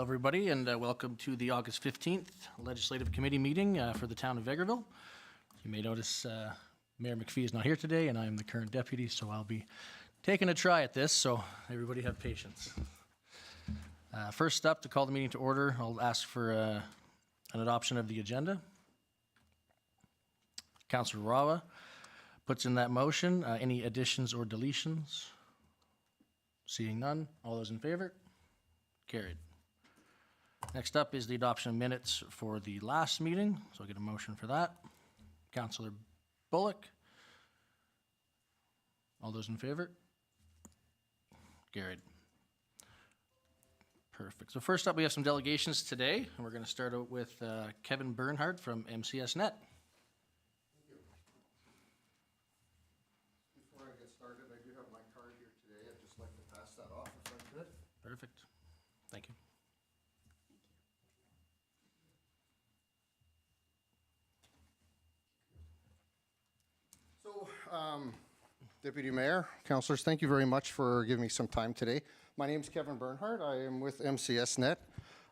Hello, everybody, and welcome to the August 15th Legislative Committee meeting for the town of Vegreville. You may notice Mayor McPhee is not here today, and I am the current deputy, so I'll be taking a try at this, so everybody have patience. First up, to call the meeting to order, I'll ask for an adoption of the agenda. Councillor Rawa puts in that motion. Any additions or deletions? Seeing none, all those in favor? Carried. Next up is the adoption of minutes for the last meeting, so I'll get a motion for that. Councillor Bullock. All those in favor? Carried. Perfect. So first up, we have some delegations today, and we're going to start out with Kevin Bernhardt from MCS Net. Before I get started, I do have my card here today. I'd just like to pass that off if I could. Perfect. Thank you. So, Deputy Mayor, Councillors, thank you very much for giving me some time today. My name is Kevin Bernhardt. I am with MCS Net.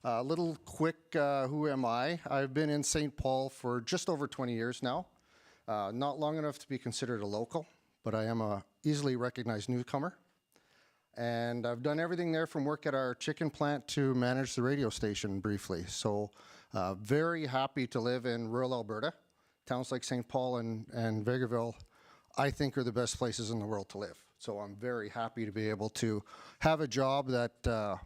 A little quick, who am I? I've been in St. Paul for just over 20 years now. Not long enough to be considered a local, but I am a easily recognized newcomer. And I've done everything there from work at our chicken plant to manage the radio station briefly. So very happy to live in rural Alberta. Towns like St. Paul and Vegreville, I think, are the best places in the world to live. So I'm very happy to be able to have a job that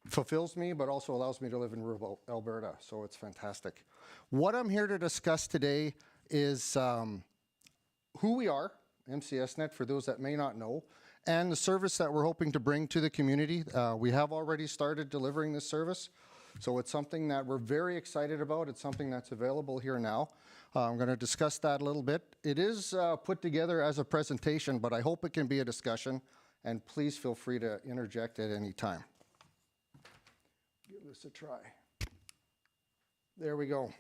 fulfills me, but also allows me to live in rural Alberta. So it's fantastic. What I'm here to discuss today is who we are, MCS Net, for those that may not know, and the service that we're hoping to bring to the community. We have already started delivering this service, so it's something that we're very excited about. It's something that's available here now. I'm going to discuss that a little bit. It is put together as a presentation, but I hope it can be a discussion, and please feel free to interject at any time. Give this a try. There we go.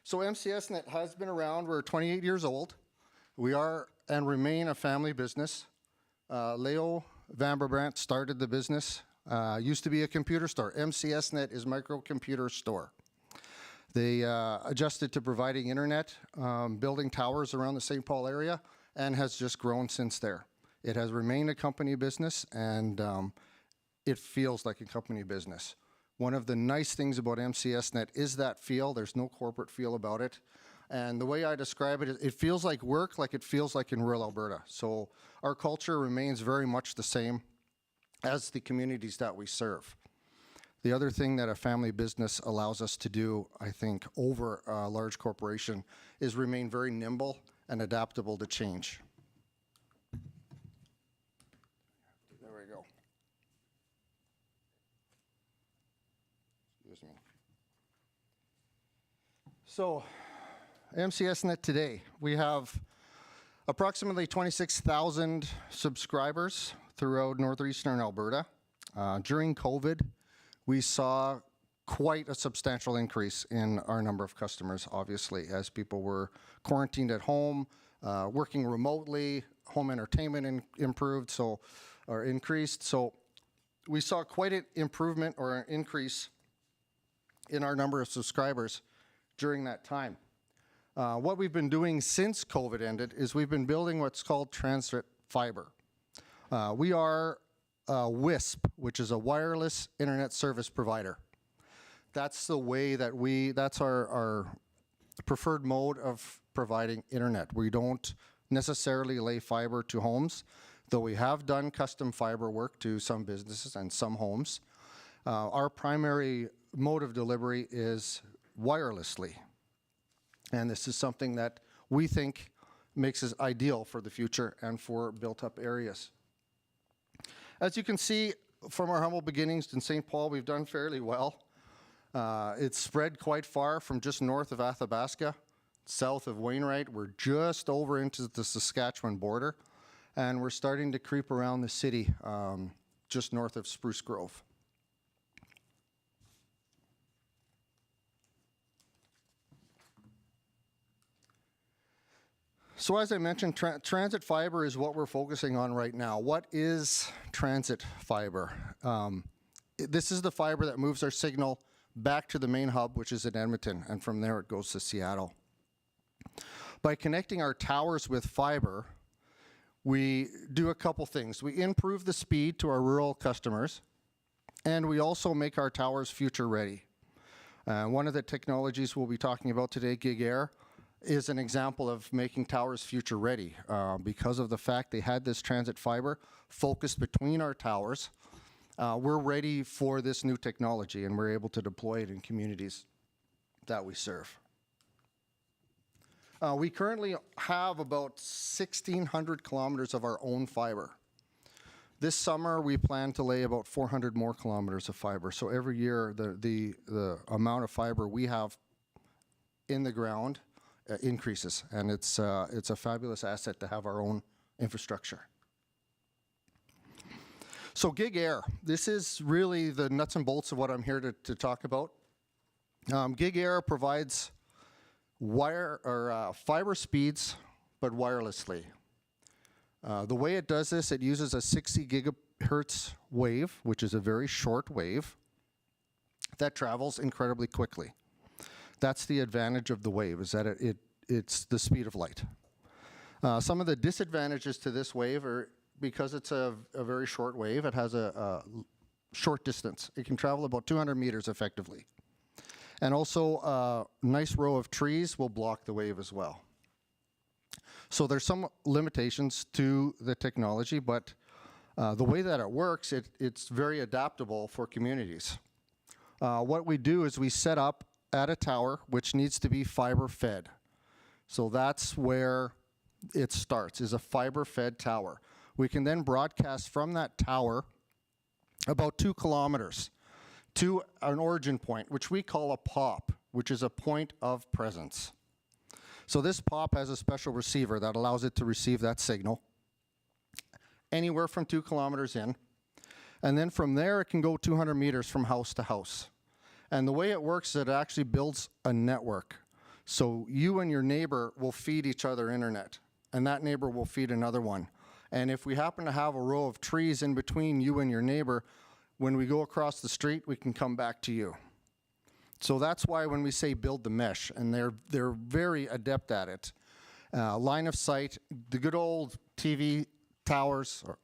So MCS Net has been around. We're 28 years old. We are and remain a family business. Leo Vanberbrandt started the business. Used to be a computer store. MCS Net is microcomputer store. They adjusted to providing internet, building towers around the St. Paul area, and has just grown since there. It has remained a company business, and it feels like a company business. One of the nice things about MCS Net is that feel. There's no corporate feel about it. And the way I describe it, it feels like work, like it feels like in rural Alberta. So our culture remains very much the same as the communities that we serve. The other thing that a family business allows us to do, I think, over a large corporation is remain very nimble and adaptable to change. There we go. Excuse me. So, MCS Net today, we have approximately 26,000 subscribers throughout northeastern Alberta. During COVID, we saw quite a substantial increase in our number of customers, obviously, as people were quarantined at home, working remotely, home entertainment improved, or increased. So we saw quite an improvement or an increase in our number of subscribers during that time. What we've been doing since COVID ended is we've been building what's called transit fiber. We are WISP, which is a wireless internet service provider. That's the way that that's our preferred mode of providing internet. We don't necessarily lay fiber to homes, though we have done custom fiber work to some businesses and some homes. Our primary mode of delivery is wirelessly. And this is something that we think makes us ideal for the future and for built-up areas. As you can see from our humble beginnings in St. Paul, we've done fairly well. It's spread quite far from just north of Athabasca, south of Wainwright. We're just over into the Saskatchewan border, and we're starting to creep around the city just north of Spruce Grove. So as I mentioned, transit fiber is what we're focusing on right now. What is transit fiber? this is the fiber that moves our signal back to the main hub, which is in Edmonton, and from there it goes to Seattle. By connecting our towers with fiber, we do a couple things. We improve the speed to our rural customers, and we also make our towers future ready. One of the technologies we'll be talking about today, Gig Air, is an example of making towers future ready because of the fact they had this transit fiber focused between our towers. We're ready for this new technology, and we're able to deploy it in communities that we serve. We currently have about 1,600 kilometers of our own fiber. This summer, we plan to lay about 400 more kilometers of fiber. So every year, the amount of fiber we have in the ground increases, and it's a fabulous asset to have our own infrastructure. So Gig Air, this is really the nuts and bolts of what I'm here to talk about. Gig Air provides fiber speeds, but wirelessly. The way it does this, it uses a 60 gigahertz wave, which is a very short wave that travels incredibly quickly. That's the advantage of the wave, is that it's the speed of light. Some of the disadvantages to this wave are because it's a very short wave, it has a short distance. It can travel about 200 meters effectively. And also, a nice row of trees will block the wave as well. So there's some limitations to the technology, but the way that it works, it's very adaptable for communities. What we do is we set up at a tower which needs to be fiber fed. So that's where it starts, is a fiber fed tower. We can then broadcast from that tower about 2 kilometers to an origin point, which we call a POP, which is a point of presence. So this POP has a special receiver that allows it to receive that signal anywhere from 2 kilometers in. And then from there, it can go 200 meters from house to house. And the way it works is it actually builds a network. So you and your neighbor will feed each other internet, and that neighbor will feed another one. And if we happen to have a row of trees in between you and your neighbor, when we go across the street, we can come back to you. So that's why when we say build the mesh, and they're very adept at it. Line of sight, the good old TV towers or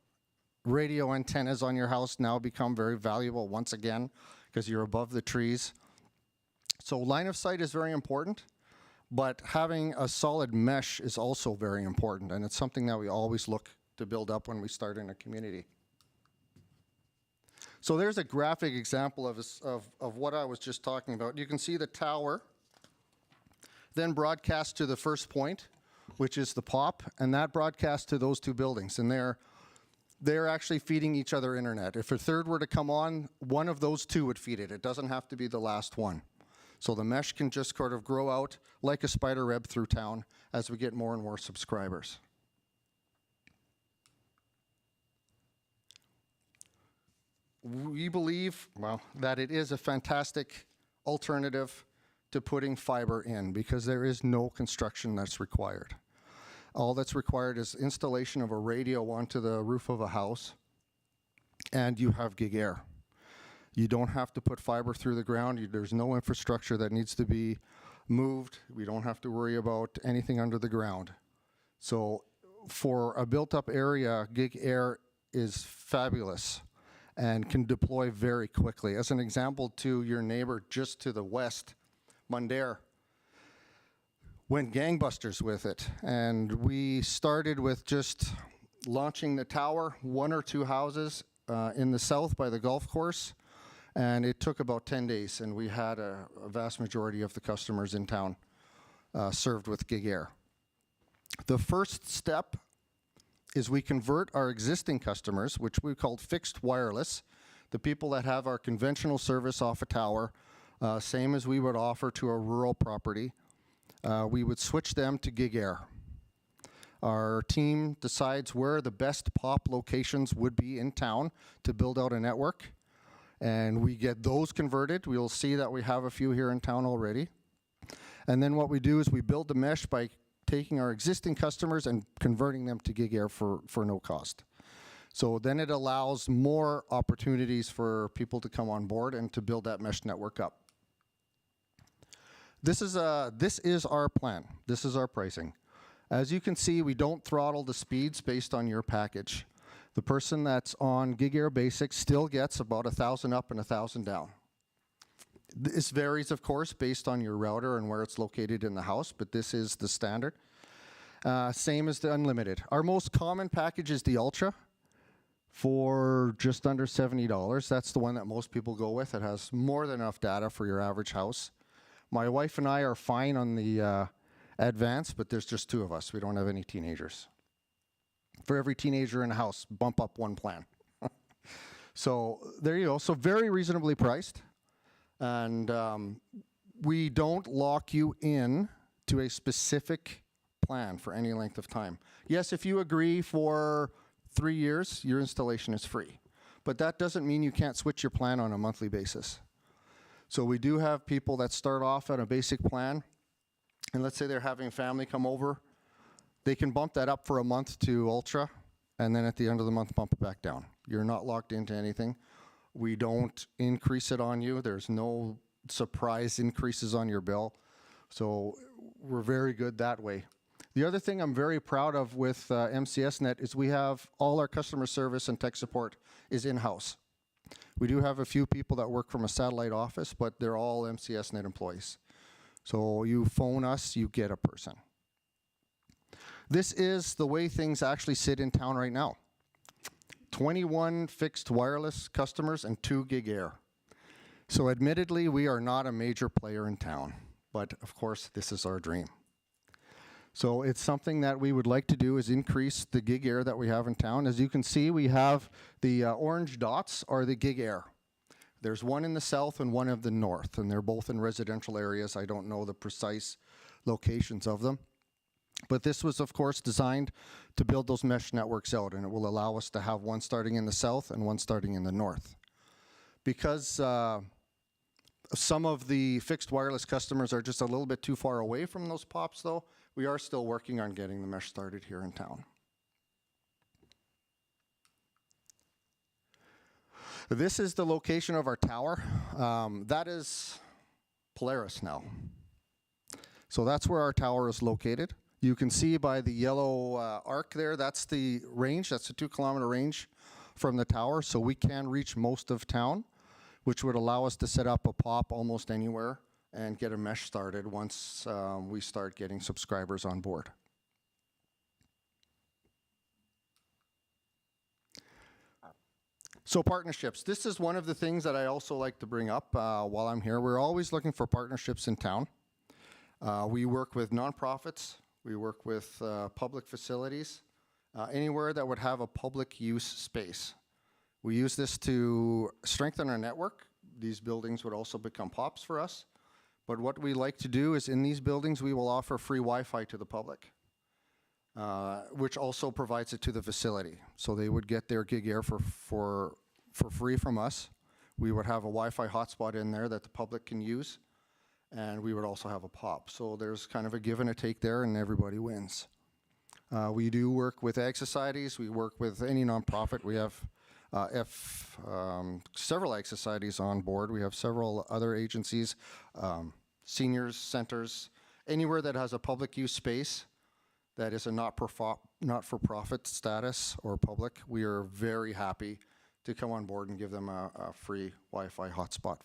radio antennas on your house now become very valuable once again because you're above the trees. So line of sight is very important, but having a solid mesh is also very important, and it's something that we always look to build up when we start in a community. So there's a graphic example of what I was just talking about. You can see the tower then broadcast to the first point, which is the POP, and that broadcasts to those 2 buildings. And they're actually feeding each other internet. If a third were to come on, one of those 2 would feed it. It doesn't have to be the last one. So the mesh can just sort of grow out like a spider web through town as we get more and more subscribers. We believe, well, that it is a fantastic alternative to putting fiber in because there is no construction that's required. All that's required is installation of a radio onto the roof of a house, and you have Gig Air. You don't have to put fiber through the ground. There's no infrastructure that needs to be moved. We don't have to worry about anything under the ground. So for a built-up area, Gig Air is fabulous and can deploy very quickly. As an example, to your neighbor just to the west, Mundare went gangbusters with it. And we started with just launching the tower, 1 or 2 houses in the south by the golf course. And it took about 10 days, and we had a vast majority of the customers in town served with Gig Air. The first step is we convert our existing customers, which we called fixed wireless, the people that have our conventional service off a tower, same as we would offer to a rural property. We would switch them to Gig Air. Our team decides where the best POP locations would be in town to build out a network, and we get those converted. We'll see that we have a few here in town already. And then what we do is we build the mesh by taking our existing customers and converting them to Gig Air for no cost. So then it allows more opportunities for people to come on board and to build that mesh network up. This is our plan. This is our pricing. As you can see, we don't throttle the speeds based on your package. The person that's on Gig Air Basic still gets about 1,000 up and 1,000 down. This varies, of course, based on your router and where it's located in the house, but this is the standard. Same as the unlimited. Our most common package is the Ultra for just under $70. That's the one that most people go with. It has more than enough data for your average house. My wife and I are fine on the Advanced, but there's just 2 of us. We don't have any teenagers. For every teenager in the house, bump up 1 plan. So there you go. So very reasonably priced. And we don't lock you in to a specific plan for any length of time. Yes, if you agree for 3 years, your installation is free. But that doesn't mean you can't switch your plan on a monthly basis. So we do have people that start off on a basic plan, and let's say they're having family come over. They can bump that up for a month to Ultra, and then at the end of the month, bump it back down. You're not locked into anything. We don't increase it on you. There's no surprise increases on your bill. So we're very good that way. The other thing I'm very proud of with MCSnet is we have all our customer service and tech support is in-house. We do have a few people that work from a satellite office, but they're all MCSnet employees. So you phone us, you get a person. This is the way things actually sit in town right now. 21 fixed wireless customers and 2 Gig Air. So admittedly, we are not a major player in town, but of course, this is our dream. So it's something that we would like to do is increase the Gig Air that we have in town. As you can see, we have the orange dots are the Gig Air. There's one in the south and one in the north, and they're both in residential areas. I don't know the precise locations of them. But this was, of course, designed to build those mesh networks out, and it will allow us to have one starting in the south and one starting in the north. Because some of the fixed wireless customers are just a little bit too far away from those pops, though, we are still working on getting the mesh started here in town. This is the location of our tower. That is Polaris now. So that's where our tower is located. You can see by the yellow arc there, that's the range. That's a 2-kilometer range from the tower. So we can reach most of town, which would allow us to set up a pop almost anywhere and get a mesh started once we start getting subscribers on board. So partnerships. This is one of the things that I also like to bring up while I'm here. We're always looking for partnerships in town. We work with nonprofits. We work with public facilities, anywhere that would have a public use space. We use this to strengthen our network. These buildings would also become POPs for us. But what we like to do is in these buildings, we will offer free Wi-Fi to the public, which also provides it to the facility. So they would get their Gig Air for free from us. We would have a Wi-Fi hotspot in there that the public can use, and we would also have a POP. So there's kind of a give and a take there, and everybody wins. We do work with ag societies. We work with any nonprofit. We have several ag societies on board. We have several other agencies, seniors centers, anywhere that has a public use space that is a not-for-profit status or public. We are very happy to come on board and give them a free Wi-Fi hotspot.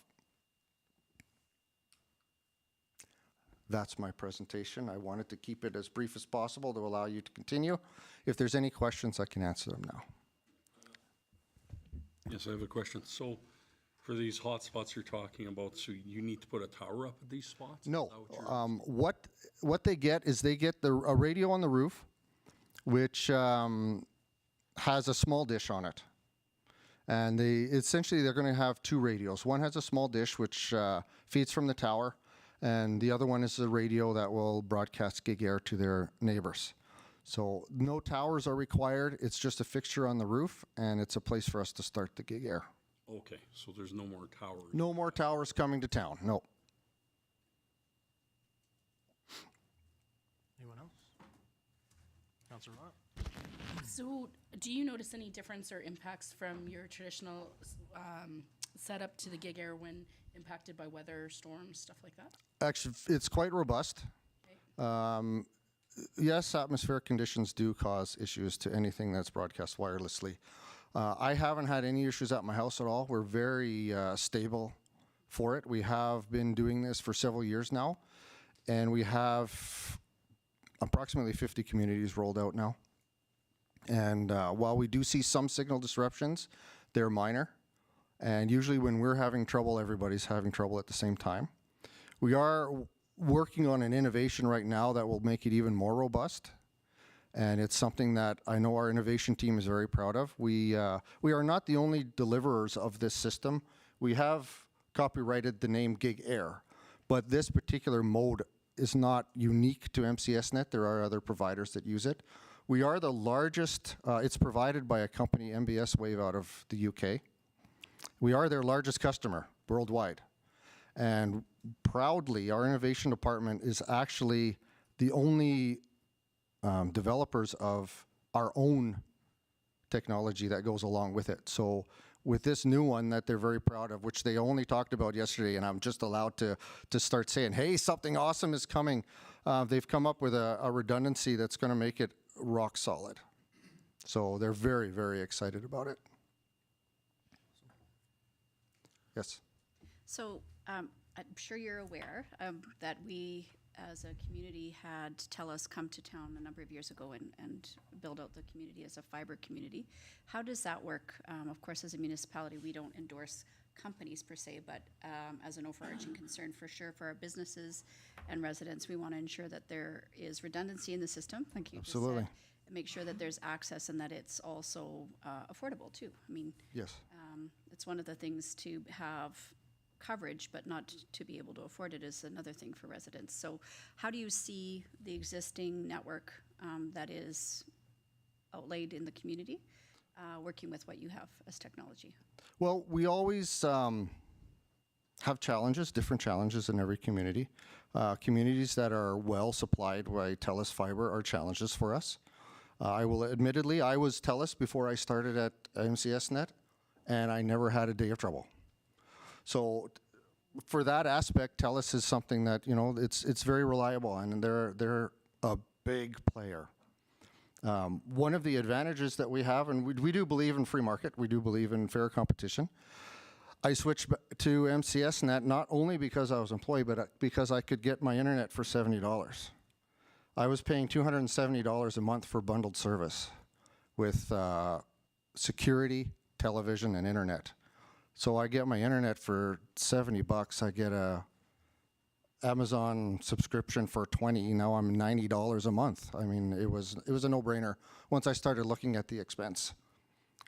That's my presentation. I wanted to keep it as brief as possible to allow you to continue. If there's any questions, I can answer them now. Yes, I have a question. So for these hotspots you're talking about, so you need to put a tower up at these spots? No. What they get is they get a radio on the roof, which has a small dish on it. And they're going to have 2 radios. One has a small dish, which feeds from the tower, and the other one is a radio that will broadcast Gig Air to their neighbors. So no towers are required. It's just a fixture on the roof, and it's a place for us to start the Gig Air. Okay, so there's no more towers. No more towers coming to town, no. Anyone else? Councilor Rott? So, do you notice any difference or impacts from your traditional setup to the gig air when impacted by weather, storms, stuff like that? Actually, it's quite robust. Yes, atmospheric conditions do cause issues to anything that's broadcast wirelessly. I haven't had any issues at my house at all. We're very stable for it. We have been doing this for several years now, and we have approximately 50 communities rolled out now. And while we do see some signal disruptions, they're minor. And usually when we're having trouble, everybody's having trouble at the same time. We are working on an innovation right now that will make it even more robust. And it's something that I know our innovation team is very proud of. We are not the only deliverers of this system. We have copyrighted the name Gig Air, but this particular mode is not unique to MCSnet. There are other providers that use it. We are the largest, it's provided by a company, MBS Wave, out of the UK. We are their largest customer worldwide. And proudly, our innovation department is actually the only developers of our own technology that goes along with it. So with this new one that they're very proud of, which they only talked about yesterday, and I'm just allowed to start saying, hey, something awesome is coming. They've come up with a redundancy that's going to make it rock solid. So they're very, very excited about it. Yes. So I'm sure you're aware that we, as a community, had TELUS come to town a number of years ago and build out the community as a fiber community. How does that work? Of course, as a municipality, we don't endorse companies per se, but as an overarching concern for sure for our businesses and residents, we want to ensure that there is redundancy in the system, like you Absolutely. just said, and make sure that there's access and that it's also affordable too. I mean, Yes. it's one of the things to have coverage, but not to be able to afford it is another thing for residents. So how do you see the existing network that is outlaid in the community working with what you have as technology? Well, we always have challenges, different challenges in every community. Communities that are well supplied by TELUS fiber are challenges for us. I will admittedly, I was TELUS before I started at MCSnet, and I never had a day of trouble. So for that aspect, TELUS is something that, you know, it's very reliable, and they're a big player. One of the advantages that we have, and we do believe in free market, we do believe in fair competition. I switched to MCSnet not only because I was employed, but because I could get my internet for $70. I was paying $270 a month for bundled service with security, television, and internet. So I get my internet for $70. I get a Amazon subscription for $20. Now I'm $90 a month. I mean, it was a no-brainer once I started looking at the expense.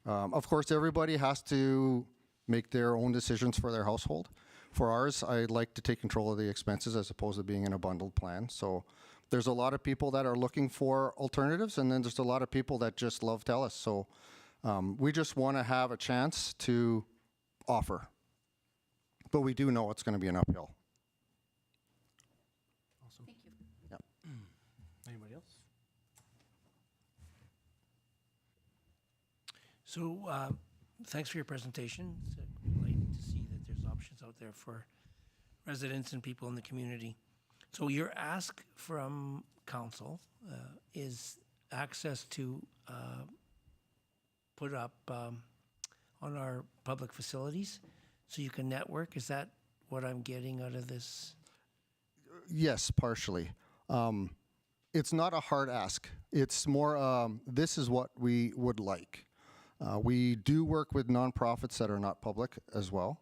Of course, everybody has to make their own decisions for their household. For ours, I like to take control of the expenses as opposed to being in a bundled plan. So there's a lot of people that are looking for alternatives, and then there's a lot of people that just love TELUS. So we just want to have a chance to offer. But we do know it's going to be an uphill. Awesome. Thank you. Yep. Anybody else? So, thanks for your presentation. It's great to see that there's options out there for residents and people in the community. So your ask from council is access to put up on our public facilities so you can network. Is that what I'm getting out of this? Yes, partially. It's not a hard ask. It's more, this is what we would like. We do work with nonprofits that are not public as well.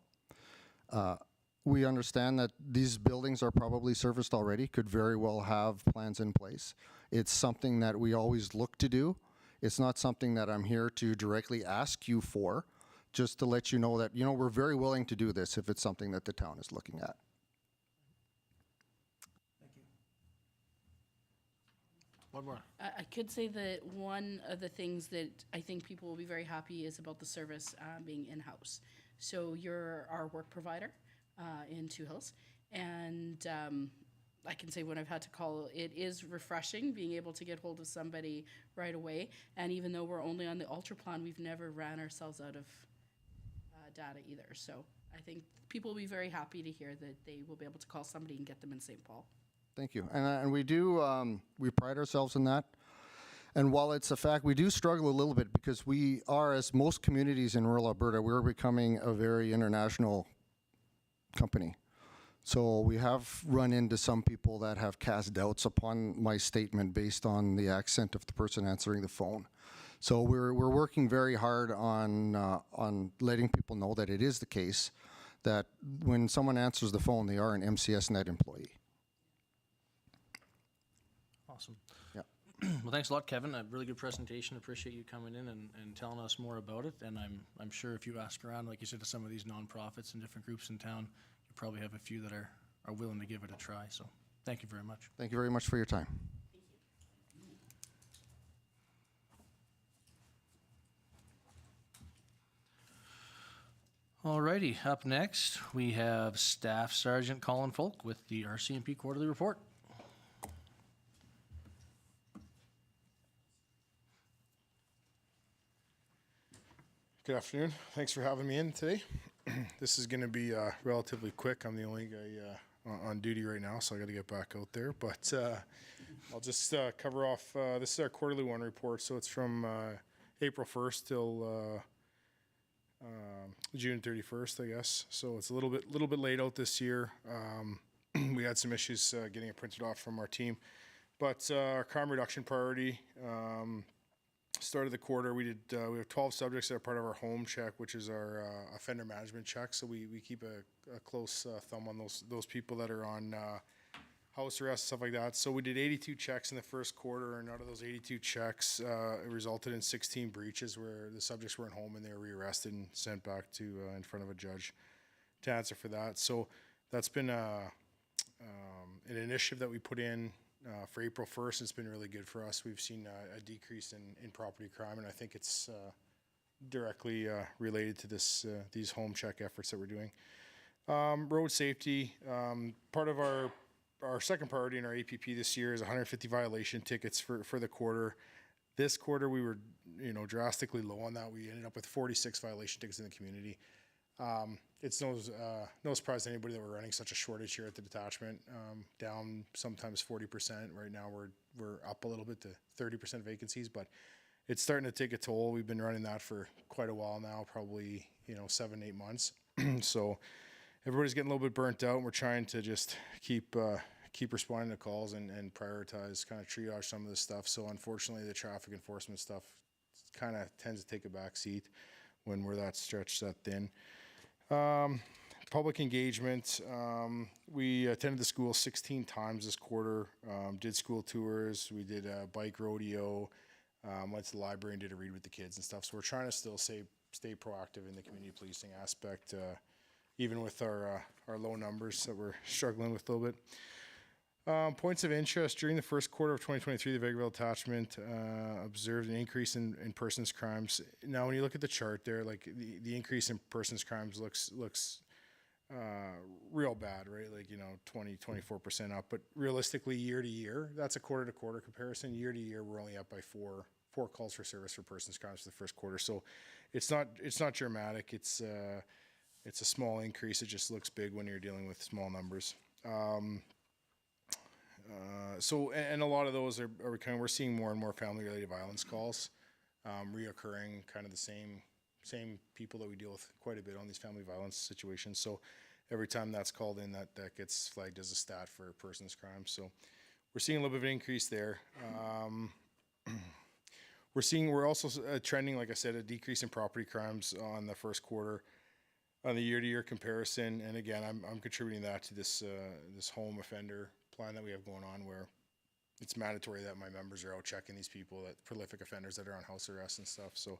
We understand that these buildings are probably serviced already, could very well have plans in place. It's something that we always look to do. It's not something that I'm here to directly ask you for, just to let you know that, you know, we're very willing to do this if it's something that the town is looking at. Thank you. One more. I could say that one of the things that I think people will be very happy is about the service being in-house. So you're our work provider in Two Hills, and I can say when I've had to call, it is refreshing being able to get hold of somebody right away. And even though we're only on the Ultra plan, we've never ran ourselves out of data either. So I think people will be very happy to hear that they will be able to call somebody and get them in St. Paul. Thank you. And we do, we pride ourselves in that. And while it's a fact, we do struggle a little bit because we are, as most communities in rural Alberta, we're becoming a very international company. So we have run into some people that have cast doubts upon my statement based on the accent of the person answering the phone. So we're working very hard on letting people know that it is the case, that when someone answers the phone, they are an MCS Net employee. Awesome. Yeah. Well, thanks a lot, Kevin. A really good presentation. Appreciate you coming in and telling us more about it. And I'm sure if you ask around, like you said, to some of these nonprofits and different groups in town, you probably have a few that are willing to give it a try. So thank you very much. Thank you very much for your time. Alrighty, up next, we have Staff Sergeant Colin Folk with the RCMP Quarterly Report. Good afternoon. Thanks for having me in today. This is going to be relatively quick. I'm the only guy on duty right now, so I got to get back out there. But I'll just cover off. This is our quarterly one report, so it's from April 1st till June 31st, I guess. So it's a little bit late out this year. We had some issues getting it printed off from our team, but our crime reduction priority. Start of the quarter, we have 12 subjects that are part of our home check, which is our offender management check. So we keep a close thumb on those people that are on house arrest, stuff like that. So we did 82 checks in the first quarter, and out of those 82 checks, it resulted in 16 breaches where the subjects weren't home and they were rearrested and sent back to in front of a judge to answer for that. So that's been an initiative that we put in for April 1st. It's been really good for us. We've seen a decrease in property crime, and I think it's directly related to these home check efforts that we're doing. Road safety, part of our second priority in our APP this year is 150 violation tickets for the quarter. This quarter we were drastically low on that. We ended up with 46 violation tickets in the community. It's no surprise to anybody that we're running such a shortage here at the detachment, down sometimes 40%. Right now we're up a little bit to 30% vacancies, but it's starting to take a toll. We've been running that for quite a while now, probably 7-8 months. So everybody's getting a little bit burnt out, and we're trying to just keep responding to calls and prioritize, kind of triage some of this stuff. So unfortunately, the traffic enforcement stuff kind of tends to take a back seat when we're that stretched that thin. Public engagement. We attended the school 16 times this quarter, did school tours, we did a bike rodeo, went to the library and did a read with the kids and stuff. So we're trying to still stay proactive in the community policing aspect, even with our low numbers that we're struggling with a little bit. Points of interest. During the first quarter of 2023, the Vegreville attachment observed an increase in persons crimes. Now, when you look at the chart there, like the increase in persons crimes looks real bad, right? Like, 24% up. But realistically, year to year, that's a quarter to quarter comparison. Year to year, we're only up by four calls for service for persons crimes for the first quarter. So it's not dramatic. It's a small increase. It just looks big when you're dealing with small numbers. So a lot of those are we're seeing more and more family-related violence calls, reoccurring, kind of the same people that we deal with quite a bit on these family violence situations. So every time that's called in, that gets flagged as a stat for persons crime. So we're seeing a little bit of an increase there. We're also trending, like I said, a decrease in property crimes on the first quarter on the year-to-year comparison. And again, I'm contributing that to this home offender plan that we have going on, where it's mandatory that my members are out checking these people, that prolific offenders that are on house arrest and stuff. So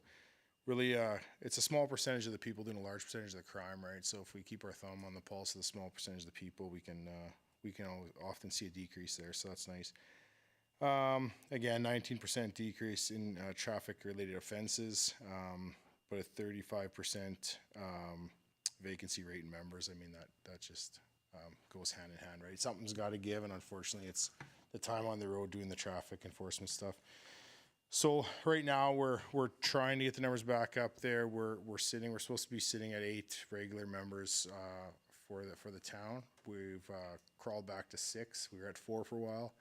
really, it's a small percentage of the people doing a large percentage of the crime, right? So if we keep our thumb on the pulse of the small percentage of the people, we can often see a decrease there. So that's nice. Again, 19% decrease in traffic-related offenses, but a 35% vacancy rate in members. I mean, that just goes hand in hand, right? Something's got to give, and unfortunately, it's the time on the road doing the traffic enforcement stuff. So right now we're trying to get the numbers back up there. We're supposed to be sitting at 8 regular members for the town. We've crawled back to 6. We were at 4 for a while,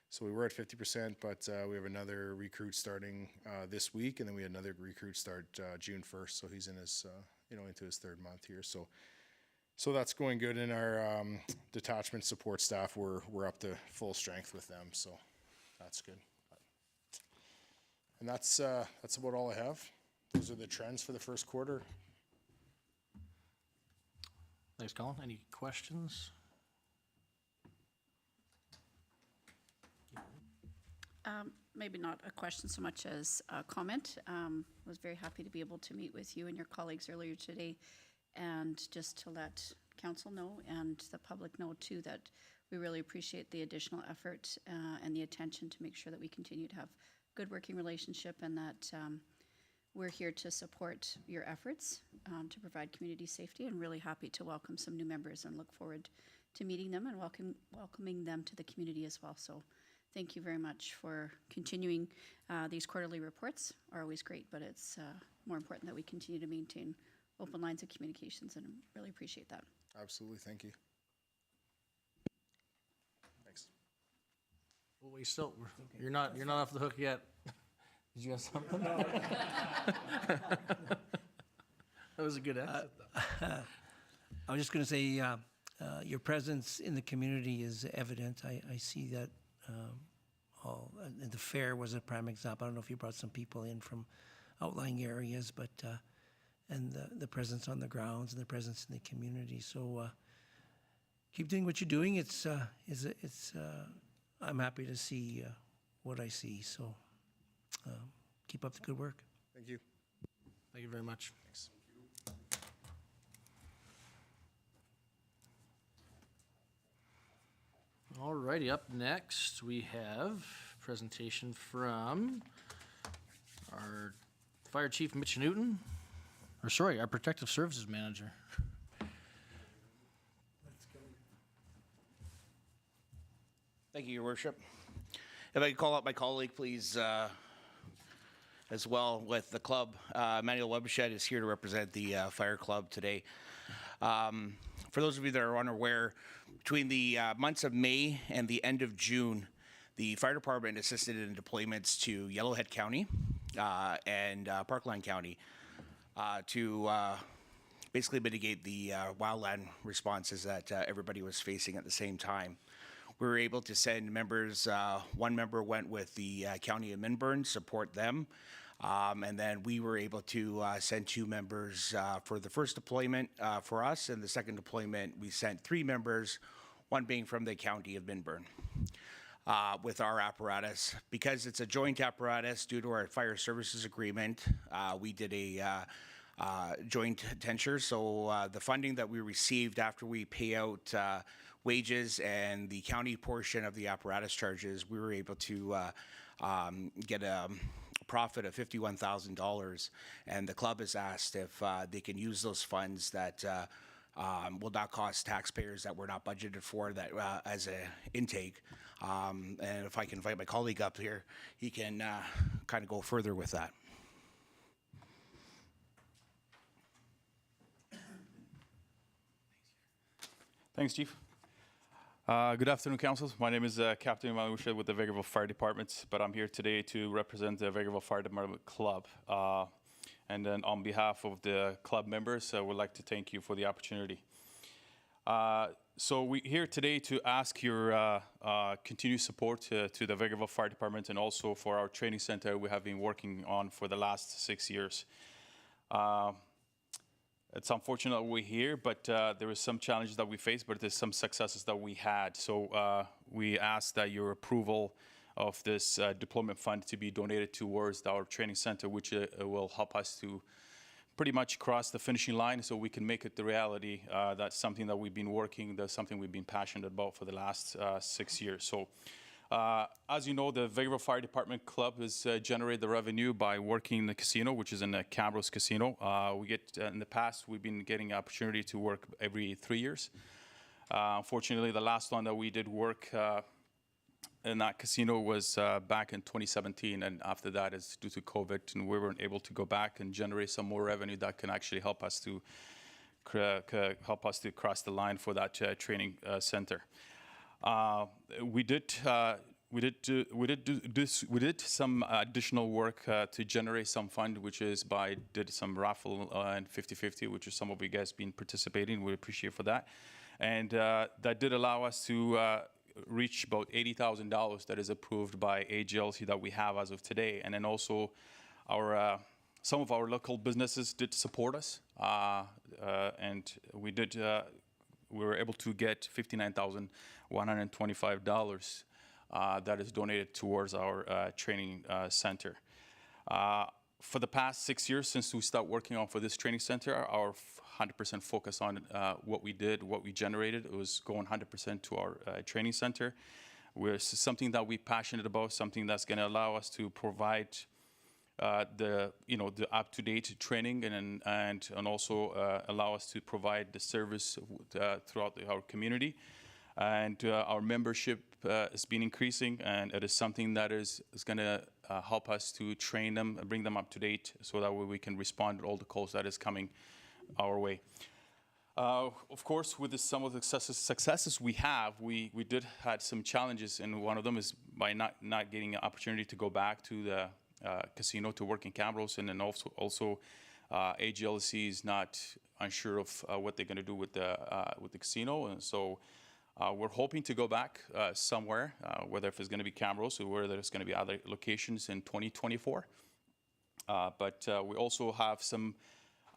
so we were at 50%. But we have another recruit starting this week, and then we had another recruit start June 1st. So he's in his into his 3rd month here. So that's going good. In our detachment support staff, we're up to full strength with them. So that's good. And that's about all I have. Those are the trends for the first quarter. Thanks, Colin. Any questions? Maybe not a question so much as a comment. Was very happy to be able to meet with you and your colleagues earlier today, and just to let council know and the public know too that we really appreciate the additional effort and the attention to make sure that we continue to have good working relationship, and that we're here to support your efforts to provide community safety, and really happy to welcome some new members and look forward to meeting them and welcoming them to the community as well. So thank you very much for continuing. These quarterly reports are always great, but it's more important that we continue to maintain open lines of communications, and really appreciate that. Absolutely, thank you. Thanks. Well, you're not off the hook yet. Did you have something? That was a good answer. I was just going to say, your presence in the community is evident. I see that. And the fair was a prime example. I don't know if you brought some people in from outlying areas, but and the presence on the grounds and the presence in the community. So keep doing what you're doing. I'm happy to see what I see. So keep up the good work. Thank you. Thank you very much. Thanks. All righty, up next we have a presentation from our Fire Chief Mitch Newton, our Protective Services Manager. Thank you, Your Worship. If I could call out my colleague, please, as well with the club. Manuel Webshed is here to represent the Fire Club today. For those of you that are unaware, between the months of May and the end of June, the fire department assisted in deployments to Yellowhead County and Parkland County to basically mitigate the wildland responses that everybody was facing at the same time. We were able to send members. One member went with the County of Minburn, support them. And then we were able to send 2 members for the first deployment for us, and the second deployment we sent 3 members, one being from the County of Minburn. With our apparatus, because it's a joint apparatus due to our fire services agreement, we did a joint tenure. So the funding that we received after we pay out wages and the county portion of the apparatus charges, we were able to get a profit of $51,000, and the club has asked if they can use those funds that will not cost taxpayers that were not budgeted for that as an intake. And if I can invite my colleague up here, he can kind of go further with that. Thanks, Chief. Good afternoon, council. My name is Captain Emmanuel Webshed with the Vegreville Fire Department, but I'm here today to represent the Vegreville Fire Department Club. And then on behalf of the club members, I would like to thank you for the opportunity. So we're here today to ask your continued support to the Vegreville Fire Department, and also for our training center we have been working on for the last 6 years. It's unfortunate we're here, but there were some challenges that we faced, but there's some successes that we had. So we ask that your approval of this deployment fund to be donated towards our training center, which will help us to pretty much cross the finishing line so we can make it the reality. That's something that we've been working, that's something we've been passionate about for the last 6 years. So as you know, the Vegreville Fire Department Club has generated the revenue by working in the casino, which is in the Camrose Casino. In the past, we've been getting opportunity to work every 3 years. Unfortunately, the last one that we did work in that casino was back in 2017, and after that is due to COVID, and we weren't able to go back and generate some more revenue that can actually help us to cross the line for that training center. We did some additional work to generate some fund, which is did some raffle and 50-50, which is some of you guys been participating. We appreciate for that, and that did allow us to reach about $80,000 that is approved by AGLC that we have as of today, and then also some of our local businesses did support us, and we were able to get $59,125 that is donated towards our training center. For the past 6 years since we started working for this training center, our 100% focus on what we did, what we generated, it was going 100% to our training center. Something that we're passionate about, something that's going to allow us to provide the up-to-date training and also allow us to provide the service throughout our community. And our membership has been increasing, and it is something that is going to help us to train them and bring them up to date, so that way we can respond to all the calls that is coming our way. Of course, with some of the successes we have, we did had some challenges, and one of them is by not getting an opportunity to go back to the casino to work in cameras, and then also AGLC is not unsure of what they're going to do with the casino, and so we're hoping to go back somewhere, whether if it's going to be cameras or whether it's going to be other locations in 2024. But we also have some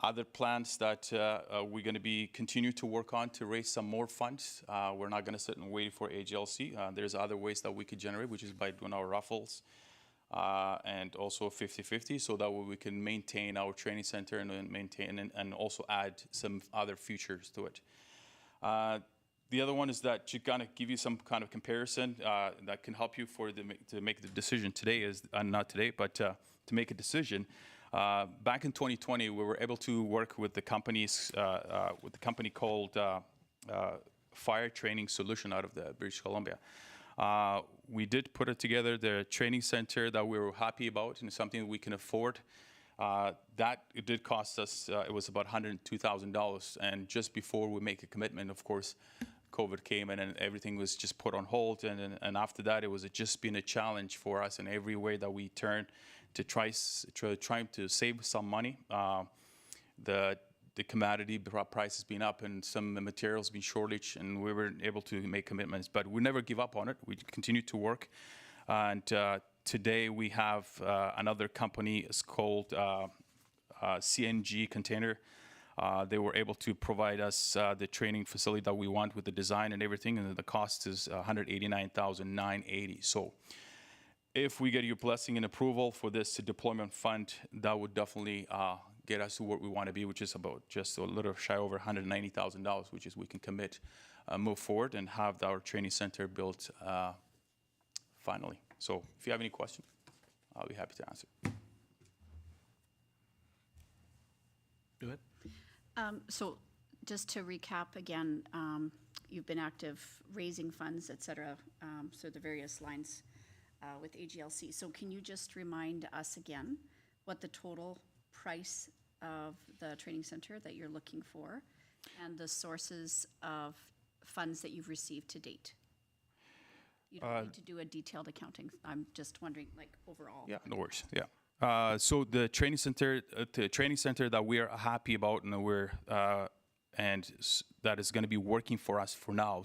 other plans that we're going to be continue to work on to raise some more funds. We're not going to sit and wait for AGLC. There's other ways that we could generate, which is by doing our raffles and also 50-50, so that way we can maintain our training center and also add some other features to it. The other one is that to kind of give you some kind of comparison that can help you to make the decision today to make a decision. Back in 2020, we were able to work with the company called Fire Training Solution out of British Columbia. We did put it together, the training center that we were happy about and something we can afford. It did cost us, it was about $102,000. And just before we make a commitment, of course, COVID came in and everything was just put on hold. And after that, it was just been a challenge for us in every way that we turned to trying to save some money. The commodity price has been up and some materials been shortage, and we weren't able to make commitments. But we never give up on it. We continue to work. And today we have another company. It's called CNG Container. They were able to provide us the training facility that we want with the design and everything, and the cost is $189,980. So if we get your blessing and approval for this deployment fund, that would definitely get us to where we want to be, which is about just a little shy over $190,000, which is we can commit, move forward, and have our training center built finally. So if you have any questions, I'll be happy to answer. Do it. So just to recap again, you've been active raising funds, et cetera, so the various lines with AGLC. So can you just remind us again what the total price of the training center that you're looking for and the sources of funds that you've received to date? You don't need to do a detailed accounting. I'm just wondering, like, overall. Yeah, no worries. Yeah. So the training center that we are happy about, and that is going to be working for us for now,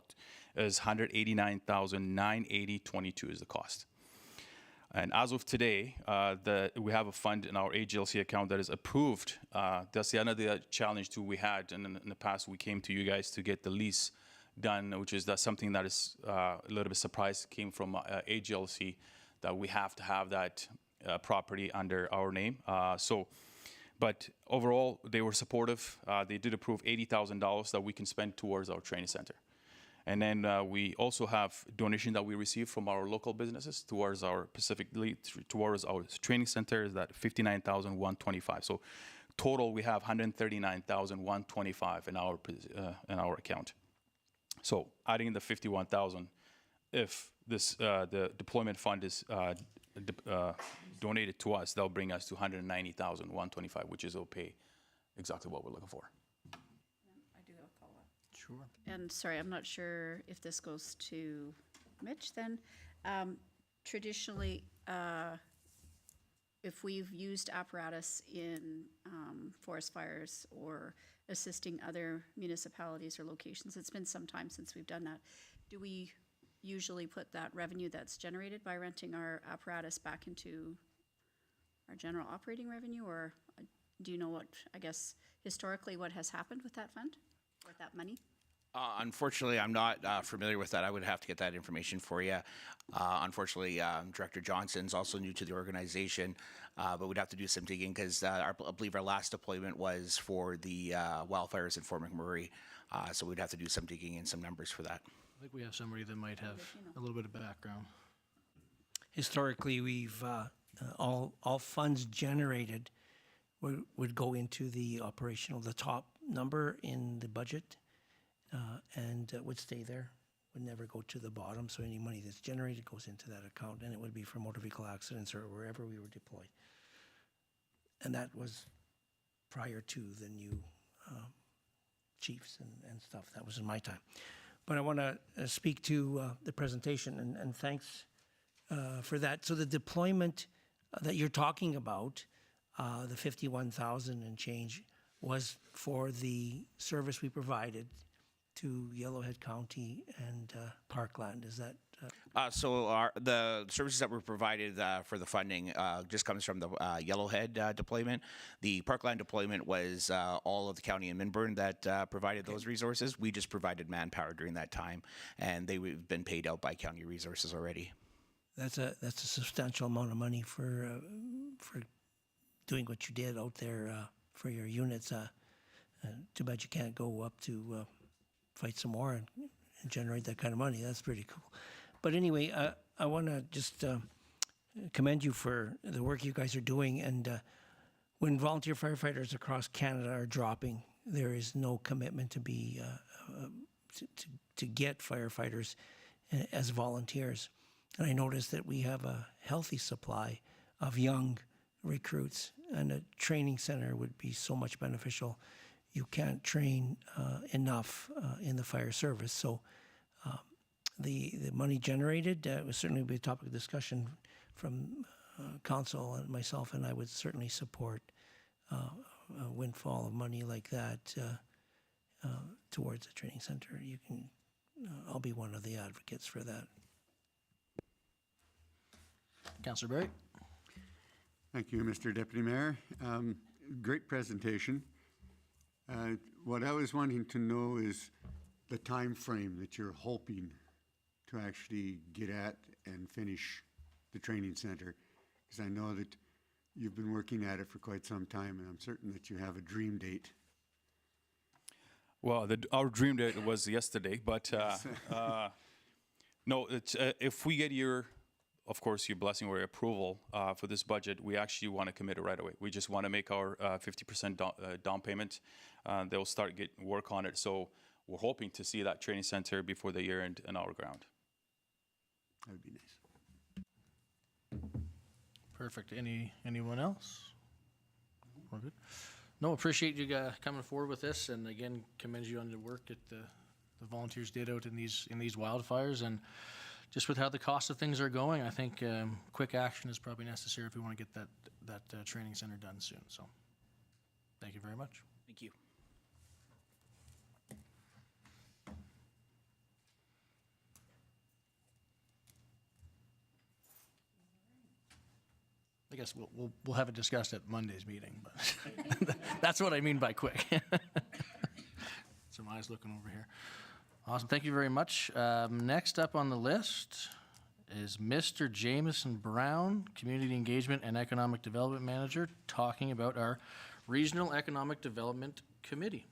is $189,980.22 is the cost. And as of today, we have a fund in our AGLC account that is approved. That's the another challenge too we had, and in the past we came to you guys to get the lease done, which is something that is a little bit surprised came from AGLC, that we have to have that property under our name. But overall, they were supportive. They did approve $80,000 that we can spend towards our training center. And then we also have donation that we receive from our local businesses towards our towards our training center, is that $59,125. So total, we have $139,125 in our account. So adding in the 51,000, if this the deployment fund is donated to us, that'll bring us to 190,125, which is okay, exactly what we're looking for. I do have a follow-up. Sure. And sorry, I'm not sure if this goes to Mitch then. Traditionally, if we've used apparatus in forest fires or assisting other municipalities or locations, it's been some time since we've done that. Do we usually put that revenue that's generated by renting our apparatus back into our general operating revenue? Or do you know what, I guess, historically what has happened with that fund, with that money? Unfortunately, I'm not familiar with that. I would have to get that information for you. Unfortunately, Director Johnson's also new to the organization, but we'd have to do some digging because I believe our last deployment was for the wildfires in Fort McMurray. So we'd have to do some digging and some numbers for that. I think we have somebody that might have a little bit of background. Historically, we've all funds generated would go into the operational, the top number in the budget, and would stay there, would never go to the bottom. So any money that's generated goes into that account, and it would be for motor vehicle accidents or wherever we were deployed. And that was prior to the new chiefs and stuff. That was in my time. But I want to speak to the presentation, and thanks for that. So the deployment that you're talking about, the 51,000 and change, was for the service we provided to Yellowhead County and Parkland. Is that? So the services that were provided for the funding just comes from the Yellowhead deployment. The Parkland deployment was all of the county and Minburn that provided those resources. We just provided manpower during that time, and they've been paid out by county resources already. That's a substantial amount of money for doing what you did out there for your units. Too bad you can't go up to fight some more and generate that kind of money. That's pretty cool. But anyway, I want to just commend you for the work you guys are doing. And when volunteer firefighters across Canada are dropping, there is no commitment to be to get firefighters as volunteers. And I noticed that we have a healthy supply of young recruits, and a training center would be so much beneficial. You can't train enough in the fire service. So the money generated would certainly be a topic of discussion from council and myself, and I would certainly support a windfall of money like that towards a training center. You can, I'll be one of the advocates for that. Councillor Barry? Thank you, Mr. Deputy Mayor. Great presentation. What I was wanting to know is the time frame that you're hoping to actually get at and finish the training center, because I know that you've been working at it for quite some time, and I'm certain that you have a dream date. Well, our dream date was yesterday, but no, it's, if we get your blessing or your approval for this budget, we actually want to commit it right away. We just want to make our 50% down payment. They'll start work on it. So we're hoping to see that training center before the year end in our ground. That would be nice. Perfect. Anyone else? We're good. No, appreciate you coming forward with this, and again, commend you on the work that the volunteers did out in these wildfires. And just with how the cost of things are going, I think quick action is probably necessary if we want to get that training center done soon. So, thank you very much. Thank you. I guess we'll have it discussed at Monday's meeting, but that's what I mean by quick. Some eyes looking over here. Awesome, thank you very much. Next up on the list is Mr. Jameson Brown, Community Engagement and Economic Development Manager, talking about our Regional Economic Development Committee.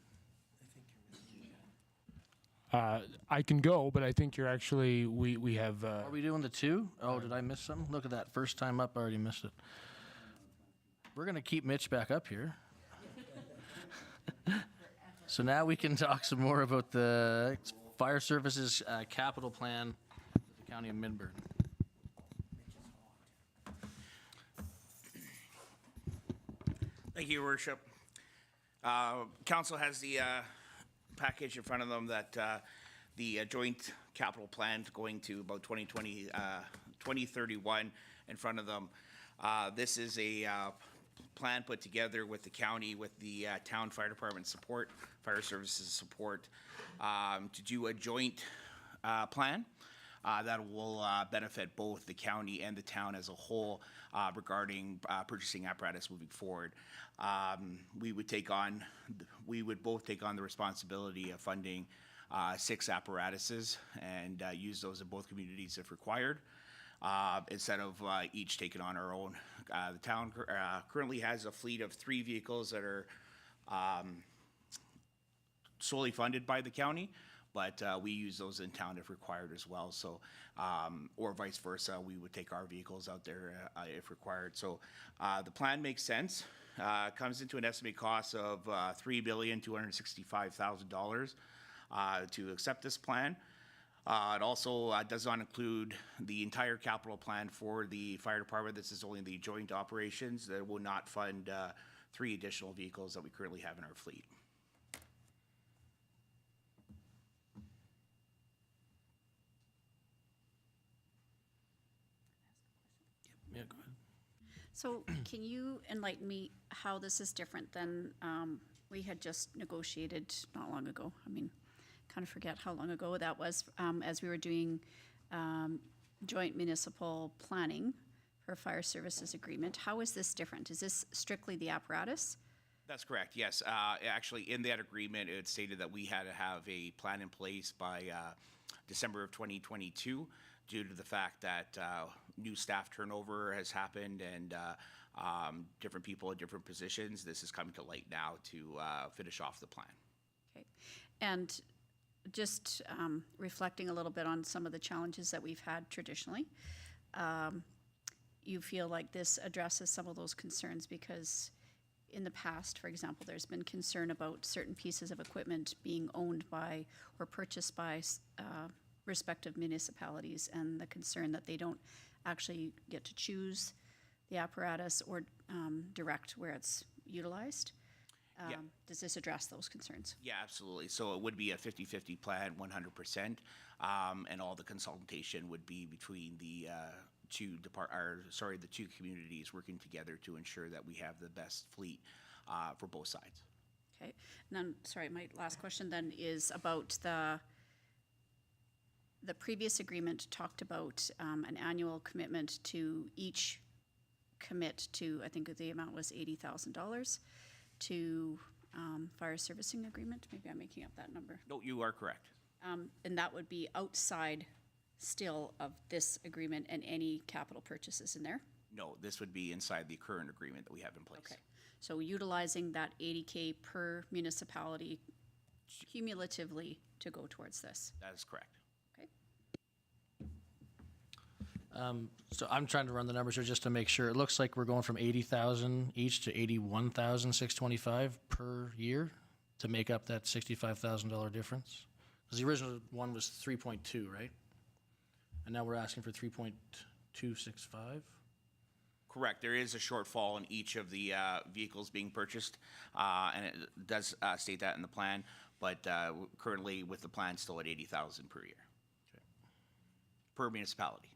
I can go, but I think you're actually, we have... Are we doing the two? Oh, did I miss something? Look at that. First time up, I already missed it. We're going to keep Mitch back up here. So now we can talk some more about the fire services capital plan for the county of Midburn. Thank you, Your Worship. Council has the package in front of them that the joint capital plan going to about 2031 in front of them. This is a plan put together with the county, with the town fire department support, fire services support, to do a joint plan that will benefit both the county and the town as a whole regarding purchasing apparatus moving forward. We would both take on the responsibility of funding 6 apparatuses and use those in both communities if required, instead of each taking on our own. The town currently has a fleet of 3 vehicles that are solely funded by the county, but we use those in town if required as well. So, or vice versa, we would take our vehicles out there if required. So the plan makes sense. Comes into an estimated cost of $3,265,000 to accept this plan. It also does not include the entire capital plan for the fire department. This is only the joint operations. That will not fund 3 additional vehicles that we currently have in our fleet. Yeah, go ahead. So can you enlighten me how this is different than we had just negotiated not long ago? I mean, kind of forget how long ago that was, as we were doing joint municipal planning for fire services agreement. How is this different? Is this strictly the apparatus? That's correct, yes. Actually, in that agreement, it stated that we had to have a plan in place by December of 2022 due to the fact that new staff turnover has happened and different people in different positions. This is coming to light now to finish off the plan. Okay. And just reflecting a little bit on some of the challenges that we've had traditionally, you feel like this addresses some of those concerns because in the past, for example, there's been concern about certain pieces of equipment being owned by or purchased by respective municipalities and the concern that they don't actually get to choose the apparatus or direct where it's utilized. Yeah. Does this address those concerns? Yeah, absolutely. So it would be a 50-50 plan, 100%, and all the consultation would be between the two communities working together to ensure that we have the best fleet for both sides. Okay. And then, sorry, my last question then is about the previous agreement talked about an annual commitment to each commit to, I think the amount was $80,000 to fire servicing agreement. Maybe I'm making up that number. No, you are correct. And that would be outside still of this agreement and any capital purchases in there? No, this would be inside the current agreement that we have in place. Okay. So utilizing that $80K per municipality cumulatively to go towards this. That is correct. Okay. So I'm trying to run the numbers here just to make sure. It looks like we're going from 80,000 each to 81,625 per year to make up that $65,000 difference. Because the original one was 3.2, right? And now we're asking for 3.265. Correct. There is a shortfall in each of the vehicles being purchased, and it does state that in the plan. But currently, with the plan, still at 80,000 per year, per municipality.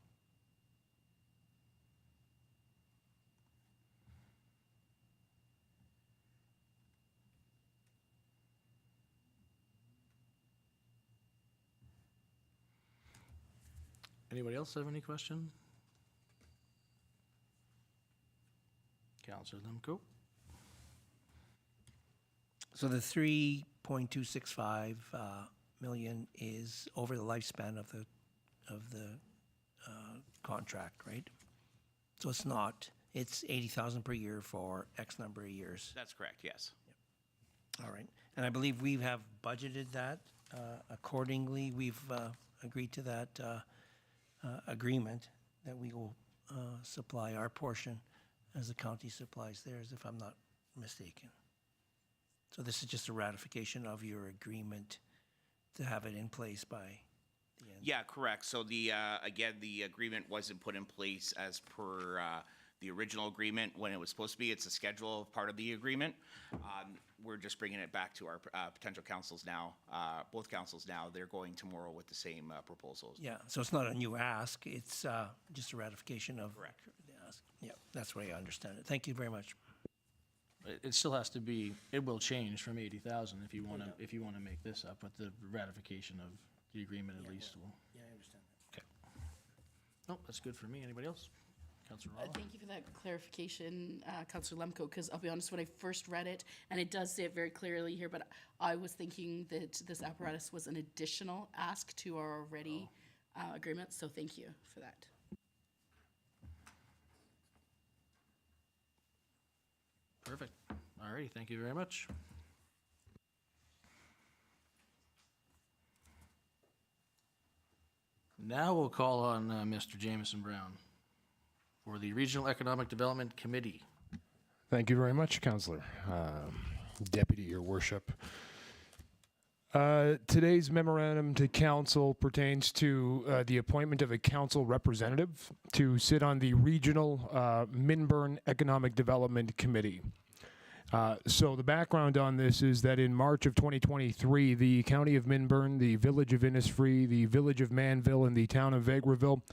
Anybody else have any question? Councilor Lemko. So the 3.265 million is over the lifespan of the contract, right? So it's not. It's 80,000 per year for X number of years. That's correct. Yes. All right. And I believe we have budgeted that accordingly. We've agreed to that agreement that we will supply our portion as the county supplies theirs, if I'm not mistaken. So this is just a ratification of your agreement to have it in place by the end. Yeah, correct. So the, again, the agreement wasn't put in place as per the original agreement when it was supposed to be. It's a schedule part of the agreement. We're just bringing it back to our potential councils now, both councils now. They're going tomorrow with the same proposals. Yeah, so it's not a new ask, it's just a ratification of. Correct. The ask. Yeah, that's the way I understand it. Thank you very much. It still has to be, it will change from 80,000 if you want to, if you want to make this up, but the ratification of the agreement at least will. Yeah, I understand that. Okay. Nope, that's good for me. Anybody else? Councilor Rallo? Thank you for that clarification, Councillor Lemko, because I'll be honest, when I first read it, and it does say it very clearly here, but I was thinking that this apparatus was an additional ask to our already agreement, so thank you for that. Perfect. All righty, thank you very much. Now we'll call on Mr. Jameson Brown for the Regional Economic Development Committee. Thank you very much, Councillor. Deputy, Your Worship. Today's memorandum to council pertains to the appointment of a council representative to sit on the Regional Minburn Economic Development Committee. So the background on this is that in March of 2023, the County of Minburn, the Village of Innisfree, the Village of Manville, and the Town of Vegreville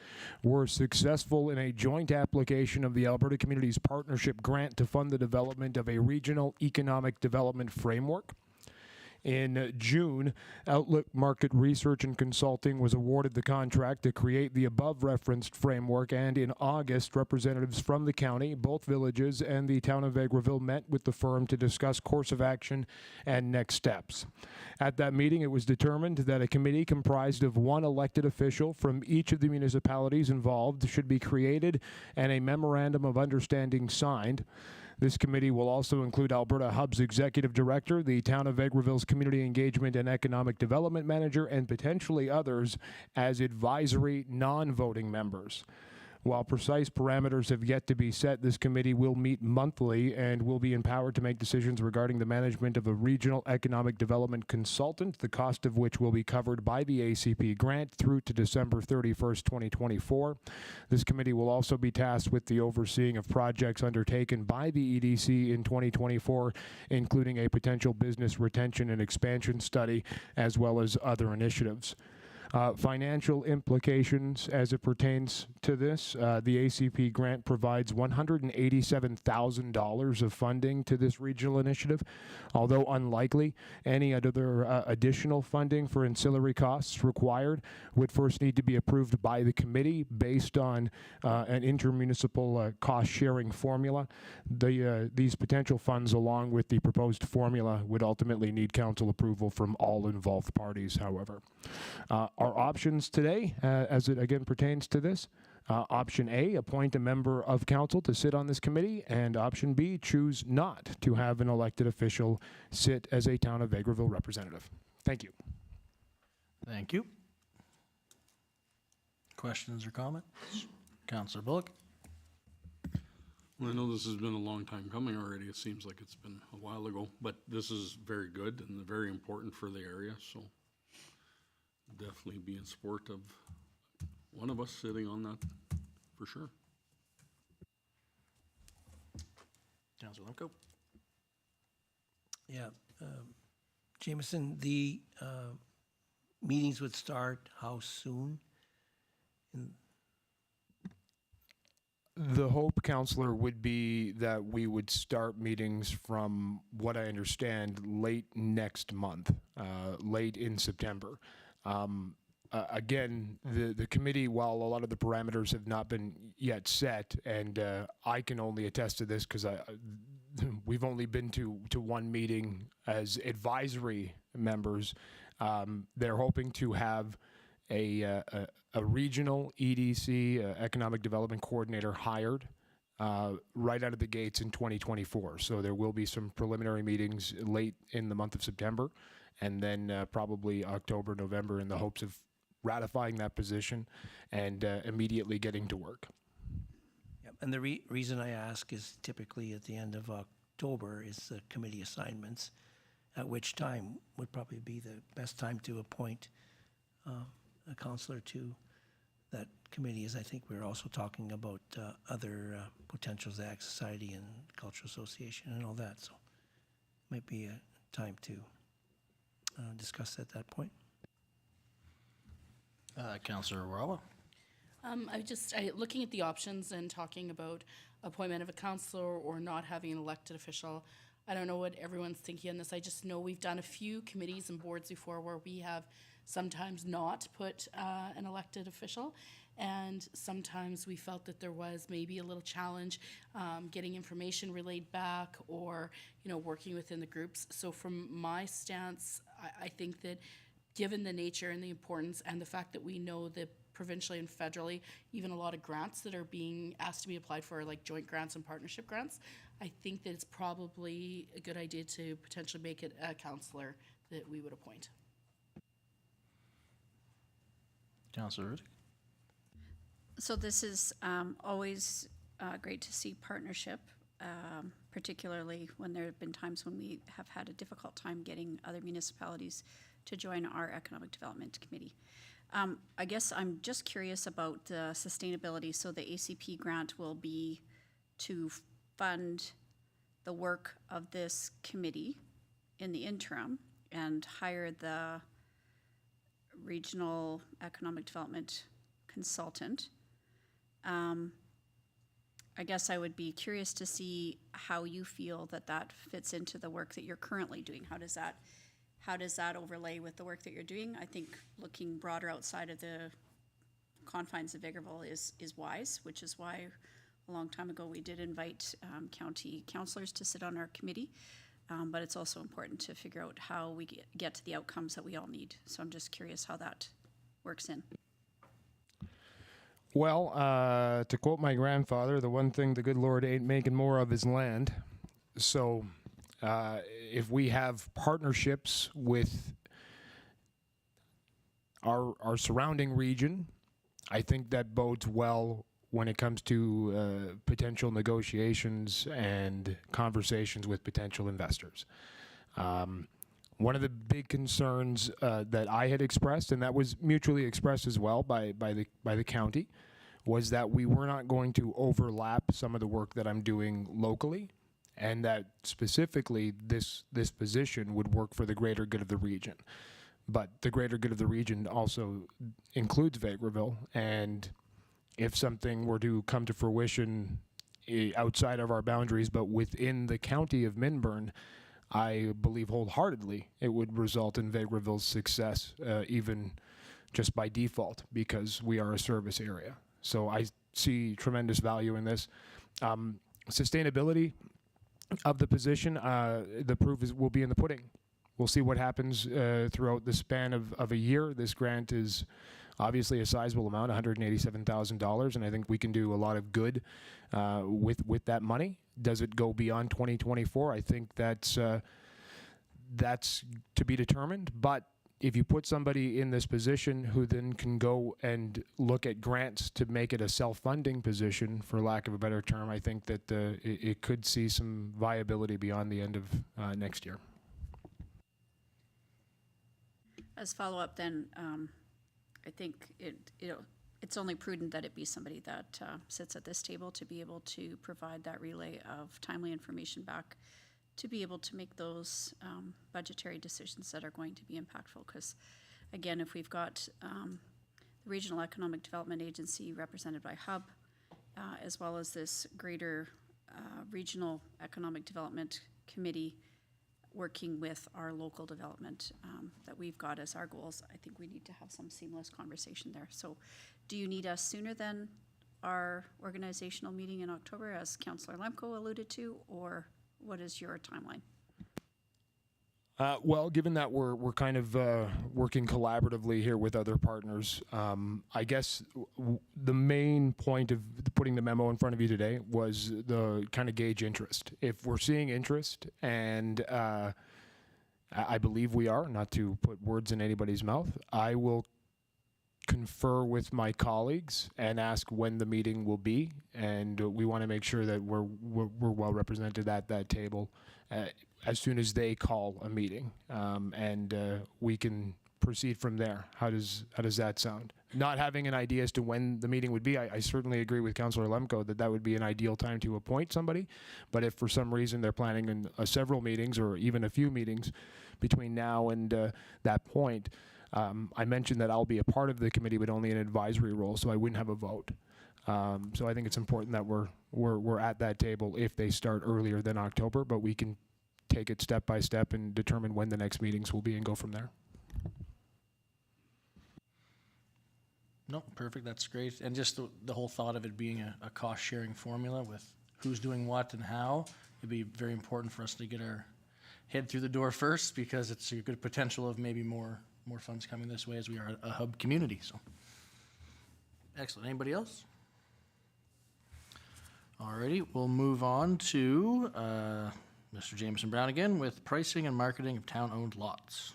were successful in a joint application of the Alberta Communities Partnership Grant to fund the development of a regional economic development framework. In June, Outlook Market Research and Consulting was awarded the contract to create the above-referenced framework, and in August, representatives from the county, both villages, and the town of Vegreville met with the firm to discuss course of action and next steps. At that meeting, it was determined that a committee comprised of one elected official from each of the municipalities involved should be created and a memorandum of understanding signed. This committee will also include Alberta Hub's Executive Director, the Town of Vegreville's Community Engagement and Economic Development Manager, and potentially others as advisory non-voting members. While precise parameters have yet to be set, this committee will meet monthly and will be empowered to make decisions regarding the management of a regional economic development consultant, the cost of which will be covered by the ACP grant through to December 31st, 2024. This committee will also be tasked with the overseeing of projects undertaken by the EDC in 2024, including a potential business retention and expansion study, as well as other initiatives. Financial implications as it pertains to this, the ACP grant provides $187,000 of funding to this regional initiative. Although unlikely, any other additional funding for ancillary costs required would first need to be approved by the committee based on an intermunicipal cost-sharing formula. These potential funds, along with the proposed formula, would ultimately need council approval from all involved parties, however. Our options today, as it again pertains to this, option A, appoint a member of council to sit on this committee, and option B, choose not to have an elected official sit as a Town of Vegreville representative. Thank you. Thank you. Questions or comments? Councillor Bullock? Well, I know this has been a long time coming already. It seems like it's been a while ago, but this is very good and very important for the area, so definitely be in support of one of us sitting on that for sure. Councillor Lemko? Yeah, Jameson, the meetings would start how soon? The hope, Councillor, would be that we would start meetings from what I understand late next month, late in September. Again, the committee, while a lot of the parameters have not been yet set, and I can only attest to this because we've only been to one meeting as advisory members. They're hoping to have a regional EDC, economic development coordinator, hired right out of the gates in 2024. So there will be some preliminary meetings late in the month of September, and then probably October, November, in the hopes of ratifying that position and immediately getting to work. Yep. And the reason I ask is typically at the end of October is the committee assignments, at which time would probably be the best time to appoint a counselor to that committee, as I think we're also talking about other potentials, the Ag Society and Cultural Association and all that. So might be a time to discuss at that point. Councillor Warawa. Looking at the options and talking about appointment of a counselor or not having an elected official, I don't know what everyone's thinking on this. I just know we've done a few committees and boards before where we have sometimes not put an elected official, and sometimes we felt that there was maybe a little challenge getting information relayed back, or working within the groups. So from my stance, I think that given the nature and the importance and the fact that we know that provincially and federally, even a lot of grants that are being asked to be applied for, like joint grants and partnership grants, I think that it's probably a good idea to potentially make it a counselor that we would appoint. Councillor Rudick. So this is always great to see partnership, particularly when there have been times when we have had a difficult time getting other municipalities to join our Economic Development Committee. I guess I'm just curious about the sustainability. So the ACP grant will be to fund the work of this committee in the interim and hire the regional economic development consultant. I guess I would be curious to see how you feel that fits into the work that you're currently doing. How does that overlay with the work that you're doing? I think looking broader outside of the confines of Vegreville is wise, which is why a long time ago we did invite county councillors to sit on our committee. But it's also important to figure out how we get to the outcomes that we all need. So I'm just curious how that works in. Well, to quote my grandfather, the one thing the good Lord ain't making more of is land. So if we have partnerships with our surrounding region, I think that bodes well when it comes to potential negotiations and conversations with potential investors. One of the big concerns that I had expressed, and that was mutually expressed as well by the county, was that we were not going to overlap some of the work that I'm doing locally, and that specifically this position would work for the greater good of the region. But the greater good of the region also includes Vegreville, and if something were to come to fruition outside of our boundaries but within the county of Minburn, I believe wholeheartedly it would result in Vegreville's success, even just by default, because we are a service area. So I see tremendous value in this. Sustainability of the position, the proof will be in the pudding. We'll see what happens throughout the span of a year. This grant is obviously a sizable amount, $187,000, and I think we can do a lot of good with that money. Does it go beyond 2024? I think that's to be determined. But if you put somebody in this position who then can go and look at grants to make it a self-funding position, for lack of a better term, I think that it could see some viability beyond the end of next year. As follow-up then, I think it's only prudent that it be somebody that sits at this table to be able to provide that relay of timely information back, to be able to make those budgetary decisions that are going to be impactful. Because again, if we've got the Regional Economic Development Agency represented by HUB, as well as this greater Regional Economic Development Committee working with our local development that we've got as our goals, I think we need to have some seamless conversation there. So do you need us sooner than our organizational meeting in October, as Councillor Lemko alluded to, or what is your timeline? Well, given that we're kind of working collaboratively here with other partners, I guess the main point of putting the memo in front of you today was the kind of gauge interest. If we're seeing interest, and I believe we are, not to put words in anybody's mouth, I will confer with my colleagues and ask when the meeting will be, and we want to make sure that we're well represented at that table as soon as they call a meeting, and we can proceed from there. How does that sound? Not having an idea as to when the meeting would be, I certainly agree with Councillor Lemko that would be an ideal time to appoint somebody. But if for some reason they're planning in several meetings or even a few meetings between now and that point, I mentioned that I'll be a part of the committee, but only an advisory role, so I wouldn't have a vote. So I think it's important that we're at that table if they start earlier than October, but we can take it step by step and determine when the next meetings will be and go from there. No, perfect. That's great. And just the whole thought of it being a cost-sharing formula with who's doing what and how, it'd be very important for us to get our head through the door first, because it's a good potential of maybe more funds coming this way as we are a hub community. So, excellent. Anybody else? Alrighty, we'll move on to Mr. Jameson Brown again with pricing and marketing of town-owned lots.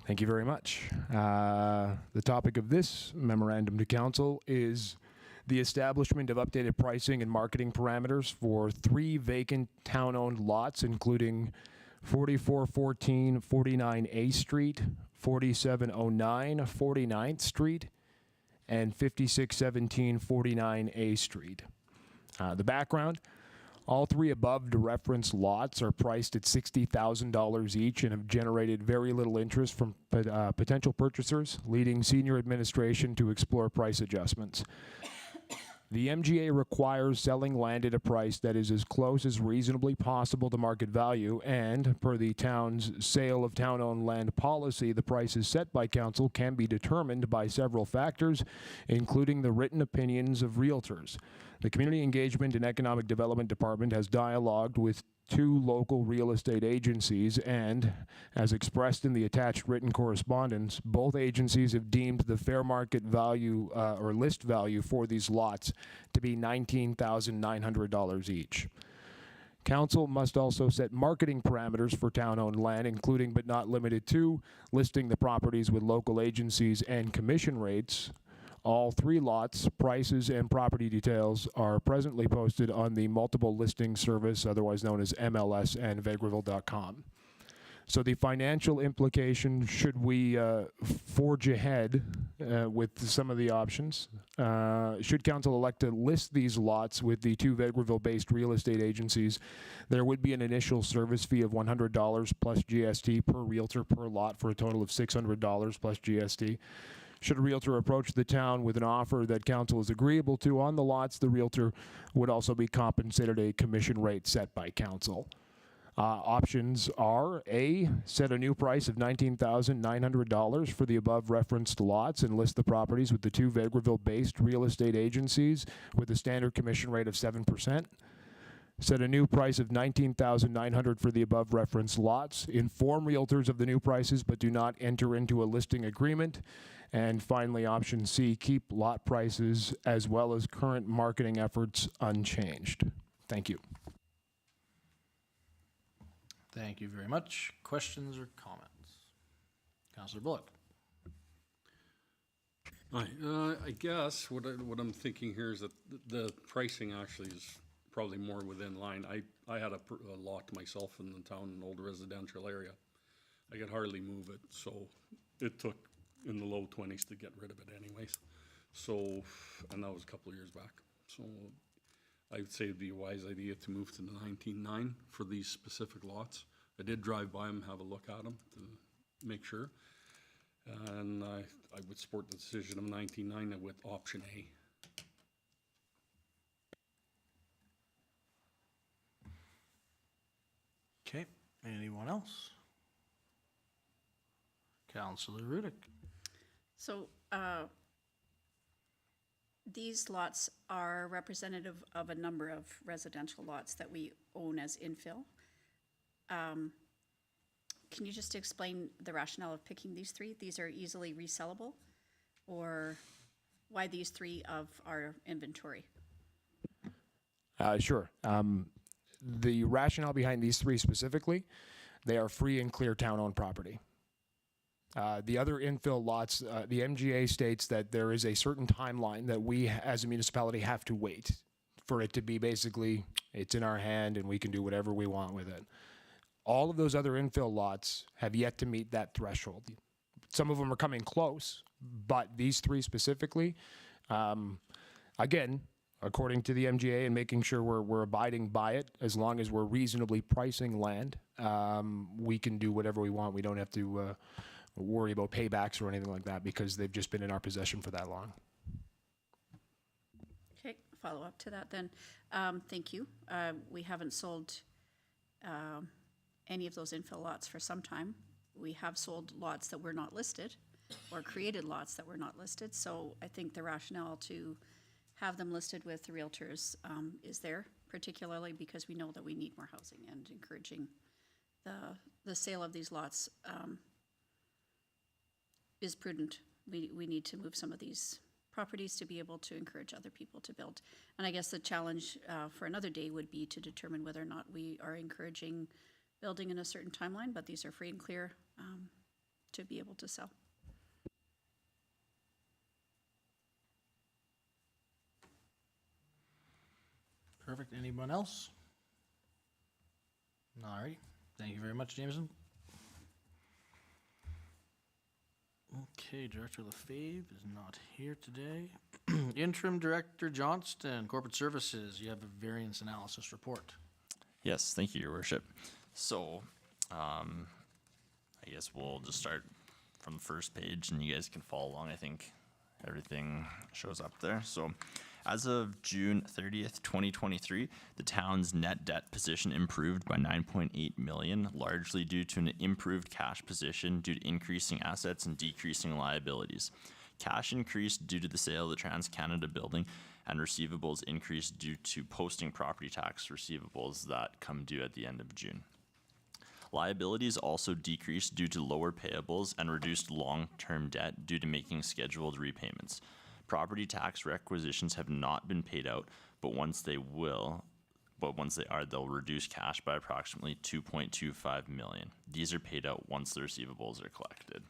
Thank you very much. The topic of this memorandum to council is the establishment of updated pricing and marketing parameters for 3 vacant town-owned lots, including 4414 49A Street, 4709 49th Street, and 5617 49A Street. The background: all 3 above referenced lots are priced at $60,000 each and have generated very little interest from potential purchasers, leading senior administration to explore price adjustments. The MGA requires selling land at a price that is as close as reasonably possible to market value, and per the town's sale of town-owned land policy, the prices set by council can be determined by several factors, including the written opinions of realtors. The Community Engagement and Economic Development Department has dialogued with 2 local real estate agencies, and, as expressed in the attached written correspondence, both agencies have deemed the fair market value or list value for these lots to be $19,900 each. Council must also set marketing parameters for town-owned land, including but not limited to listing the properties with local agencies and commission rates. All 3 lots, prices, and property details are presently posted on the multiple listing service, otherwise known as MLS, and Vegreville.com. So the financial implication, should we forge ahead with some of the options, should council elect to list these lots with the 2 Vegreville-based real estate agencies, there would be an initial service fee of $100 plus GST per realtor per lot, for a total of $600 plus GST. Should a realtor approach the town with an offer that council is agreeable to on the lots, the realtor would also be compensated a commission rate set by council. Options are: A, set a new price of $19,900 for the above referenced lots and list the properties with the 2 Vegreville-based real estate agencies with a standard commission rate of 7%. Set a new price of $19,900 for the above referenced lots. Inform realtors of the new prices, but do not enter into a listing agreement. And finally, option C, keep lot prices as well as current marketing efforts unchanged. Thank you. Thank you very much. Questions or comments? Councillor Bullock. Hi, I guess what I'm thinking here is that the pricing actually is probably more within line. I had a lot myself in the town, an old residential area. I could hardly move it, so it took in the low 20s to get rid of it anyways. So, and that was a couple of years back. So I would say it'd be a wise idea to move to the 19.9 for these specific lots. I did drive by them, have a look at them to make sure. And I would support the decision of 19.9 with option A. Okay, anyone else? Councillor Rudick. So these lots are representative of a number of residential lots that we own as infill. Can you just explain the rationale of picking these 3? These are easily resellable, or why these 3 of our inventory? Sure. The rationale behind these 3 specifically, they are free and clear town-owned property. The other infill lots, the MGA states that there is a certain timeline that we as a municipality have to wait for it to be basically, it's in our hand and we can do whatever we want with it. All of those other infill lots have yet to meet that threshold. Some of them are coming close, but these three specifically, again, according to the MGA and making sure we're abiding by it, as long as we're reasonably pricing land, we can do whatever we want. We don't have to worry about paybacks or anything like that because they've just been in our possession for that long. Okay, follow up to that then. Thank you. We haven't sold any of those infill lots for some time. We have sold lots that were not listed or created lots that were not listed. So I think the rationale to have them listed with the realtors is there, particularly because we know that we need more housing, and encouraging the sale of these lots is prudent. We need to move some of these properties to be able to encourage other people to build. And I guess the challenge for another day would be to determine whether or not we are encouraging building in a certain timeline, but these are free and clear to be able to sell. Perfect. Anyone else? All right. Thank you very much, Jameson. Okay, Director Lefebvre is not here today. Interim Director Johnston, Corporate Services, you have a variance analysis report. Yes, thank you, Your Worship. So, I guess we'll just start from the first page and you guys can follow along. I think everything shows up there. So, as of June 30th, 2023, the town's net debt position improved by 9.8 million, largely due to an improved cash position due to increasing assets and decreasing liabilities. Cash increased due to the sale of the Trans-Canada building, and receivables increased due to posting property tax receivables that come due at the end of June. Liabilities also decreased due to lower payables and reduced long-term debt due to making scheduled repayments. Property tax requisitions have not been paid out, but once they are, they'll reduce cash by approximately 2.25 million. These are paid out once the receivables are collected.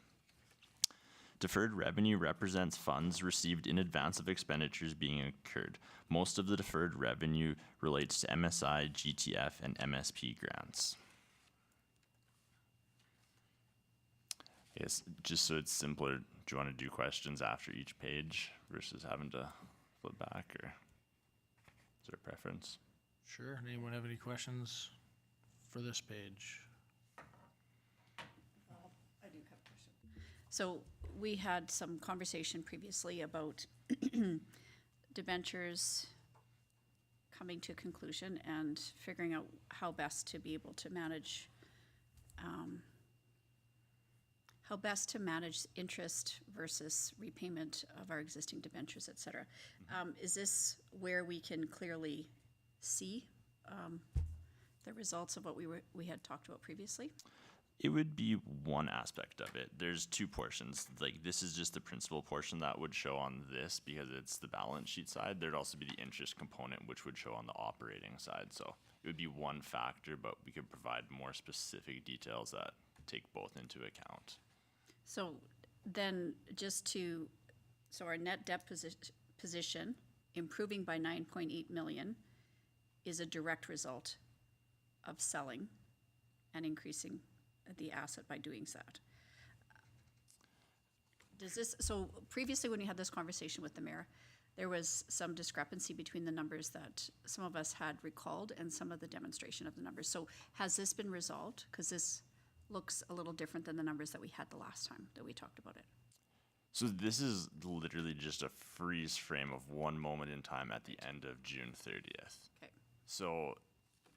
Deferred revenue represents funds received in advance of expenditures being incurred. Most of the deferred revenue relates to MSI, GTF, and MSP grants. Yes, just so it's simpler, do you want to do questions after each page versus having to flip back, or is there a preference? Sure. Anyone have any questions for this page? I do have a question. So we had some conversation previously about debentures coming to a conclusion and figuring out how best to be able to manage interest versus repayment of our existing debentures, et cetera. Is this where we can clearly see the results of what we had talked about previously? It would be one aspect of it. There's two portions. Like, this is just the principal portion that would show on this because it's the balance sheet side. There'd also be the interest component, which would show on the operating side. So it would be one factor, but we could provide more specific details that take both into account. So then so our net debt position improving by 9.8 million is a direct result of selling and increasing the asset by doing that. So previously when we had this conversation with the mayor, there was some discrepancy between the numbers that some of us had recalled and some of the demonstration of the numbers. So has this been resolved? Because this looks a little different than the numbers that we had the last time that we talked about it. So this is literally just a freeze frame of one moment in time at the end of June 30th. Okay. So,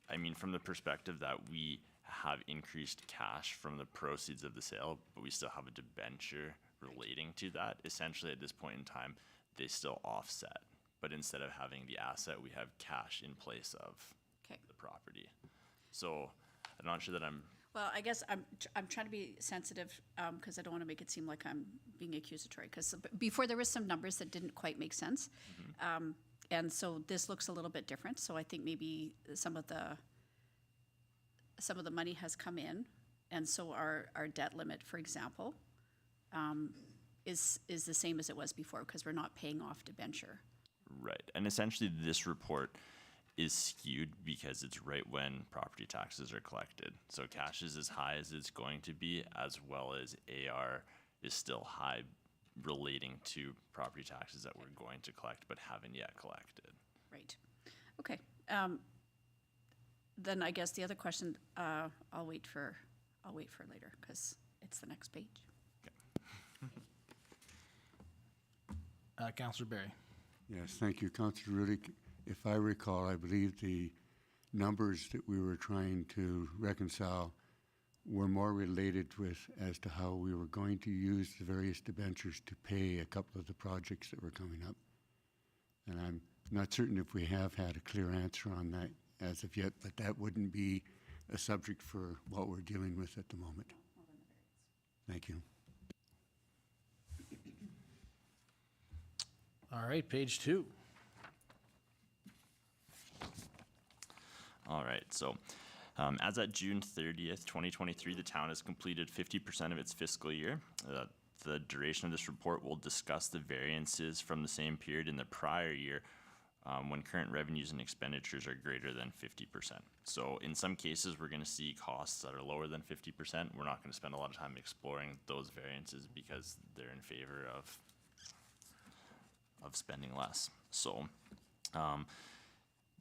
I mean, from the perspective that we have increased cash from the proceeds of the sale, but we still have a debenture relating to that, essentially at this point in time, they still offset. But instead of having the asset, we have cash in place of the property. So I'm not sure that I'm... Well, I guess I'm trying to be sensitive because I don't want to make it seem like I'm being accusatory. Because before there was some numbers that didn't quite make sense, and so this looks a little bit different. So I think maybe some of the money has come in, and so our debt limit, for example, is the same as it was before because we're not paying off debenture. Right. And essentially, this report is skewed because it's right when property taxes are collected. So cash is as high as it's going to be, as well as AR is still high relating to property taxes that we're going to collect but haven't yet collected. Right. Okay. Then I guess the other question, I'll wait for later because it's the next page. Councillor Barry. Yes, thank you, Councillor Rudick. If I recall, I believe the numbers that we were trying to reconcile were more related with as to how we were going to use the various debentures to pay a couple of the projects that were coming up. And I'm not certain if we have had a clear answer on that as of yet, but that wouldn't be a subject for what we're dealing with at the moment. Thank you. All right, page 2. All right, so as at June 30th, 2023, the town has completed 50% of its fiscal year. The duration of this report will discuss the variances from the same period in the prior year when current revenues and expenditures are greater than 50%. So in some cases, we're going to see costs that are lower than 50%. We're not going to spend a lot of time exploring those variances because they're in favor of spending less. So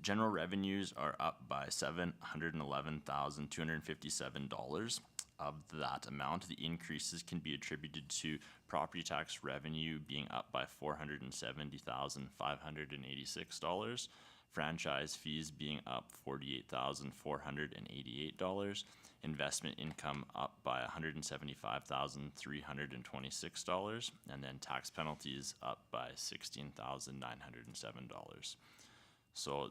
general revenues are up by $711,257. Of that amount, the increases can be attributed to property tax revenue being up by $470,586, franchise fees being up $48,488, investment income up by $175,326, and then tax penalties up by $16,907. So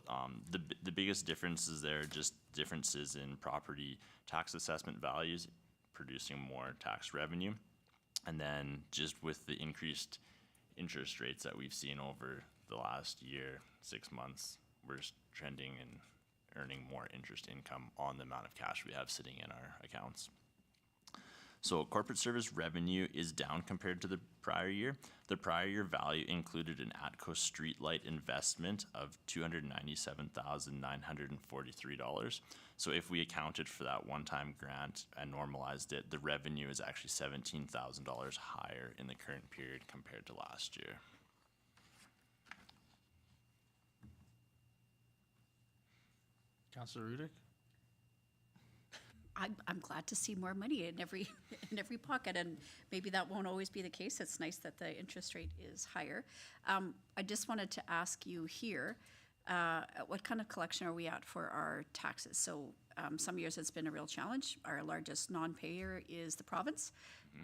the biggest differences there are just differences in property tax assessment values, producing more tax revenue. And then just with the increased interest rates that we've seen over the last year, 6 months, we're trending and earning more interest income on the amount of cash we have sitting in our accounts. So corporate service revenue is down compared to the prior year. The prior year value included an ATCO streetlight investment of $297,943. So if we accounted for that one-time grant and normalized it, the revenue is actually $17,000 higher in the current period compared to last year. Councillor Rudick? I'm glad to see more money in every pocket, and maybe that won't always be the case. It's nice that the interest rate is higher. I just wanted to ask you here, what kind of collection are we at for our taxes? So some years it's been a real challenge. Our largest non-payer is the province.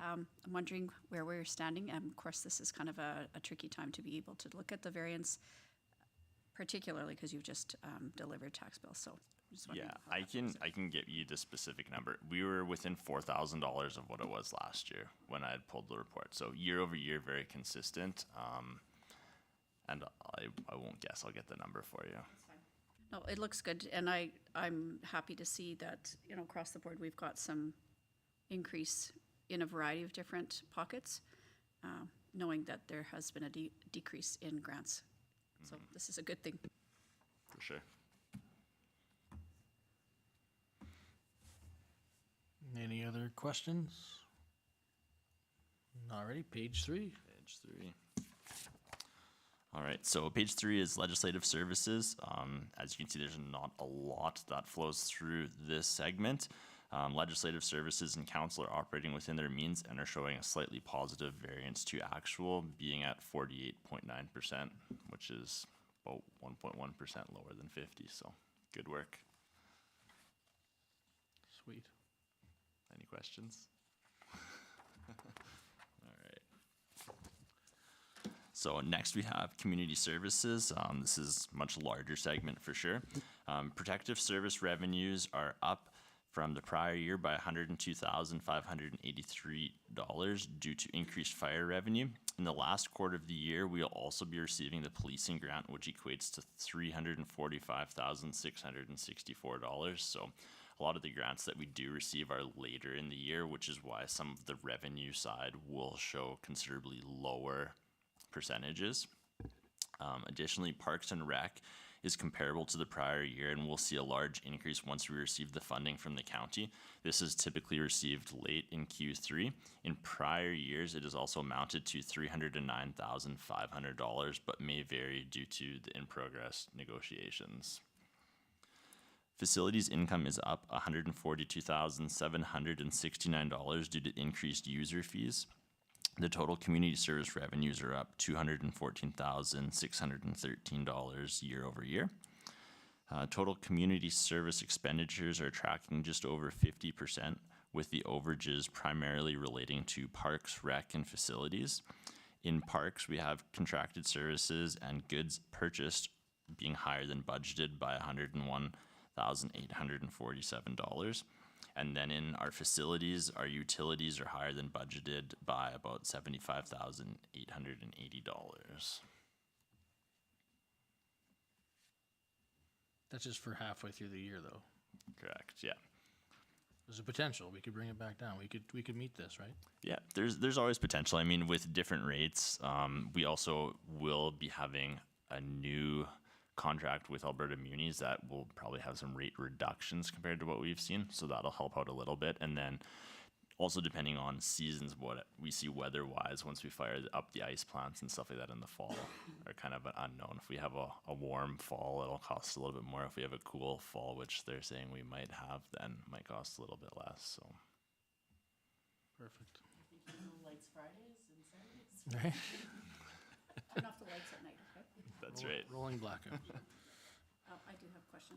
I'm wondering where we're standing. Of course, this is kind of a tricky time to be able to look at the variance, particularly because you've just delivered tax bills. So yeah, I can get you the specific number. We were within $4,000 of what it was last year when I had pulled the report. So year over year, very consistent. And I won't guess. I'll get the number for you. No, it looks good, and I'm happy to see that across the board we've got some increase in a variety of different pockets, knowing that there has been a decrease in grants. So this is a good thing. For sure. Any other questions? Alrighty, page 3. Page 3. All right, so page 3 is legislative services. As you can see, there's not a lot that flows through this segment. Legislative services and council are operating within their means and are showing a slightly positive variance to actual, being at 48.9%, which is about 1.1% lower than 50, so good work. Sweet. Any questions? All right. So next we have community services. This is a much larger segment for sure. Protective service revenues are up from the prior year by $102,583 due to increased fire revenue. In the last quarter of the year, we'll also be receiving the policing grant, which equates to $345,664. So a lot of the grants that we do receive are later in the year, which is why some of the revenue side will show considerably lower percentages. Additionally, Parks and Rec is comparable to the prior year, and we'll see a large increase once we receive the funding from the county. This is typically received late in Q3. In prior years, it has also amounted to $309,500, but may vary due to the in-progress negotiations. Facilities income is up $142,769 due to increased user fees. The total community service revenues are up $214,613 year over year. Total community service expenditures are tracking just over 50%, with the overages primarily relating to parks, rec, and facilities. In parks, we have contracted services and goods purchased being higher than budgeted by $101,847. And then in our facilities, our utilities are higher than budgeted by about $75,880. That's just for halfway through the year, though. Correct, yeah. There's a potential. We could bring it back down. We could meet this, right? Yeah, there's always potential. I mean, with different rates, we also will be having a new contract with Alberta Munis that will probably have some rate reductions compared to what we've seen, so that'll help out a little bit. And then also depending on seasons, what we see weather-wise once we fire up the ice plants and stuff like that in the fall are kind of an unknown. If we have a warm fall, it'll cost a little bit more. If we have a cool fall, which they're saying we might have, then it might cost a little bit less. So Perfect. Lights Fridays and Saturdays. Right? Turn off the lights at night, okay? that's right. Rolling blackout. I do have a question.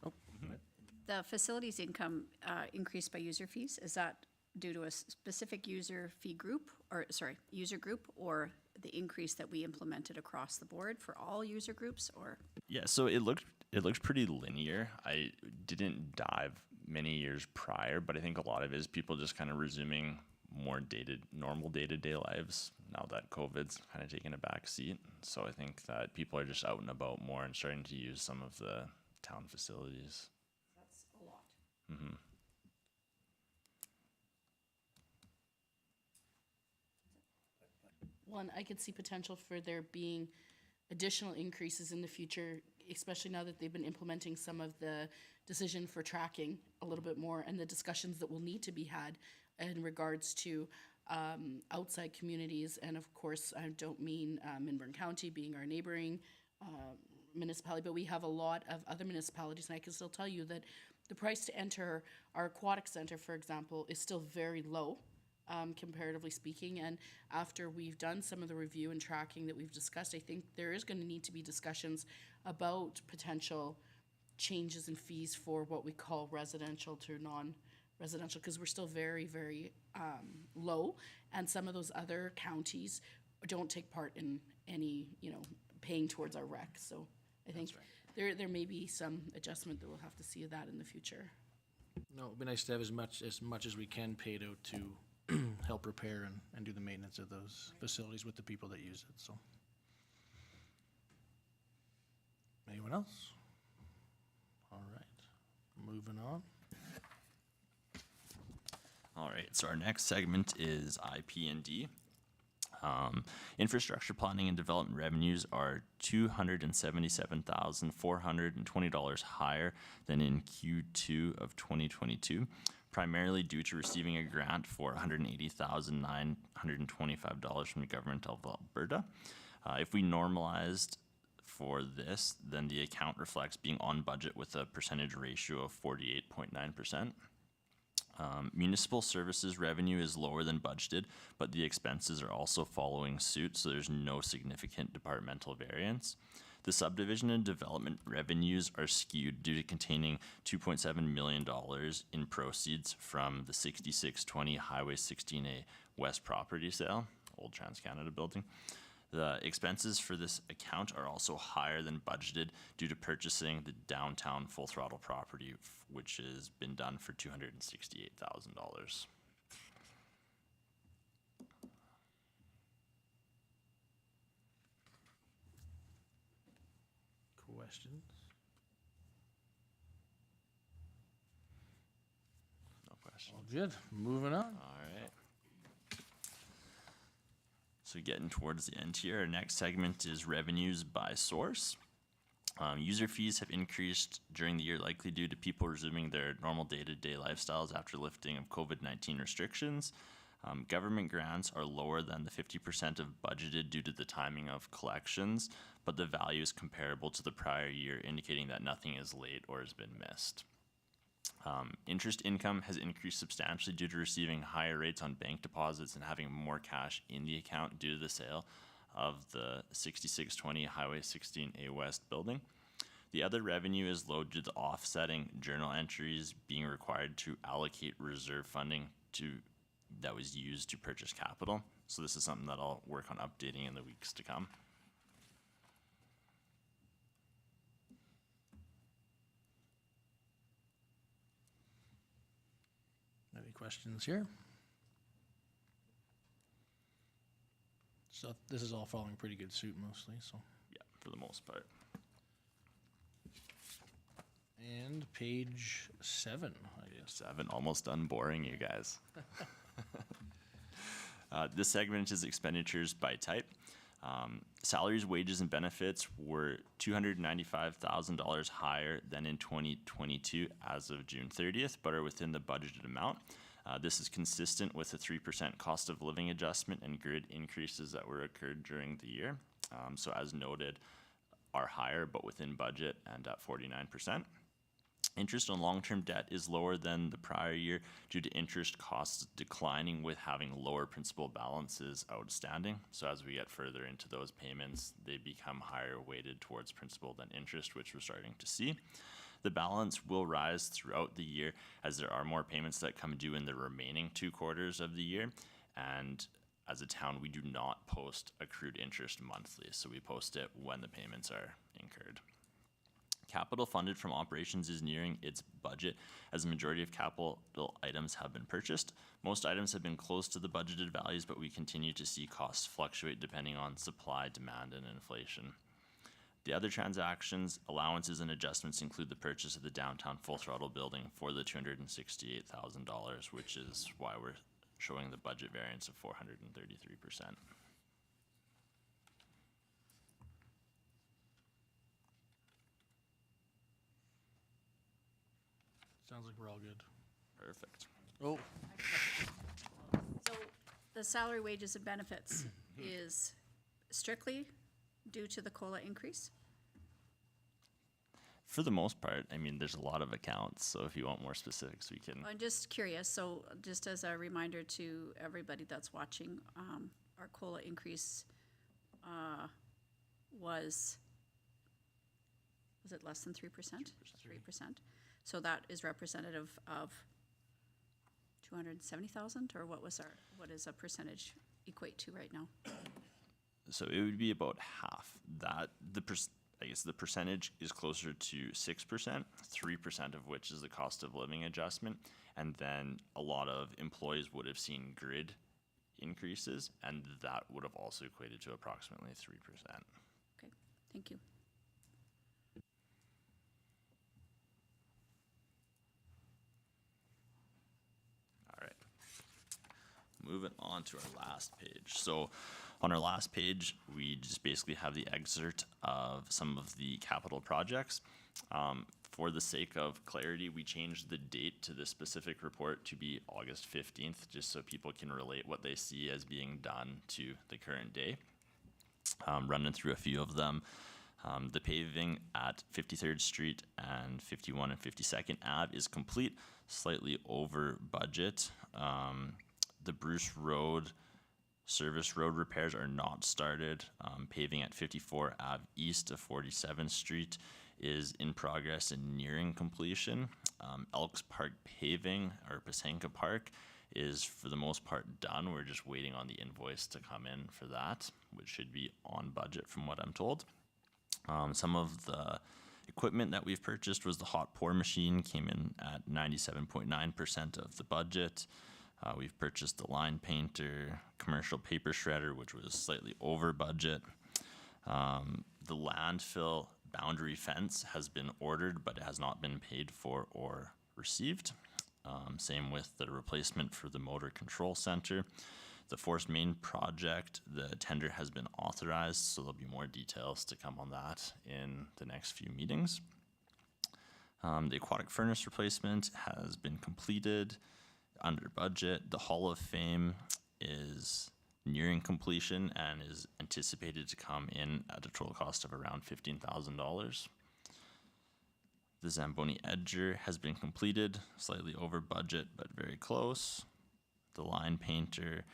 The facilities income increased by user fees, is that due to a specific user group, or the increase that we implemented across the board for all user groups, or? Yeah, so it looked pretty linear. I didn't dive many years prior, but I think a lot of it is people just kind of resuming more normal day-to-day lives now that COVID's kind of taken a back seat. So I think that people are just out and about more and starting to use some of the town facilities. That's a lot. Mm-hmm. One, I could see potential for there being additional increases in the future, especially now that they've been implementing some of the decision for tracking a little bit more, and the discussions that will need to be had in regards to outside communities. And of course, I don't mean Minburn County being our neighboring municipality, but we have a lot of other municipalities, and I can still tell you that the price to enter our aquatic center, for example, is still very low, comparatively speaking. And after we've done some of the review and tracking that we've discussed, I think there is going to need to be discussions about potential changes in fees for what we call residential to non-residential, because we're still very, very low, and some of those other counties don't take part in any, paying towards our rec. So I think there may be some adjustment that we'll have to see of that in the future. No, it'd be nice to have as much as we can paid out to help repair and do the maintenance of those facilities with the people that use it. So, anyone else? All right, moving on. All right, so our next segment is IP&D. Infrastructure planning and development revenues are $277,420 higher than in Q2 of 2022, primarily due to receiving a grant for $180,925 from the government of Alberta. If we normalized for this, then the account reflects being on budget with a percentage ratio of 48.9%. Municipal services revenue is lower than budgeted, but the expenses are also following suit, so there's no significant departmental variance. The subdivision and development revenues are skewed due to containing $2.7 million in proceeds from the 6620 Highway 16A West property sale, old TransCanada building. The expenses for this account are also higher than budgeted due to purchasing the downtown Full Throttle property, which has been done for $268,000. Questions? questions. Good. Moving on. All right. So getting towards the end here, our next segment is revenues by source. User fees have increased during the year, likely due to people resuming their normal day-to-day lifestyles after lifting of COVID-19 restrictions. Government grants are lower than the 50% of budgeted due to the timing of collections, but the value is comparable to the prior year, indicating that nothing is late or has been missed. Interest income has increased substantially due to receiving higher rates on bank deposits and having more cash in the account due to the sale of the 6620 Highway 16A West building. The other revenue is low due to the offsetting journal entries being required to allocate reserve funding that was used to purchase capital. So this is something that I'll work on updating in the weeks to come. Any questions here? So this is all following pretty good suit mostly, so. Yeah, for the most part. And page 7, I guess. 7, almost done boring you guys. This segment is expenditures by type. Salaries, wages, and benefits were $295,000 higher than in 2022 as of June 30th, but are within the budgeted amount. This is consistent with the 3% cost of living adjustment and grid increases that were occurred during the year. So as noted, are higher but within budget and at 49%. Interest on long-term debt is lower than the prior year due to interest costs declining with having lower principal balances outstanding. So as we get further into those payments, they become higher weighted towards principal than interest, which we're starting to see. The balance will rise throughout the year as there are more payments that come due in the remaining 2 quarters of the year. And as a town, we do not post accrued interest monthly, so we post it when the payments are incurred. Capital funded from operations is nearing its budget as the majority of capital items have been purchased. Most items have been close to the budgeted values, but we continue to see costs fluctuate depending on supply, demand, and inflation. The other transactions, allowances, and adjustments include the purchase of the downtown Full Throttle building for the $268,000, which is why we're showing the budget variance of 433%. Sounds like we're all good. Perfect. Oh, So the salary, wages, and benefits is strictly due to the COLA increase? For the most part, I mean, there's a lot of accounts, so if you want more specifics, we can. I'm just curious, so just as a reminder to everybody that's watching, our COLA increase was it less than 3%? 3%. So that is representative of 270,000, or what is a percentage equate to right now? So it would be about half. That I guess the percentage is closer to 6%, 3% of which is the cost of living adjustment, and then a lot of employees would have seen grid increases, and that would have also equated to approximately 3%. Okay, thank you. All right. Moving on to our last page. So on our last page, we just basically have the excerpt of some of the capital projects. For the sake of clarity, we changed the date to this specific report to be August 15th, just so people can relate what they see as being done to the current day. Running through a few of them. The paving at 53rd Street and 51 and 52nd Ave is complete, slightly over budget. The Bruce Road service road repairs are not started. Paving at 54 Ave East of 47th Street is in progress and nearing completion. Elks Park paving, or Pasanka Park, is for the most part done. We're just waiting on the invoice to come in for that, which should be on budget from what I'm told. Some of the equipment that we've purchased was the hot pour machine, came in at 97.9% of the budget. We've purchased the line painter, commercial paper shredder, which was slightly over budget. The landfill boundary fence has been ordered, but it has not been paid for or received. Same with the replacement for the motor control center. The forced main project, the tender has been authorized, so there'll be more details to come on that in the next few meetings. The aquatic furnace replacement has been completed under budget. The Hall of Fame is nearing completion and is anticipated to come in at a total cost of around $15,000. The Zamboni Edger has been completed, slightly over budget, but very close. The line painter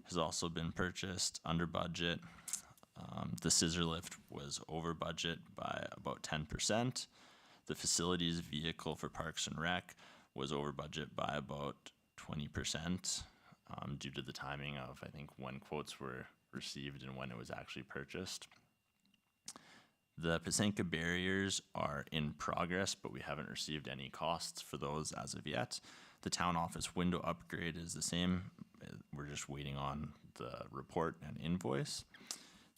has also been purchased under budget. The scissor lift was over budget by about 10%. The facilities vehicle for Parks and Rec was over budget by about 20%, due to the timing of, I think, when quotes were received and when it was actually purchased. The Pasenka barriers are in progress, but we haven't received any costs for those as of yet. The town office window upgrade is the same. We're just waiting on the report and invoice.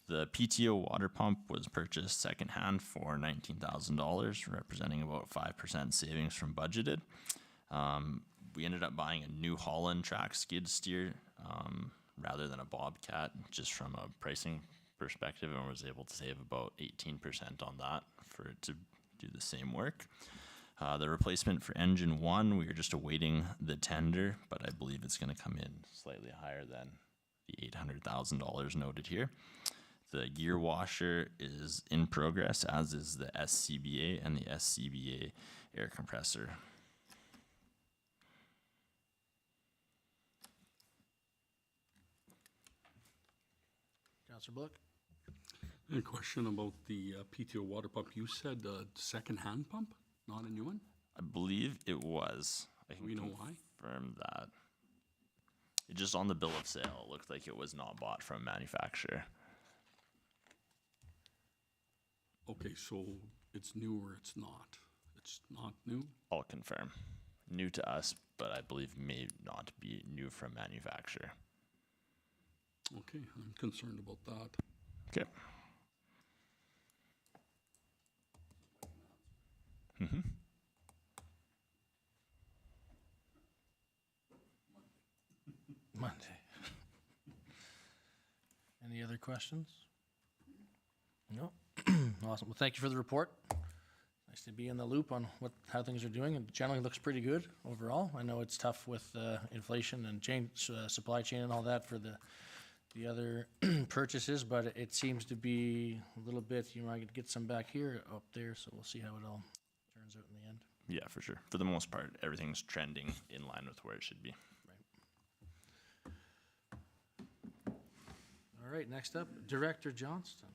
The PTO water pump was purchased secondhand for $19,000, representing about 5% savings from budgeted. We ended up buying a New Holland track skid steer rather than a Bobcat, just from a pricing perspective, and was able to save about 18% on that for it to do the same work. The replacement for engine 1, we are just awaiting the tender, but I believe it's going to come in slightly higher than the $800,000 noted here. The gear washer is in progress, as is the SCBA and the SCBA air compressor. Councillor Bullock? A question about the PTO water pump. You said second-hand pump, not a new one? I believe it was. I can We know why? confirm that. It just on the bill of sale, it looked like it was not bought from manufacturer. Okay, so it's new or it's not? It's not new? I'll confirm. New to us, but I believe may not be new from manufacturer. Okay, I'm concerned about that. Okay. Mm-hmm. Monday. Any other questions? No? Awesome. Well, thank you for the report. Nice to be in the loop on how things are doing. It generally looks pretty good overall. I know it's tough with inflation and supply chain and all that for the other purchases, but it seems to be a little bit, you might get some back here, up there, so we'll see how it all turns out in the end. Yeah, for sure. For the most part, everything's trending in line with where it should be. All right, next up, Director Johnston.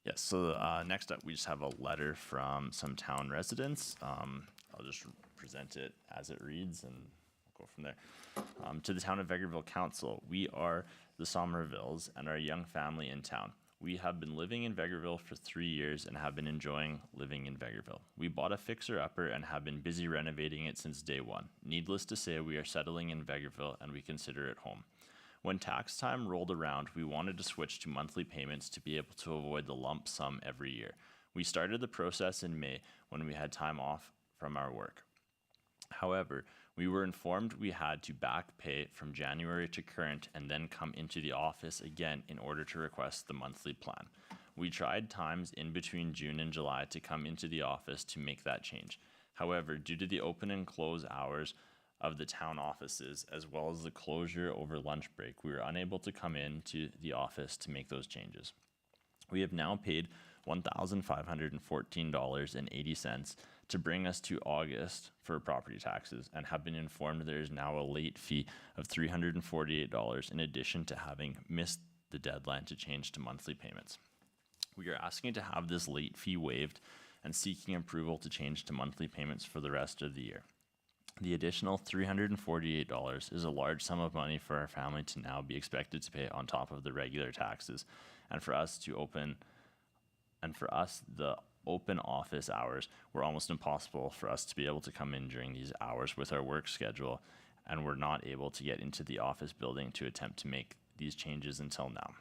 Yes, so next up, we just have a letter from some town residents. I'll just present it as it reads and we'll go from there. To the town of Vegreville Council, we are the Somervilles and our young family in town. We have been living in Vegreville for 3 years and have been enjoying living in Vegreville. We bought a fixer-upper and have been busy renovating it since day one. Needless to say, we are settling in Vegreville and we consider it home. When tax time rolled around, we wanted to switch to monthly payments to be able to avoid the lump sum every year. We started the process in May when we had time off from our work. However, we were informed we had to back pay from January to current and then come into the office again in order to request the monthly plan. We tried times in between June and July to come into the office to make that change. However, due to the open and close hours of the town offices, as well as the closure over lunch break, we were unable to come into the office to make those changes. We have now paid $1,514.80 to bring us to August for property taxes and have been informed there is now a late fee of $348 in addition to having missed the deadline to change to monthly payments. We are asking to have this late fee waived and seeking approval to change to monthly payments for the rest of the year. The additional $348 is a large sum of money for our family to now be expected to pay on top of the regular taxes, and for us the open office hours were almost impossible for us to be able to come in during these hours with our work schedule, and we're not able to get into the office building to attempt to make these changes until now.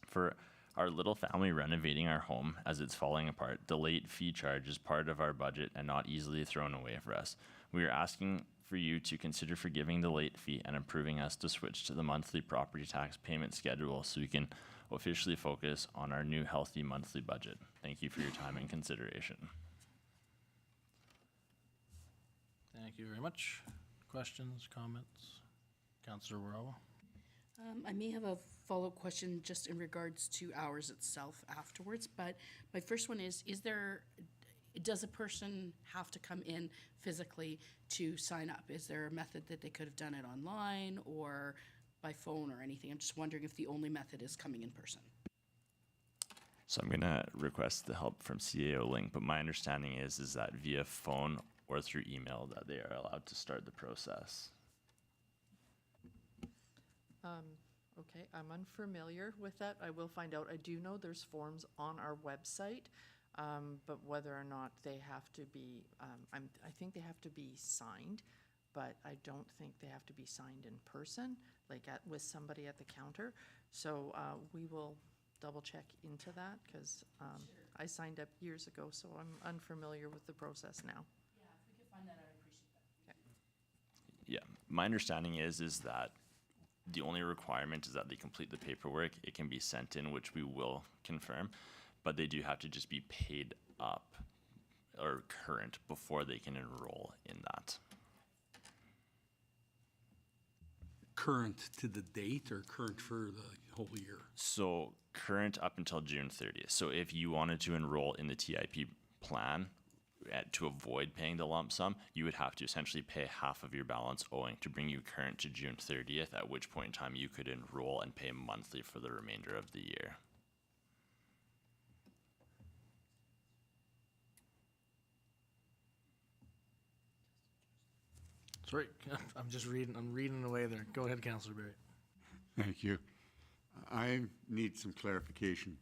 For our little family renovating our home as it's falling apart, the late fee charge is part of our budget and not easily thrown away for us. We are asking for you to consider forgiving the late fee and approving us to switch to the monthly property tax payment schedule so we can officially focus on our new healthy monthly budget. Thank you for your time and consideration. Thank you very much. Questions, comments? Councillor Rowe? I may have a follow-up question just in regards to hours itself afterwards, but my first one is does a person have to come in physically to sign up? Is there a method that they could have done it online or by phone or anything? I'm just wondering if the only method is coming in person. So I'm gonna request the help from CAO Link, but my understanding is that via phone or through email that they are allowed to start the process. Okay, I'm unfamiliar with that. I will find out. I do know there's forms on our website, but whether or not they have to be, I think they have to be signed, but I don't think they have to be signed in person, like with somebody at the counter. So we will double check into that because I signed up years ago, so I'm unfamiliar with the process now. Yeah, if we could find that out, I appreciate that. Yeah, my understanding is that the only requirement is that they complete the paperwork. It can be sent in, which we will confirm, but they do have to just be paid up or current before they can enroll in that. Current to the date or current for the whole year? So current up until June 30th. So if you wanted to enroll in the TIP plan to avoid paying the lump sum, you would have to essentially pay half of your balance owing to bring you current to June 30th, at which point in time you could enroll and pay monthly for the remainder of the year. Sorry, I'm reading away there. Go ahead, Councillor Barry. Thank you. I need some clarification.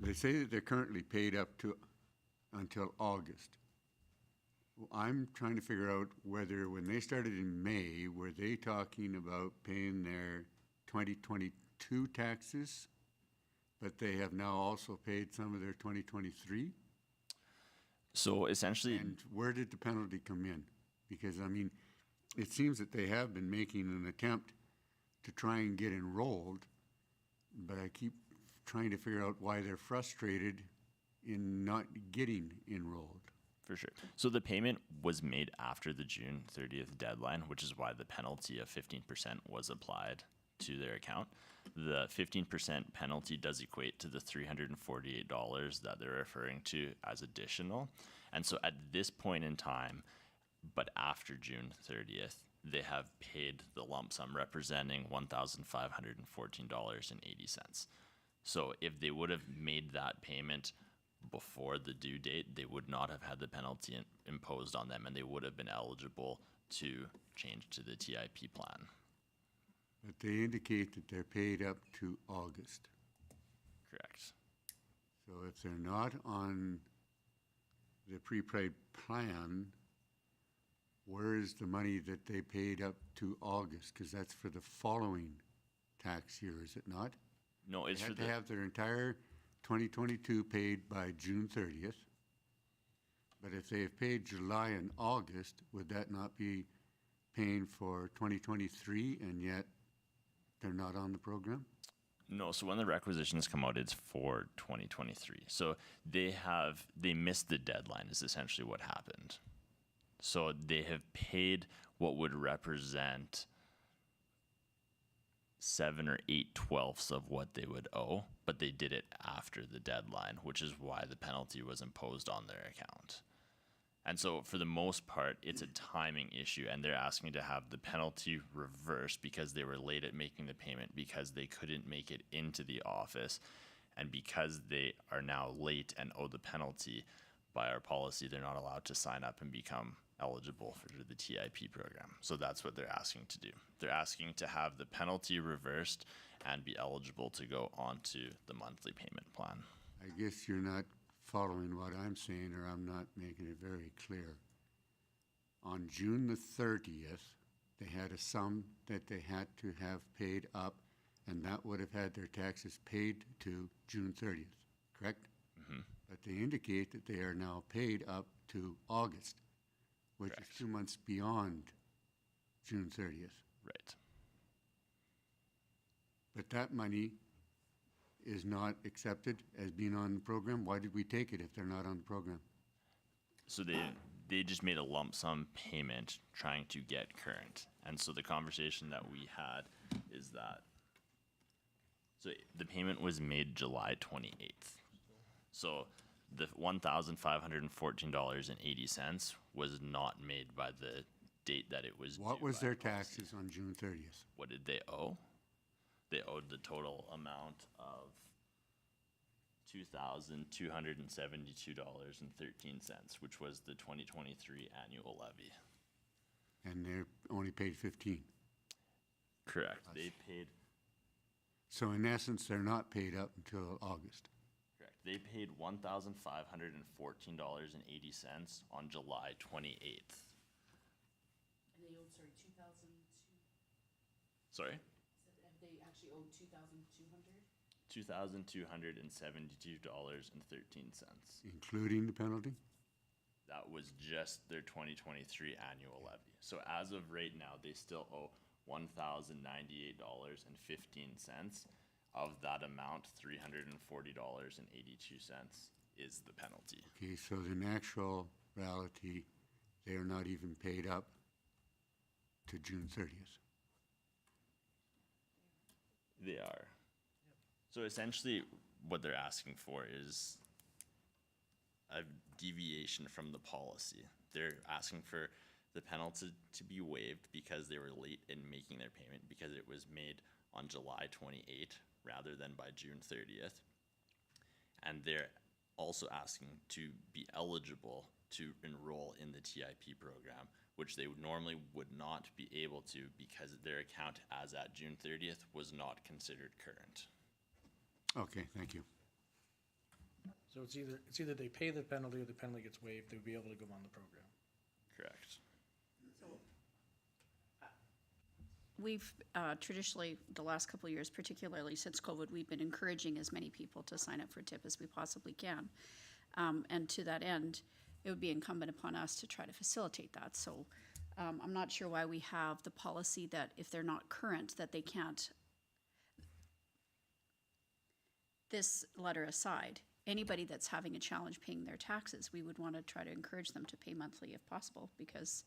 They say that they're currently paid up to until August. Well, I'm trying to figure out whether when they started in May, were they talking about paying their 2022 taxes, but they have now also paid some of their 2023? So essentially, And where did the penalty come in? Because, I mean, it seems that they have been making an attempt to try and get enrolled, but I keep trying to figure out why they're frustrated in not getting enrolled. for sure. So the payment was made after the June 30th deadline, which is why the penalty of 15% was applied to their account. The 15% penalty does equate to the $348 that they're referring to as additional. And so at this point in time, but after June 30th, they have paid the lump sum representing $1,514.80. So if they would have made that payment before the due date, they would not have had the penalty imposed on them, and they would have been eligible to change to the TIP plan. But they indicate that they're paid up to August. Correct. So if they're not on the prepaid plan, where is the money that they paid up to August? Because that's for the following tax year, is it not? No, it's They for have to the, have their entire 2022 paid by June 30th. But if they have paid July and August, would that not be paying for 2023 and yet they're not on the program? no, so when the requisitions come out, it's for 2023. So they missed the deadline is essentially what happened. So they have paid what would represent 7 or 8/12 of what they would owe, but they did it after the deadline, which is why the penalty was imposed on their account. And so for the most part, it's a timing issue, and they're asking to have the penalty reversed because they were late at making the payment, because they couldn't make it into the office, and because they are now late and owe the penalty. By our policy, they're not allowed to sign up and become eligible for the TIP program. So that's what they're asking to do. They're asking to have the penalty reversed and be eligible to go onto the monthly payment plan. I guess you're not following what I'm saying, or I'm not making it very clear. On June the 30th, they had a sum that they had to have paid up, and that would have had their taxes paid to June 30th, correct? Mm-hmm. But they indicate that they are now paid up to August. which is Correct. 2 months beyond June 30th. Right. But that money is not accepted as being on the program. Why did we take it if they're not on the program? So they just made a lump sum payment trying to get current. And so the conversation that we had is that so the payment was made July 28th. So the $1,514.80 was not made by the date that it was What due was by their policy. taxes on June 30th? What did they owe? They owed the total amount of $2,272.13, which was the 2023 annual levy. And they're only paid 15. Correct. They paid. So in essence, they're not paid up until August. Correct. They paid $1,514.80 on July 28th. And they owed, sorry, 2,000, Sorry? they actually owed 2,200? $2,272.13. Including the penalty? That was just their 2023 annual levy. So as of right now, they still owe $1,098.15. Of that amount, $340.82 is the penalty. Okay, so in actual reality, they are not even paid up to June 30th. They are. So essentially, what they're asking for is a deviation from the policy. They're asking for the penalty to be waived because they were late in making their payment because it was made on July 28th rather than by June 30th. And they're also asking to be eligible to enroll in the TIP program, which they normally would not be able to because their account as at June 30th was not considered current. Okay, thank you. So it's either they pay the penalty or the penalty gets waived, they would be able to go on the program. Correct. We've traditionally, the last couple of years, particularly since COVID, we've been encouraging as many people to sign up for TIP as we possibly can. And to that end, it would be incumbent upon us to try to facilitate that. So I'm not sure why we have the policy that if they're not current, that they can't. This letter aside, anybody that's having a challenge paying their taxes, we would want to try to encourage them to pay monthly if possible, because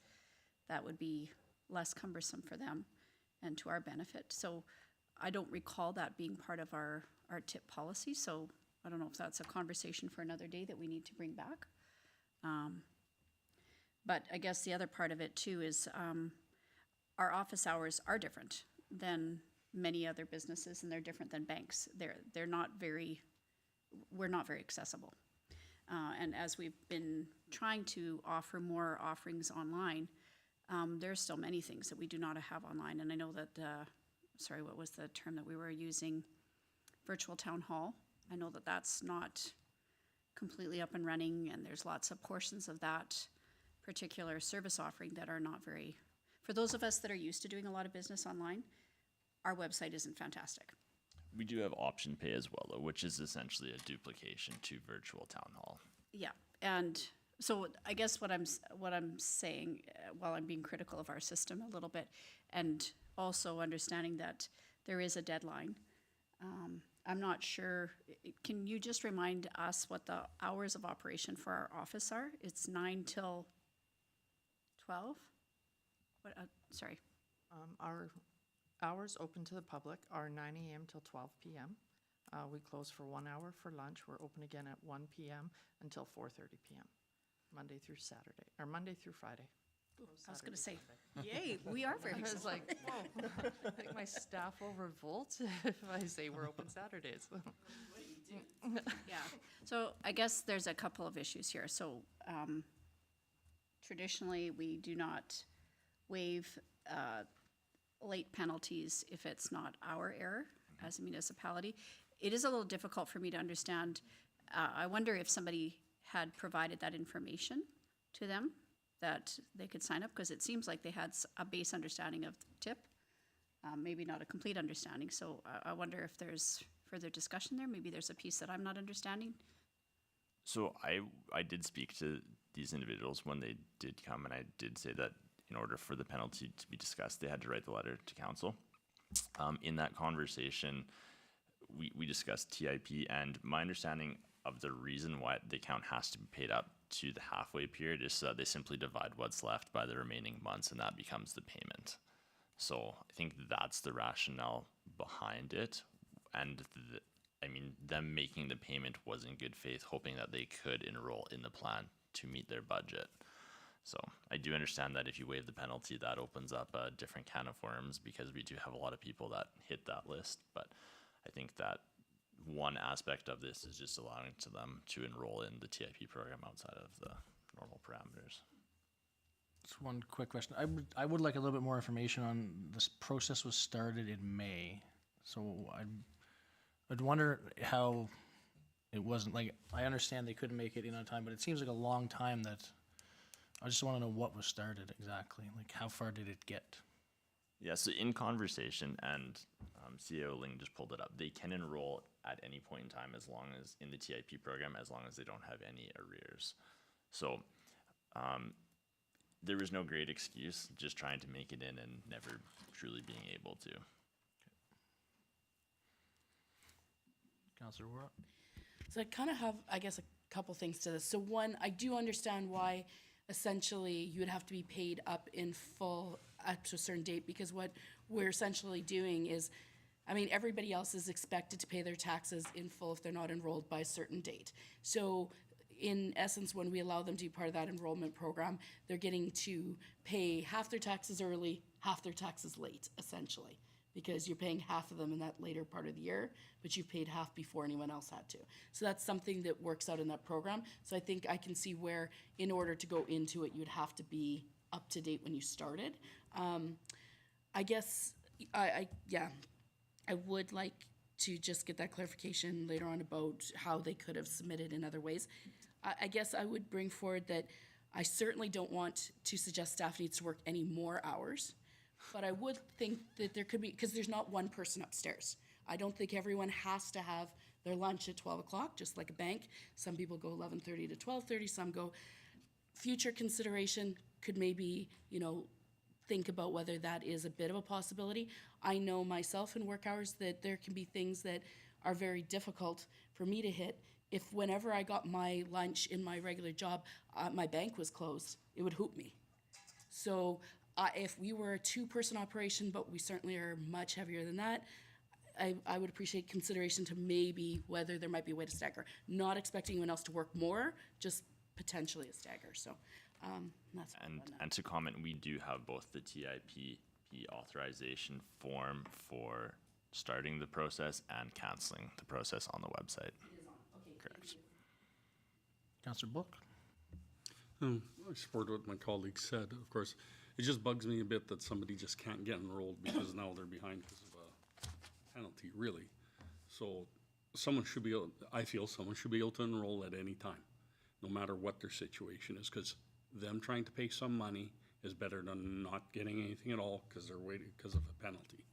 that would be less cumbersome for them and to our benefit. So I don't recall that being part of our TIP policy, so I don't know if that's a conversation for another day that we need to bring back. But I guess the other part of it too is our office hours are different than many other businesses, and they're different than banks. We're not very accessible. And as we've been trying to offer more offerings online, there's still many things that we do not have online. And I know that, sorry, what was the term that we were using? Virtual town hall. I know that that's not completely up and running, and there's lots of portions of that particular service offering that are not very, for those of us that are used to doing a lot of business online, our website isn't fantastic. We do have option pay as well, though, which is essentially a duplication to virtual town hall. Yeah, and so I guess what I'm saying, while I'm being critical of our system a little bit, and also understanding that there is a deadline, I'm not sure. Can you just remind us what the hours of operation for our office are? It's 9 till 12? What? Sorry. Our hours open to the public are 9 a.m. till 12 p.m. We close for 1 hour for lunch. We're open again at 1 p.m. until 4:30 p.m. Monday through Saturday, or Monday through Friday. I was going to say, yay, we are very I was accessible. like, whoa, I think my staff will revolt if I say we're open Saturdays. Yeah, so I guess there's a couple of issues here. So traditionally, we do not waive late penalties if it's not our error as a municipality. It is a little difficult for me to understand. I wonder if somebody had provided that information to them that they could sign up, because it seems like they had a base understanding of the TIP, maybe not a complete understanding. So I wonder if there's further discussion there. Maybe there's a piece that I'm not understanding. So I did speak to these individuals when they did come, and I did say that in order for the penalty to be discussed, they had to write the letter to council. In that conversation, we discussed TIP, and my understanding of the reason why the account has to be paid up to the halfway period is so that they simply divide what's left by the remaining months, and that becomes the payment. So I think that's the rationale behind it. And I mean, them making the payment was in good faith, hoping that they could enroll in the plan to meet their budget. So I do understand that if you waive the penalty, that opens up a different can of worms, because we do have a lot of people that hit that list. But I think that one aspect of this is just allowing to them to enroll in the TIP program outside of the normal parameters. Just one quick question. I would like a little bit more information on this process was started in May. So I'd wonder how it wasn't, like, I understand they couldn't make it in on time, but it seems like a long time that, I just want to know what was started exactly. Like, how far did it get? Yeah, so in conversation, and CEO Ling just pulled it up, they can enroll at any point in time as long as, in the TIP program, as long as they don't have any arrears. So there was no great excuse, just trying to make it in and never truly being able to. Councillor Wara? So I kind of have, I guess, a couple things to this. So one, I do understand why essentially you would have to be paid up in full up to a certain date, because what we're essentially doing is, I mean, everybody else is expected to pay their taxes in full if they're not enrolled by a certain date. So in essence, when we allow them to be part of that enrollment program, they're getting to pay half their taxes early, half their taxes late, essentially, because you're paying half of them in that later part of the year, but you've paid half before anyone else had to. So that's something that works out in that program. So I think I can see where, in order to go into it, you'd have to be up to date when you started. I guess, I would like to just get that clarification later on about how they could have submitted in other ways. I guess I would bring forward that I certainly don't want to suggest staff needs to work any more hours, but I would think that there could be, because there's not one person upstairs. I don't think everyone has to have their lunch at 12 o'clock, just like a bank. Some people go 11:30 to 12:30, some go. Future consideration could maybe, think about whether that is a bit of a possibility. I know myself in work hours that there can be things that are very difficult for me to hit. If whenever I got my lunch in my regular job, my bank was closed, it would hoop me. So if we were a two-person operation, but we certainly are much heavier than that, I would appreciate consideration to maybe whether there might be a way to stagger. Not expecting anyone else to work more, just potentially a stagger. So that's And to comment, we do have both the TIP authorization form for starting the process and canceling the process on the website. Correct. Councillor Book? I support what my colleague said. Of course, it just bugs me a bit that somebody just can't get enrolled because now they're behind because of a penalty, really. So someone should be able, I feel someone should be able to enroll at any time, no matter what their situation is, because them trying to pay some money is better than not getting anything at all because they're waiting because of a penalty.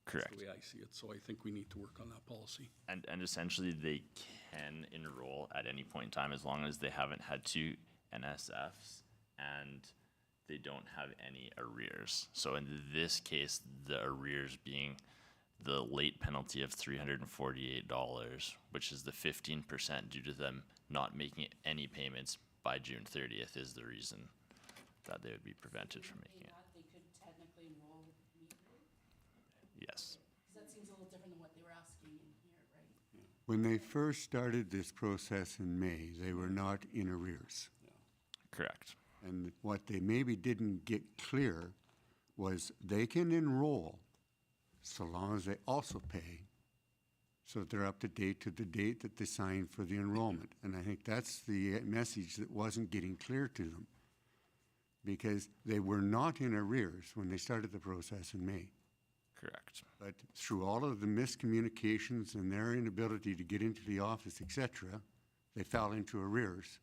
Correct. That's the way I see it. So I think we need to work on that policy. And essentially, they can enroll at any point in time as long as they haven't had two NSFs and they don't have any arrears. So in this case, the arrears being the late penalty of $348, which is the 15% due to them not making any payments by June 30th, is the reason that they would be prevented from making it. They could technically enroll immediately? Yes. Because that seems a little different than what they were asking in here, right? When they first started this process in May, they were not in arrears. Correct. And what they maybe didn't get clear was they can enroll so long as they also pay, so that they're up to date to the date that they signed for the enrollment. And I think that's the message that wasn't getting clear to them, because they were not in arrears when they started the process in May. Correct. But through all of the miscommunications and their inability to get into the office, etc., they fell into arrears,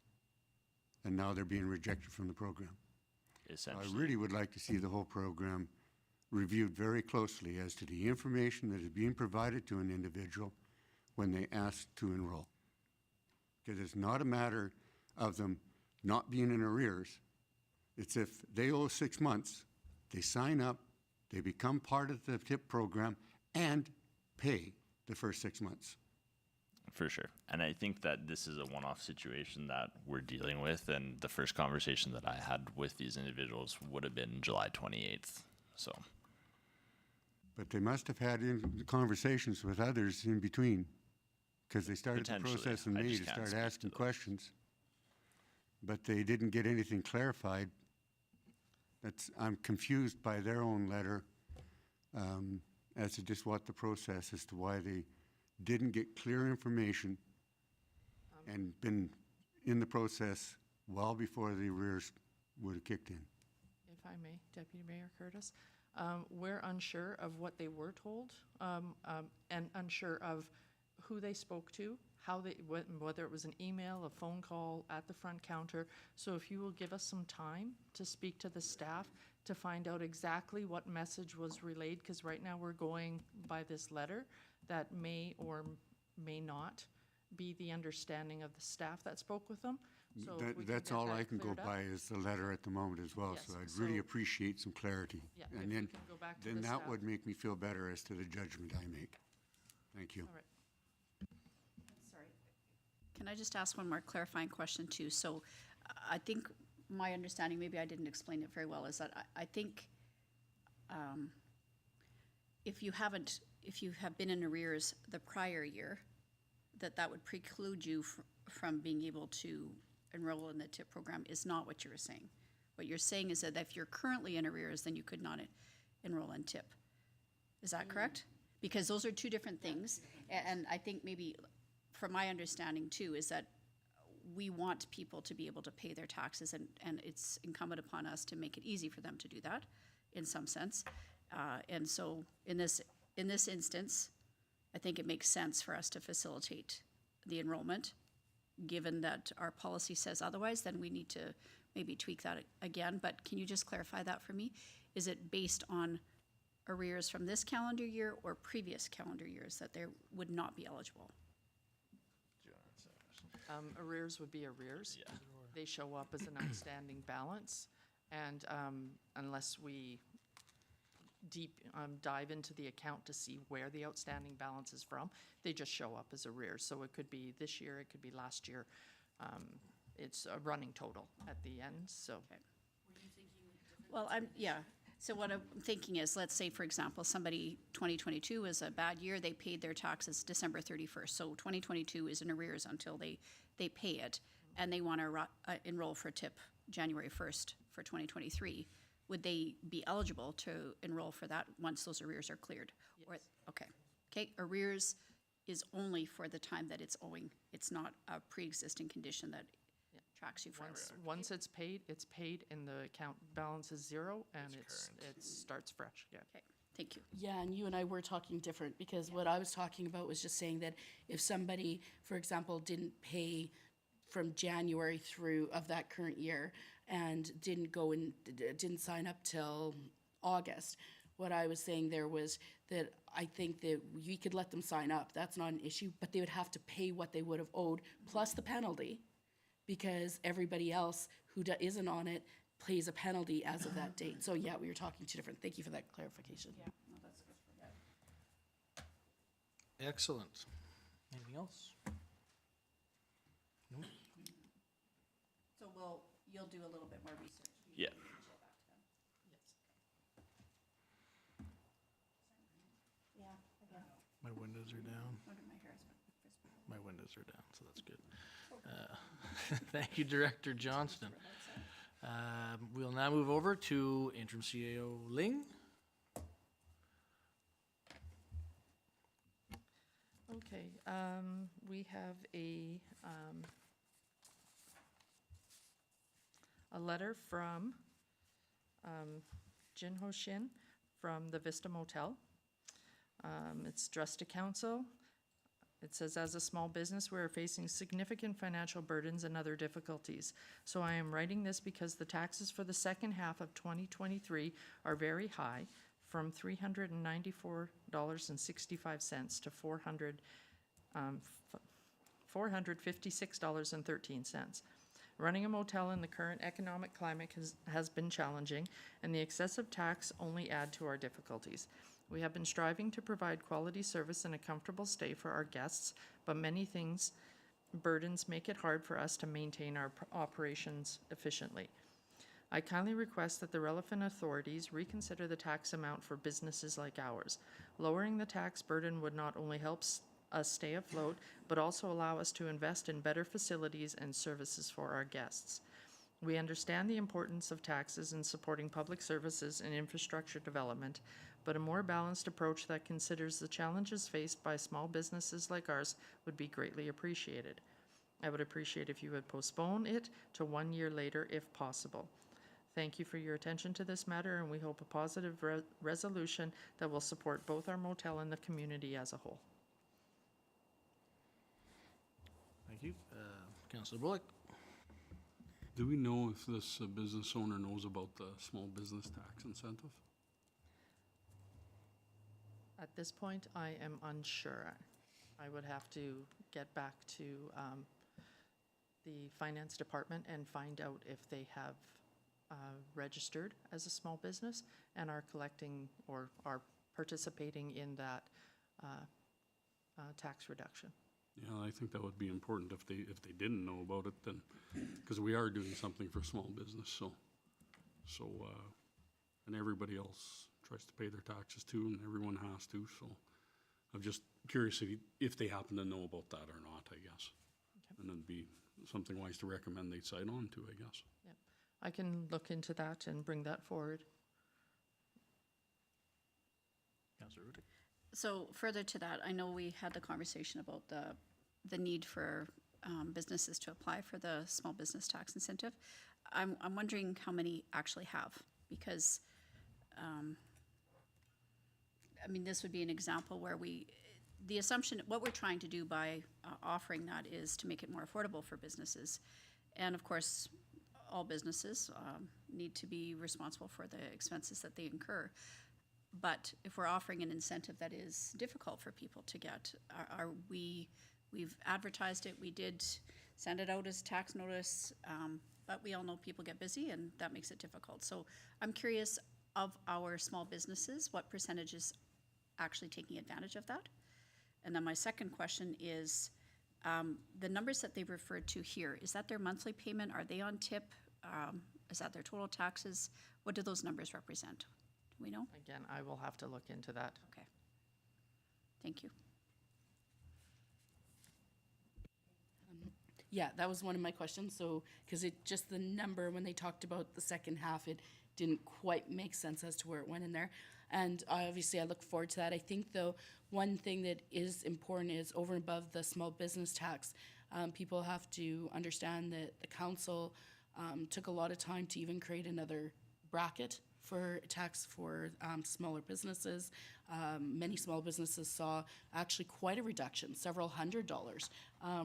and now they're being rejected from the program. Essentially. I really would like to see the whole program reviewed very closely as to the information that is being provided to an individual when they ask to enroll. Because it's not a matter of them not being in arrears. It's if they owe 6 months, they sign up, they become part of the TIP program, and pay the first 6 months. For sure. And I think that this is a one-off situation that we're dealing with. And the first conversation that I had with these individuals would have been July 28th. So, But they must have had conversations with others in between, because they started the Potentially. process in I May just to can't start speak to asking those. questions. But they didn't get anything clarified. I'm confused by their own letter as to just what the process, as to why they didn't get clear information and been in the process well before the arrears would have kicked in. If I may, Deputy Mayor Curtis, we're unsure of what they were told, and unsure of who they spoke to, how they, whether it was an email, a phone call at the front counter. So if you will give us some time to speak to the staff to find out exactly what message was relayed, because right now we're going by this letter that may or may not be the understanding of the staff that spoke with them. So if we can That's get all that I can go cleared up. by is the letter at the moment as well, Yes, so I'd really so- appreciate some clarity. Yeah, And if we then, can go back to then the that staff. would make me feel better as to the judgment I make. Thank you. All right. Sorry. Can I just ask one more clarifying question too? So I think my understanding, maybe I didn't explain it very well, is that I think if you have been in arrears the prior year, that would preclude you from being able to enroll in the TIP program is not what you were saying. What you're saying is that if you're currently in arrears, then you could not enroll in TIP. Is that correct? Because those are two different things. And I think maybe, from my understanding too, is that we want people to be able to pay their taxes, and it's incumbent upon us to make it easy for them to do that, in some sense. And so in this instance, I think it makes sense for us to facilitate the enrollment. Given that our policy says otherwise, then we need to maybe tweak that again. But can you just clarify that for me? Is it based on arrears from this calendar year or previous calendar years that they would not be eligible? Arrears would be arrears. Yeah. They show up as an outstanding balance, and unless we dive into the account to see where the outstanding balance is from, they just show up as arrears. So it could be this year, it could be last year. It's a running total at the end, so. Well, so what I'm thinking is, let's say, for example, somebody, 2022 was a bad year, they paid their taxes December 31st. So 2022 is in arrears until they pay it, and they want to enroll for TIP January 1st for 2023. Would they be eligible to enroll for that once those arrears are cleared? Yes. Okay, arrears is only for the time that it's owing. It's not a pre-existing condition that tracks you forever. Once it's paid, and the account balance is zero, and it starts fresh again. Okay, thank you. Yeah, and you and I were talking different, because what I was talking about was just saying that if somebody, for example, didn't pay from January through of that current year and didn't go and didn't sign up till August, what I was saying there was that I think that you could let them sign up. That's not an issue, but they would have to pay what they would have owed plus the penalty, because everybody else who isn't on it pays a penalty as of that date. So yeah, we were talking two different. Thank you for that clarification. Yeah, no, that's good. Excellent. Anything else? No? So you'll do a little bit more research. yeah. Yeah, again, My windows are down. my hair is. My windows are down, so that's good. Thank you, Director Johnston. We'll now move over to Interim CAO Ling. Okay, we have a letter from Jin Ho Shin from the Vista Motel. It's addressed to council. It says, as a small business, we are facing significant financial burdens and other difficulties. So I am writing this because the taxes for the second half of 2023 are very high, from $394.65 to $456.13. Running a motel in the current economic climate has been challenging, and the excessive tax only add to our difficulties. We have been striving to provide quality service and a comfortable stay for our guests, but many burdens make it hard for us to maintain our operations efficiently. I kindly request that the relevant authorities reconsider the tax amount for businesses like ours. Lowering the tax burden would not only help us stay afloat, but also allow us to invest in better facilities and services for our guests. We understand the importance of taxes in supporting public services and infrastructure development, but a more balanced approach that considers the challenges faced by small businesses like ours would be greatly appreciated. I would appreciate if you would postpone it to 1 year later if possible. Thank you for your attention to this matter, and we hope a positive resolution that will support both our motel and the community as a whole. Thank you. Councillor Bullock? Do we know if this business owner knows about the small business tax incentive? At this point, I am unsure. I would have to get back to the finance department and find out if they have registered as a small business and are collecting or are participating in that tax reduction. Yeah, I think that would be important if they didn't know about it, then, because we are doing something for small business, so, and everybody else tries to pay their taxes too, and everyone has to, so I'm just curious if they happen to know about that or not, I guess. Okay. And it'd be something wise to recommend they sign on to, I guess. Yep. I can look into that and bring that forward. Councillor Rudick? So further to that, I know we had the conversation about the need for businesses to apply for the small business tax incentive. I'm wondering how many actually have, because I mean, this would be an example where the assumption, what we're trying to do by offering that is to make it more affordable for businesses. And of course, all businesses need to be responsible for the expenses that they incur. But if we're offering an incentive that is difficult for people to get, we've advertised it, we did send it out as a tax notice, but we all know people get busy and that makes it difficult. So I'm curious, of our small businesses, what percentage is actually taking advantage of that? And then my second question is, the numbers that they've referred to here, is that their monthly payment? Are they on tip? Is that their total taxes? What do those numbers represent? Do we know? Again, I will have to look into that. Okay. Thank you. Yeah, that was one of my questions. So, because just the number, when they talked about the second half, it didn't quite make sense as to where it went in there. And obviously, I look forward to that. I think, though, one thing that is important is over and above the small business tax, people have to understand that the council took a lot of time to even create another bracket for tax for smaller businesses. Many small businesses saw actually quite a reduction, several $100s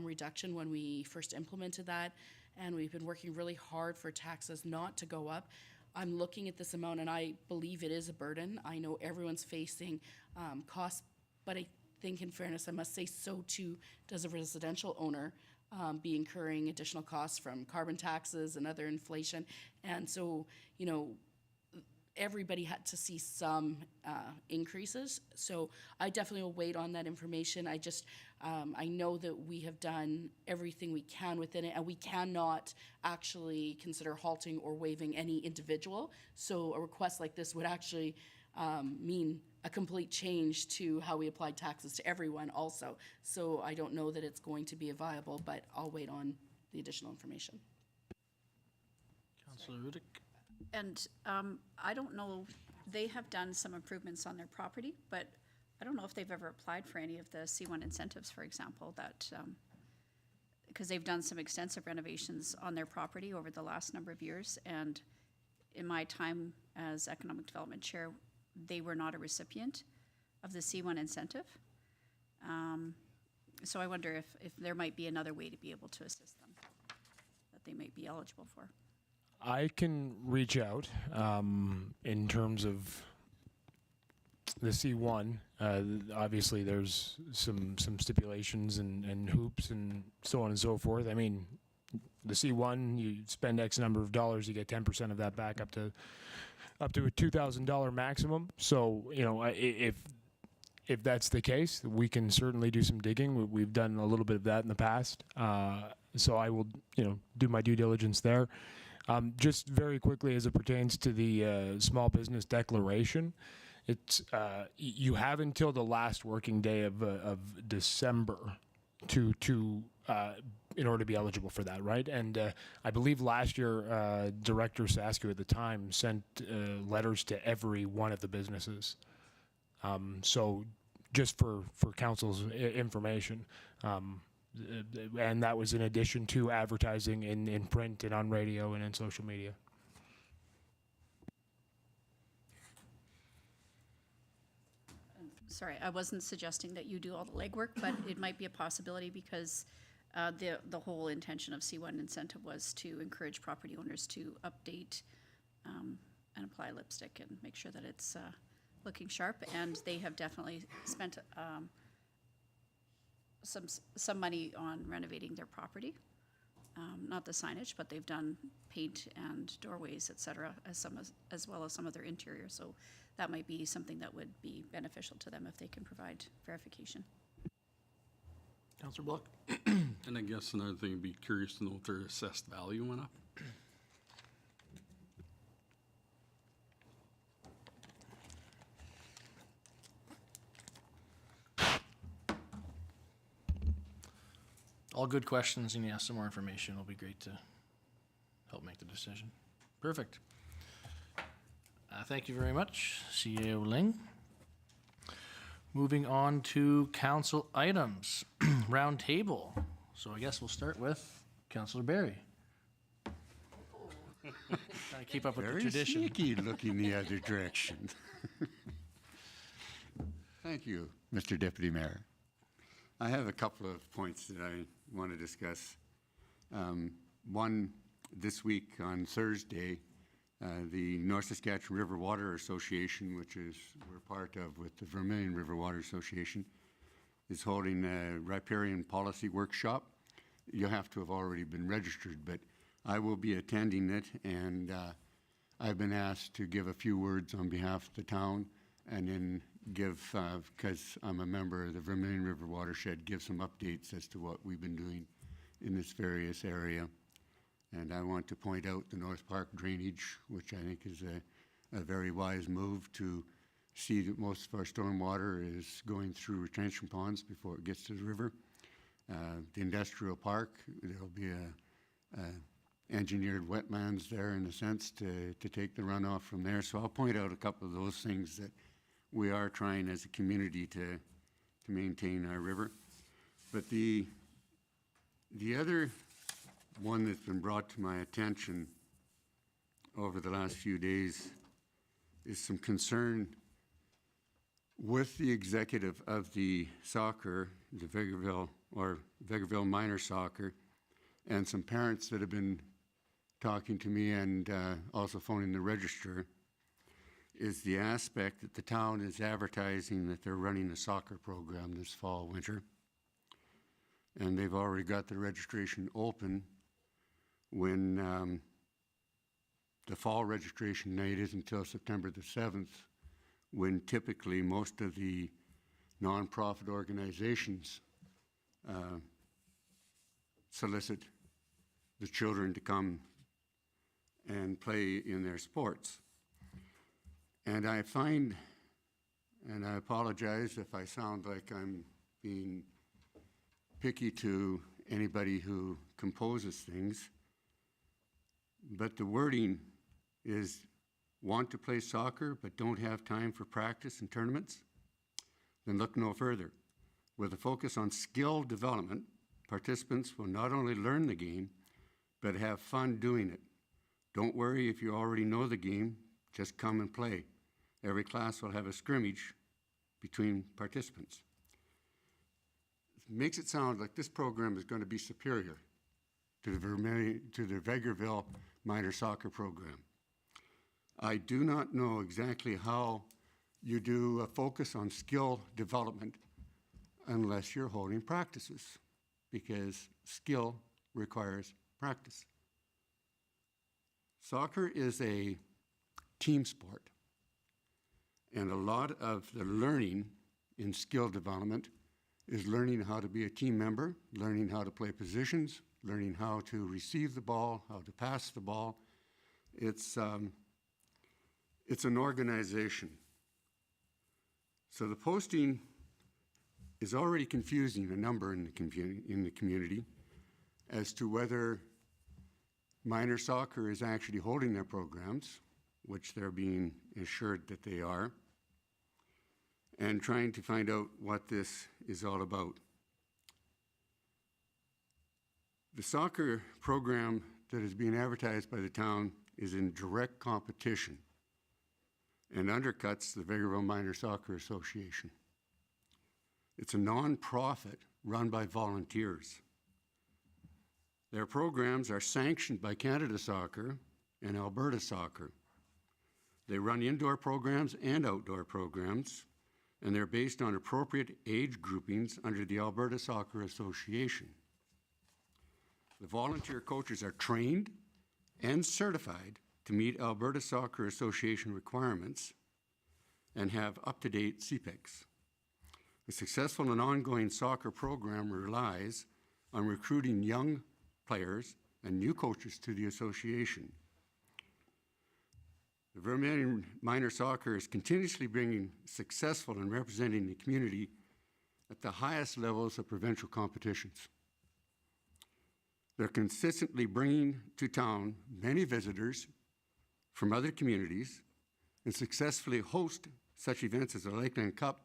reduction when we first implemented that. And we've been working really hard for taxes not to go up. I'm looking at this amount and I believe it is a burden. I know everyone's facing costs, but I think in fairness, I must say so too does a residential owner be incurring additional costs from carbon taxes and other inflation. And so, you know, everybody had to see some increases. So I definitely will wait on that information. I just, I know that we have done everything we can within it, and we cannot actually consider halting or waiving any individual. So a request like this would actually mean a complete change to how we apply taxes to everyone also. So I don't know that it's going to be viable, but I'll wait on the additional information. Councillor Rudick? And I don't know, they have done some improvements on their property, but I don't know if they've ever applied for any of the C1 incentives, for example, that, because they've done some extensive renovations on their property over the last number of years. And in my time as Economic Development Chair, they were not a recipient of the C1 incentive. So I wonder if there might be another way to be able to assist them that they might be eligible for. I can reach out in terms of the C1. Obviously, there's some stipulations and hoops and so on and so forth. I mean, The C1, you spend X number of dollars, you get 10% of that back up to a $2,000 maximum. So, you know, if that's the case, we can certainly do some digging. We've done a little bit of that in the past. So I will, you know, do my due diligence there. Just very quickly, as it pertains to the small business declaration, it's you have until the last working day of December to in order to be eligible for that, right? And I believe last year, Director Saskew at the time sent letters to every one of the businesses. So just for council's information, and that was in addition to advertising in print and on radio and in social media. Sorry, I wasn't suggesting that you do all the legwork, but it might be a possibility because the whole intention of C1 incentive was to encourage property owners to update and apply lipstick and make sure that it's looking sharp. And they have definitely spent some money on renovating their property. Not the signage, but they've done paint and doorways, et cetera, as well as some of their interior. So that might be something that would be beneficial to them if they can provide verification. Councillor Block? And I guess another thing, I'd be curious to know if their assessed value went up. All good questions, and yes, some more information will be great to help make the decision. Perfect. Thank you very much, CEO Ling. Moving on to council items, round table. So I guess we'll start with Councillor Barry. Trying to keep up with the Very tradition. sneaky looking the other direction. Thank you, Mr. Deputy Mayor. I have a couple of points that I want to discuss. One, this week on Thursday, the North Saskatchewan River Water Association, which is we're part of with the Vermilion River Water Association, is holding a riparian policy workshop. You have to have already been registered, but I will be attending it, and I've been asked to give a few words on behalf of the town, and then give, because I'm a member of the Vermilion River Watershed, give some updates as to what we've been doing in this various area. And I want to point out the North Park drainage, which I think is a very wise move to see that most of our stormwater is going through retention ponds before it gets to the river. The industrial park, there'll be a engineered wetlands there in a sense to take the runoff from there. So I'll point out a couple of those things that we are trying as a community to maintain our river. But the other one that's been brought to my attention over the last few days is some concern with the executive of the soccer, the Vegreville minor soccer, and some parents that have been talking to me and also phoning the register, is the aspect that the town is advertising that they're running a soccer program this fall, winter. And they've already got the registration open when the fall registration night is until September the 7th, when typically most of the nonprofit organizations solicit the children to come and play in their sports. And I find, and I apologize if I sound like I'm being picky to anybody who composes things, but the wording is want to play soccer but don't have time for practice and tournaments? Then look no further. With a focus on skill development, participants will not only learn the game, but have fun doing it. Don't worry if you already know the game, just come and play. Every class will have a scrimmage between participants. It makes it sound like this program is going to be superior to the Vegreville minor soccer program. I do not know exactly how you do a focus on skill development unless you're holding practices, because skill requires practice. Soccer is a team sport, and a lot of the learning in skill development is learning how to be a team member, learning how to play positions, learning how to receive the ball, how to pass the ball. It's an organization. So the posting is already confusing a number in the community as to whether minor soccer is actually holding their programs, which they're being assured that they are, and trying to find out what this is all about. The soccer program that is being advertised by the town is in direct competition and undercuts the Vegreville Minor Soccer Association. It's a non-profit run by volunteers. Their programs are sanctioned by Canada Soccer and Alberta Soccer. They run indoor programs and outdoor programs, and they're based on appropriate age groupings under the Alberta Soccer Association. The volunteer coaches are trained and certified to meet Alberta Soccer Association requirements and have up-to-date CPECs. A successful and ongoing soccer program relies on recruiting young players and new coaches to the association. The Vermilion Minor Soccer is continuously being successful in representing the community at the highest levels of provincial competitions. They're consistently bringing to town many visitors from other communities and successfully host such events as the Lakeland Cup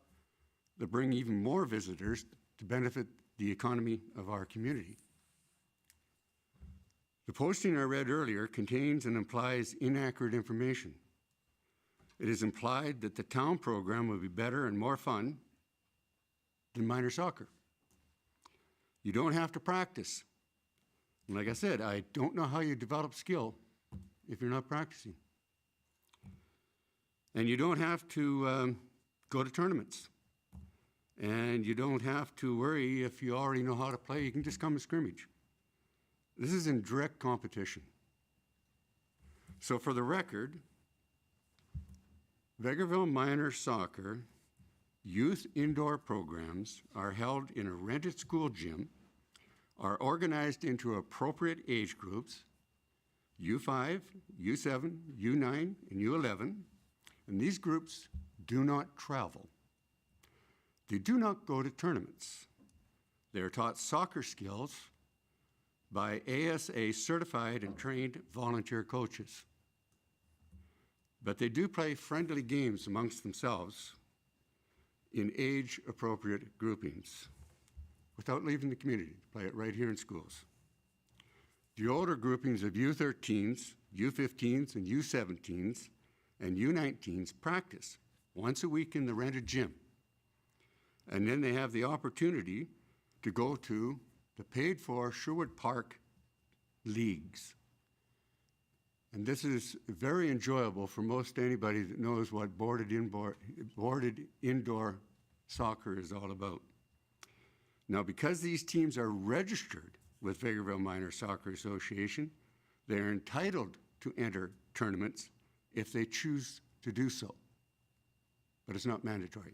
that bring even more visitors to benefit the economy of our community. The posting I read earlier contains and implies inaccurate information. It is implied that the town program will be better and more fun than minor soccer. You don't have to practice. And like I said, I don't know how you develop skill if you're not practicing. And you don't have to go to tournaments. And you don't have to worry if you already know how to play. You can just come to scrimmage. This is in direct competition. So for the record, Vegreville Minor Soccer youth indoor programs are held in a rented school gym, are organized into appropriate age groups, U5, U7, U9, and U11, and these groups do not travel. They do not go to tournaments. They are taught soccer skills by ASA certified and trained volunteer coaches. But they do play friendly games amongst themselves in age-appropriate groupings without leaving the community. Play it right here in schools. The older groupings of U13s, U15s, and U17s, and U19s practice once a week in the rented gym. And then they have the opportunity to go to the paid-for Sherwood Park leagues. And this is very enjoyable for most anybody that knows what boarded indoor soccer is all about. Now, because these teams are registered with Vegreville Minor Soccer Association, they are entitled to enter tournaments if they choose to do so, but it's not mandatory.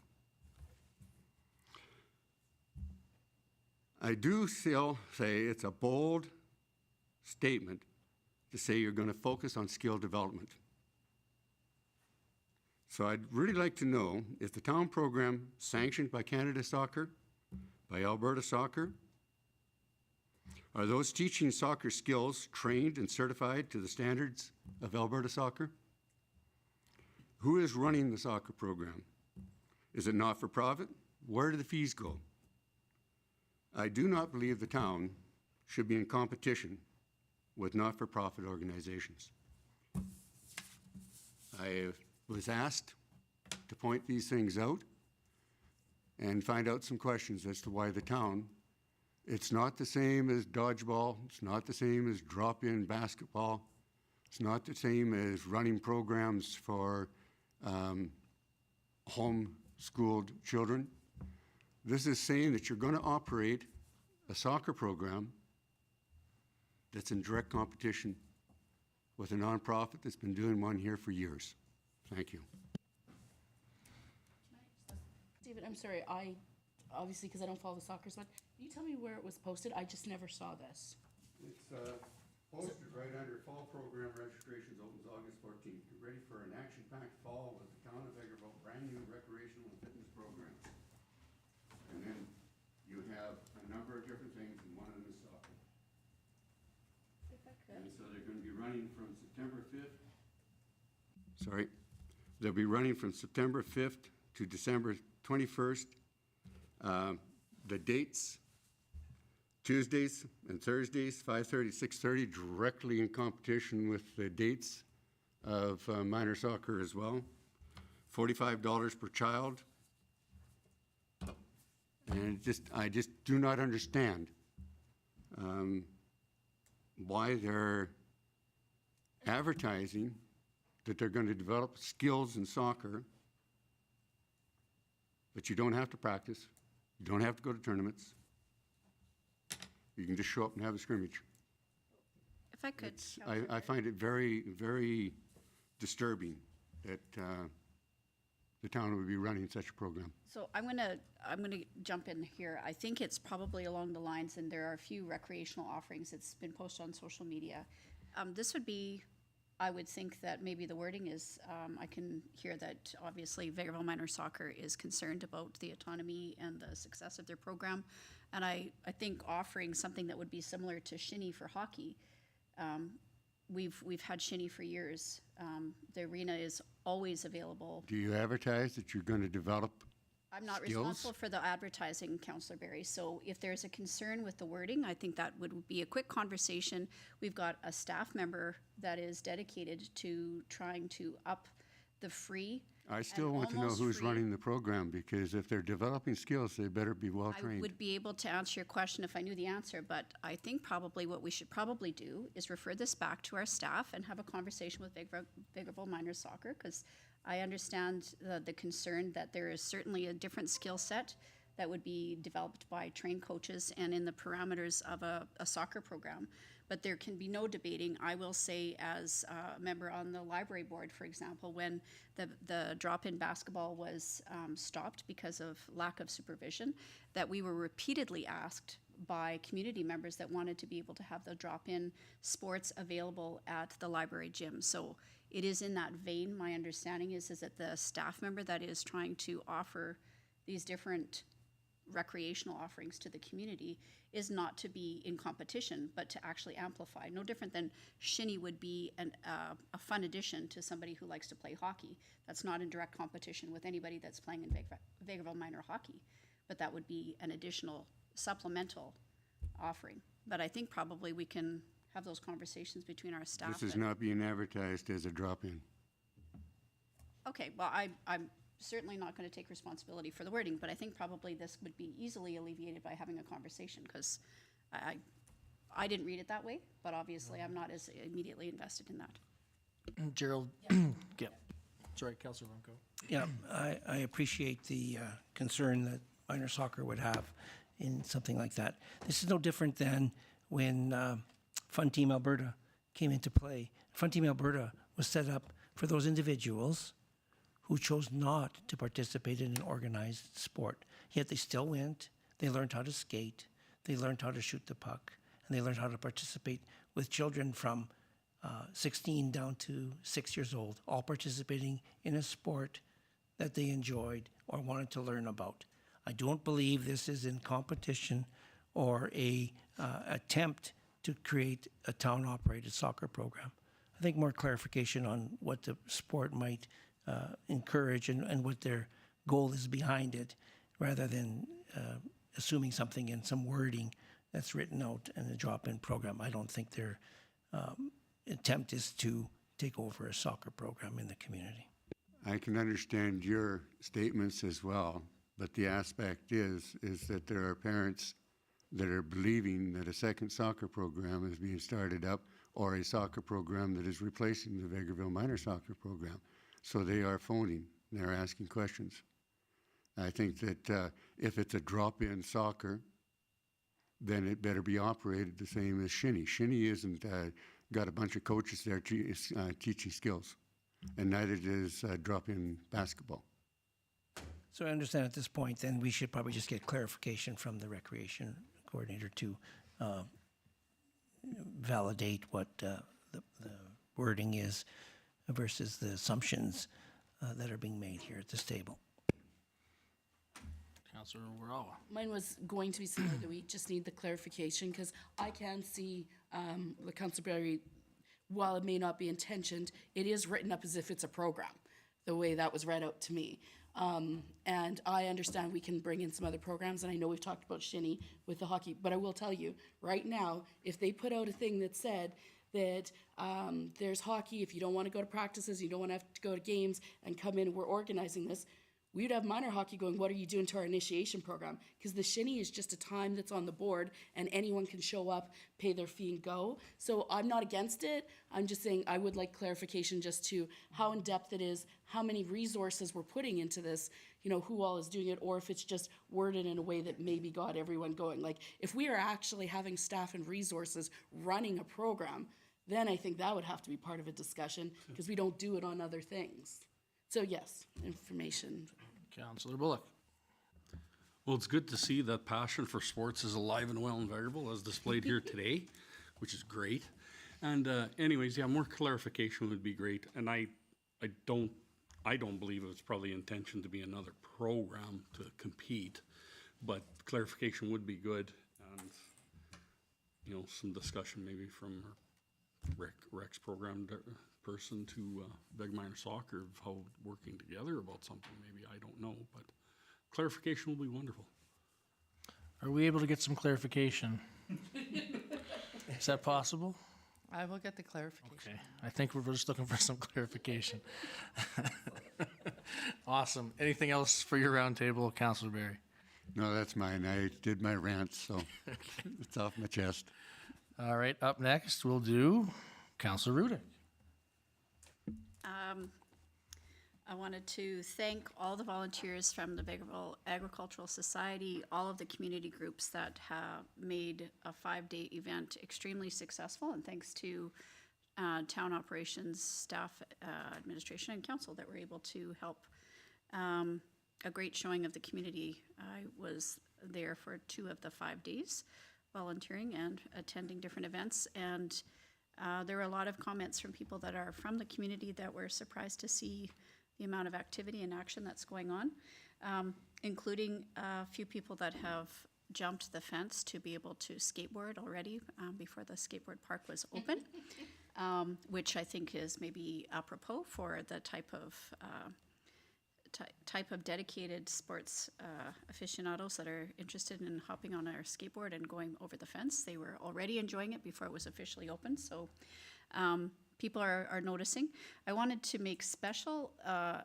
I do still say it's a bold statement to say you're going to focus on skill development. So I'd really like to know, is the town program sanctioned by Canada Soccer, by Alberta Soccer? Are those teaching soccer skills trained and certified to the standards of Alberta Soccer? Who is running the soccer program? Is it not-for-profit? Where do the fees go? I do not believe the town should be in competition with not-for-profit organizations. I was asked to point these things out and find out some questions as to why the town, it's not the same as dodgeball, it's not the same as drop-in basketball, it's not the same as running programs for home-schooled children. This is saying that you're going to operate a soccer program that's in direct competition with a nonprofit that's been doing one here for years. Thank you. David, I'm sorry, obviously, because I don't follow the soccer side, can you tell me where it was posted? I just never saw this. It's posted right under fall program registrations opens August 14th. Get ready for an action-packed fall with the town of Vegreville brand new recreational and fitness programs. And then you have a number of different things, and one of them is soccer. If I could. And so they're going to be running from September 5th. Sorry. They'll be running from September 5th to December 21st. The dates, Tuesdays and Thursdays, 5:30, 6:30, directly in competition with the dates of minor soccer as well. $45 per child. And I just do not understand why they're advertising that they're going to develop skills in soccer, but you don't have to practice. You don't have to go to tournaments. You can just show up and have a scrimmage. If I could, I find it very, very disturbing that the town would be running such a program. so I'm gonna jump in here. I think it's probably along the lines, and there are a few recreational offerings. It's been posted on social media. This would be, I would think that maybe the wording is, I can hear that obviously Vegreville Minor Soccer is concerned about the autonomy and the success of their program. And I think offering something that would be similar to shinny for hockey. We've had shinny for years. The arena is always available. Do you advertise that you're going to develop I'm not skills? responsible for the advertising, Councillor Barry. So if there's a concern with the wording, I think that would be a quick conversation. We've got a staff member that is dedicated to trying to up the free. I still and want to know almost who's free. running the program, because if they're developing skills, they better be I well-trained. would be able to answer your question if I knew the answer, but I think probably what we should probably do is refer this back to our staff and have a conversation with Vegreville Minor Soccer, because I understand the concern that there is certainly a different skill set that would be developed by trained coaches and in the parameters of a soccer program. But there can be no debating. I will say, as a member on the library board, for example, when the drop-in basketball was stopped because of lack of supervision, that we were repeatedly asked by community members that wanted to be able to have the drop-in sports available at the library gym. So it is in that vein. My understanding is that the staff member that is trying to offer these different recreational offerings to the community is not to be in competition, but to actually amplify. No different than shinny would be a fun addition to somebody who likes to play hockey. That's not in direct competition with anybody that's playing in Vegreville Minor Hockey, but that would be an additional supplemental offering. But I think probably we can have those conversations between our staff. This is not being advertised as a drop-in. Okay, well, I'm certainly not going to take responsibility for the wording, but I think probably this would be easily alleviated by having a conversation, because I didn't read it that way, but obviously I'm not as immediately invested in that. Gerald, yeah. Sorry, Councillor Lemko. Yeah, I appreciate the concern that minor soccer would have in something like that. This is no different than when Fun Team Alberta came into play. Fun Team Alberta was set up for those individuals who chose not to participate in an organized sport. Yet they still went, they learned how to skate, they learned how to shoot the puck, and they learned how to participate with children from 16 down to 6 years old, all participating in a sport that they enjoyed or wanted to learn about. I don't believe this is in competition or a attempt to create a town-operated soccer program. I think more clarification on what the sport might encourage and what their goal is behind it, rather than assuming something in some wording that's written out in a drop-in program. I don't think their attempt is to take over a soccer program in the community. I can understand your statements as well, but the aspect is that there are parents that are believing that a second soccer program is being started up, or a soccer program that is replacing the Vegreville Minor Soccer program. So they are phoning, they're asking questions. I think that if it's a drop-in soccer, then it better be operated the same as Shinny. Shinny isn't got a bunch of coaches there teaching skills, and neither does drop-in basketball. So I understand at this point, then we should probably just get clarification from the recreation coordinator to validate what the wording is versus the assumptions that are being made here at this table. Councillor Warawa. Mine was going to be similar, that we just need the clarification, because I can see the Councillor Berry, while it may not be intentioned, it is written up as if it's a program, the way that was read out to me. And I understand we can bring in some other programs, and I know we've talked about Shinny with the hockey, but I will tell you, right now, if they put out a thing that said that there's hockey, if you don't want to go to practices, you don't want to have to go to games and come in, we're organizing this, we would have minor hockey going, what are you doing to our initiation program? Because the Shinny is just a time that's on the board and anyone can show up, pay their fee and go. So I'm not against it. I'm just saying I would like clarification just to how in depth it is, how many resources we're putting into this, you know, who all is doing it, or if it's just worded in a way that maybe got everyone going. Like if we are actually having staff and resources running a program, then I think that would have to be part of a discussion because we don't do it on other things. So yes, information. Councillor Bullock. Well, it's good to see that passion for sports is alive and well in Vegreville as displayed here today, which is great. And anyways, yeah, more clarification would be great. And I don't believe it's probably intention to be another program to compete, but clarification would be good. And, you know, some discussion maybe from Rex program person to Veg Minor Soccer of how working together about something, maybe, I don't know, but clarification will be wonderful. Are we able to get some clarification? Is that possible? I will get the clarification. Okay, I think we're just looking for some clarification. Awesome. Anything else for your roundtable, Councillor Berry? No, that's mine. I did my rant, so it's off my chest. All right, up next we'll do Councillor Rudick. I wanted to thank all the volunteers from the Vegreville Agricultural Society, all of the community groups that have made a 5-day event extremely successful, and thanks to town operations, staff, administration, and council that were able to help a great showing of the community. I was there for 2 of the 5 days, volunteering and attending different events, and there were a lot of comments from people that are from the community that were surprised to see the amount of activity and action that's going on, including a few people that have jumped the fence to be able to skateboard already before the skateboard park was open, which I think is maybe apropos for the type of dedicated sports aficionados that are interested in hopping on our skateboard and going over the fence. They were already enjoying it before it was officially open, so people are noticing. I wanted to make special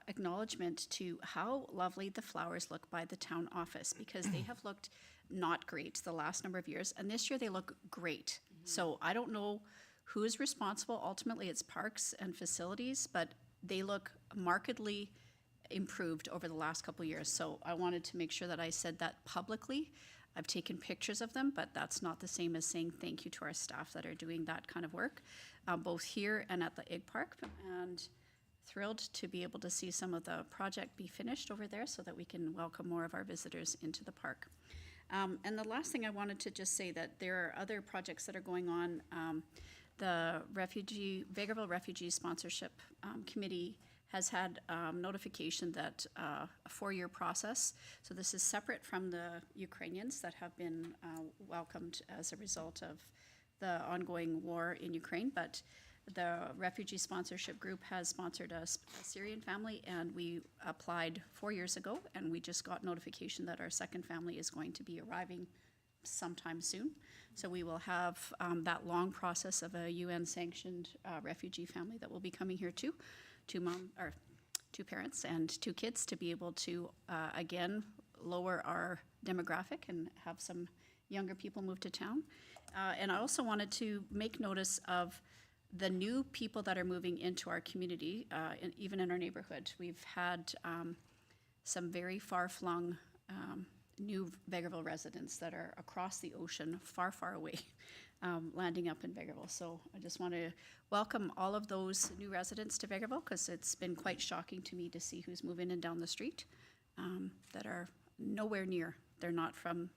acknowledgement to how lovely the flowers look by the town office, because they have looked not great the last number of years, and this year they look great. So I don't know who is responsible. Ultimately, it's parks and facilities, but they look markedly improved over the last couple of years. So I wanted to make sure that I said that publicly. I've taken pictures of them, but that's not the same as saying thank you to our staff that are doing that kind of work, both here and at the Egg Park. And thrilled to be able to see some of the project be finished over there so that we can welcome more of our visitors into the park. And the last thing I wanted to just say that there are other projects that are going on. The Vegreville Refugee Sponsorship Committee has had notification that a 4-year process, so this is separate from the Ukrainians that have been welcomed as a result of the ongoing war in Ukraine, but the refugee sponsorship group has sponsored a Syrian family, and we applied 4 years ago, and we just got notification that our second family is going to be arriving sometime soon. So we will have that long process of a UN-sanctioned refugee family that will be coming here too. 2 parents and 2 kids to be able to, again, lower our demographic and have some younger people move to town. And I also wanted to make notice of the new people that are moving into our community, even in our neighborhood. We've had some very far-flung new Vegreville residents that are across the ocean, far, far away, landing up in Vegreville. So I just want to welcome all of those new residents to Vegreville, because it's been quite shocking to me to see who's moving in down the street that are nowhere near. They're not from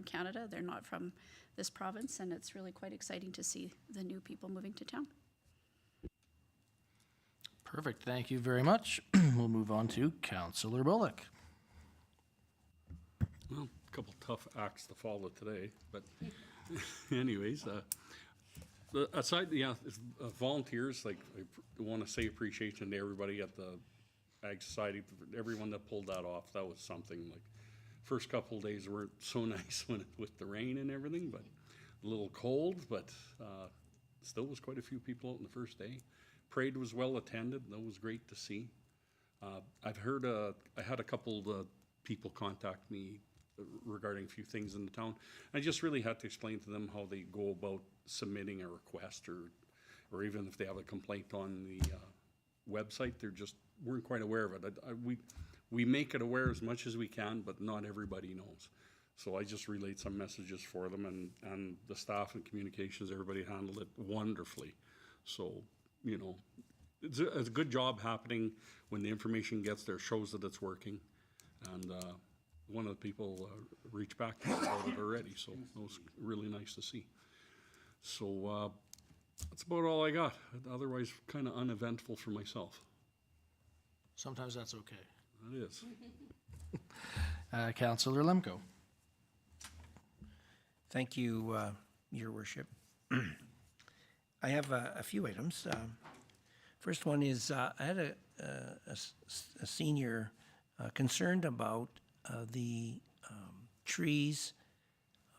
Canada. They're not from this province, and it's really quite exciting to see the new people moving to town. Perfect. Thank you very much. We'll move on to Councillor Bullock. Well, a couple tough acts to follow today, but anyways, aside, volunteers, like, I want to say appreciation to everybody at the Ag Society, everyone that pulled that off. That was something. Like, first couple of days weren't so nice with the rain and everything, but a little cold, but still was quite a few people out on the first day. Parade was well attended. That was great to see. I've heard, I had a couple people contact me regarding a few things in the town. I just really had to explain to them how they go about submitting a request, or even if they have a complaint on the website, they just weren't quite aware of it. We make it aware as much as we can, but not everybody knows. So I just relayed some messages for them, and the staff and communications, everybody handled it wonderfully. So, you know, it's a good job happening when the information gets there, shows that it's working. And one of the people reached back to me about it already, so it was really nice to see. So that's about all I got. Otherwise, kind of uneventful for myself. Sometimes that's okay. It is. Councillor Lemko. Thank you, Your Worship. I have a few items. First one is I had a senior concerned about the trees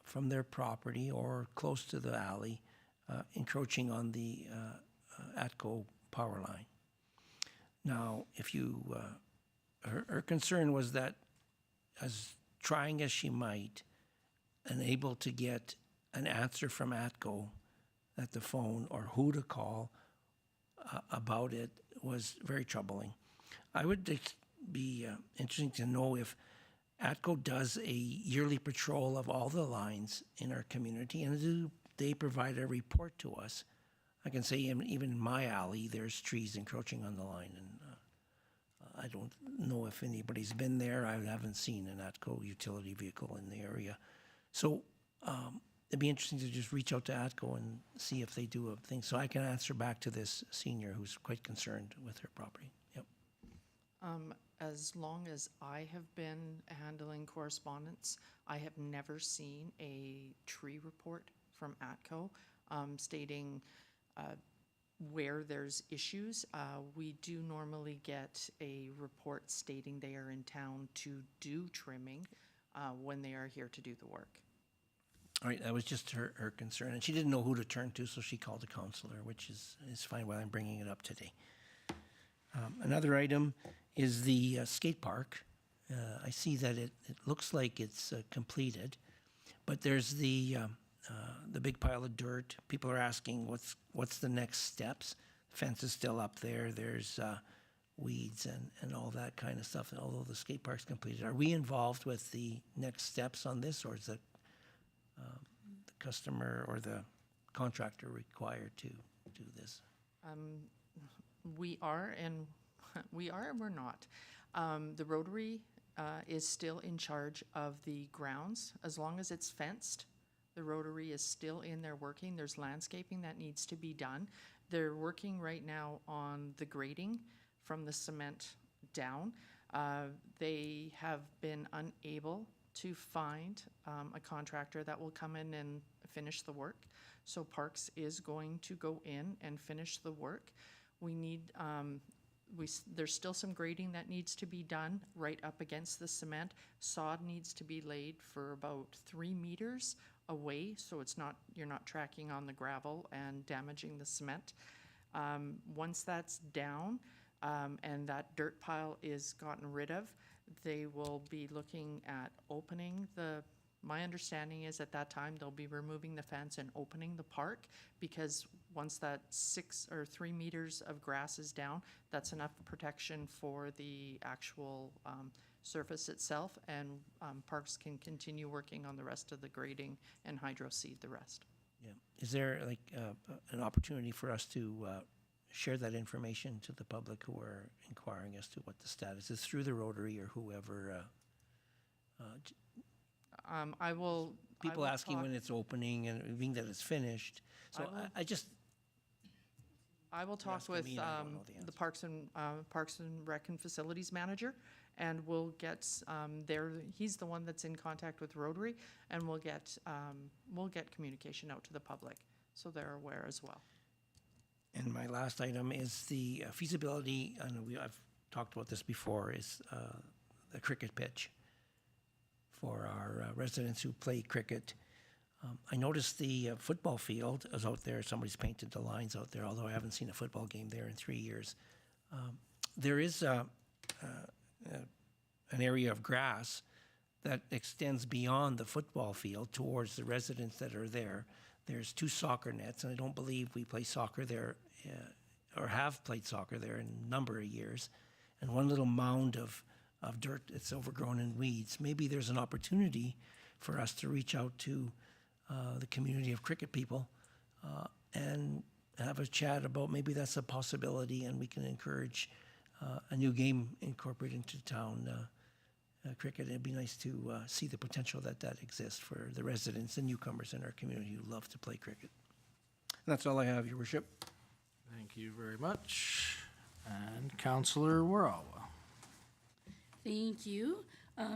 from their property or close to the alley encroaching on the ATCO power line. Now, if you, her concern was that, as trying as she might, unable to get an answer from ATCO at the phone or who to call about it was very troubling. I would be interesting to know if ATCO does a yearly patrol of all the lines in our community, and do they provide a report to us? I can say even in my alley, there's trees encroaching on the line, and I don't know if anybody's been there. I haven't seen an ATCO utility vehicle in the area. So it'd be interesting to just reach out to ATCO and see if they do a thing, so I can answer back to this senior who's quite concerned with her property. Yep. As long as I have been handling correspondence, I have never seen a tree report from ATCO stating where there's issues. We do normally get a report stating they are in town to do trimming when they are here to do the work. All right, that was just her concern, and she didn't know who to turn to, so she called a counselor, which is fine while I'm bringing it up today. Another item is the skate park. I see that it looks like it's completed, but there's the big pile of dirt. People are asking what's the next steps. The fence is still up there. There's weeds and all that kind of stuff, although the skate park's completed. Are we involved with the next steps on this, or is the customer or the contractor required to do this? We are and we're not. The Rotary is still in charge of the grounds. As long as it's fenced, the Rotary is still in there working. There's landscaping that needs to be done. They're working right now on the grading from the cement down. They have been unable to find a contractor that will come in and finish the work. So Parks is going to go in and finish the work. We need, there's still some grading that needs to be done right up against the cement. Sod needs to be laid for about 3 meters away, so it's not, you're not tracking on the gravel and damaging the cement. Once that's down and that dirt pile is gotten rid of, they will be looking at opening the, my understanding is at that time they'll be removing the fence and opening the park, because once that 6 or 3 meters of grass is down, that's enough protection for the actual surface itself, and Parks can continue working on the rest of the grading and hydro seed the rest. Yeah. Is there like an opportunity for us to share that information to the public who are inquiring as to what the status is through the Rotary or whoever? I will. People I will asking talk- when it's opening and being that it's finished. So I just, I will talk asking with me and I don't know the the Parks and Rec and Facilities Manager, and we'll get he's the one that's in contact with Rotary, and we'll get communication out to the public, so they're aware as well. and my last item is the feasibility, I know I've talked about this before, is the cricket pitch for our residents who play cricket. I noticed the football field is out there. Somebody's painted the lines out there, although I haven't seen a football game there in 3 years. There is an area of grass that extends beyond the football field towards the residents that are there. There's 2 soccer nets, and I don't believe we play soccer there or have played soccer there in a number of years. And one little mound of dirt that's overgrown in weeds. Maybe there's an opportunity for us to reach out to the community of cricket people and have a chat about maybe that's a possibility, and we can encourage a new game incorporated into town cricket. It'd be nice to see the potential that exists for the residents and newcomers in our community who love to play cricket. And that's all I have, Your Worship. Thank you very much. And Councillor Worrell. Thank you.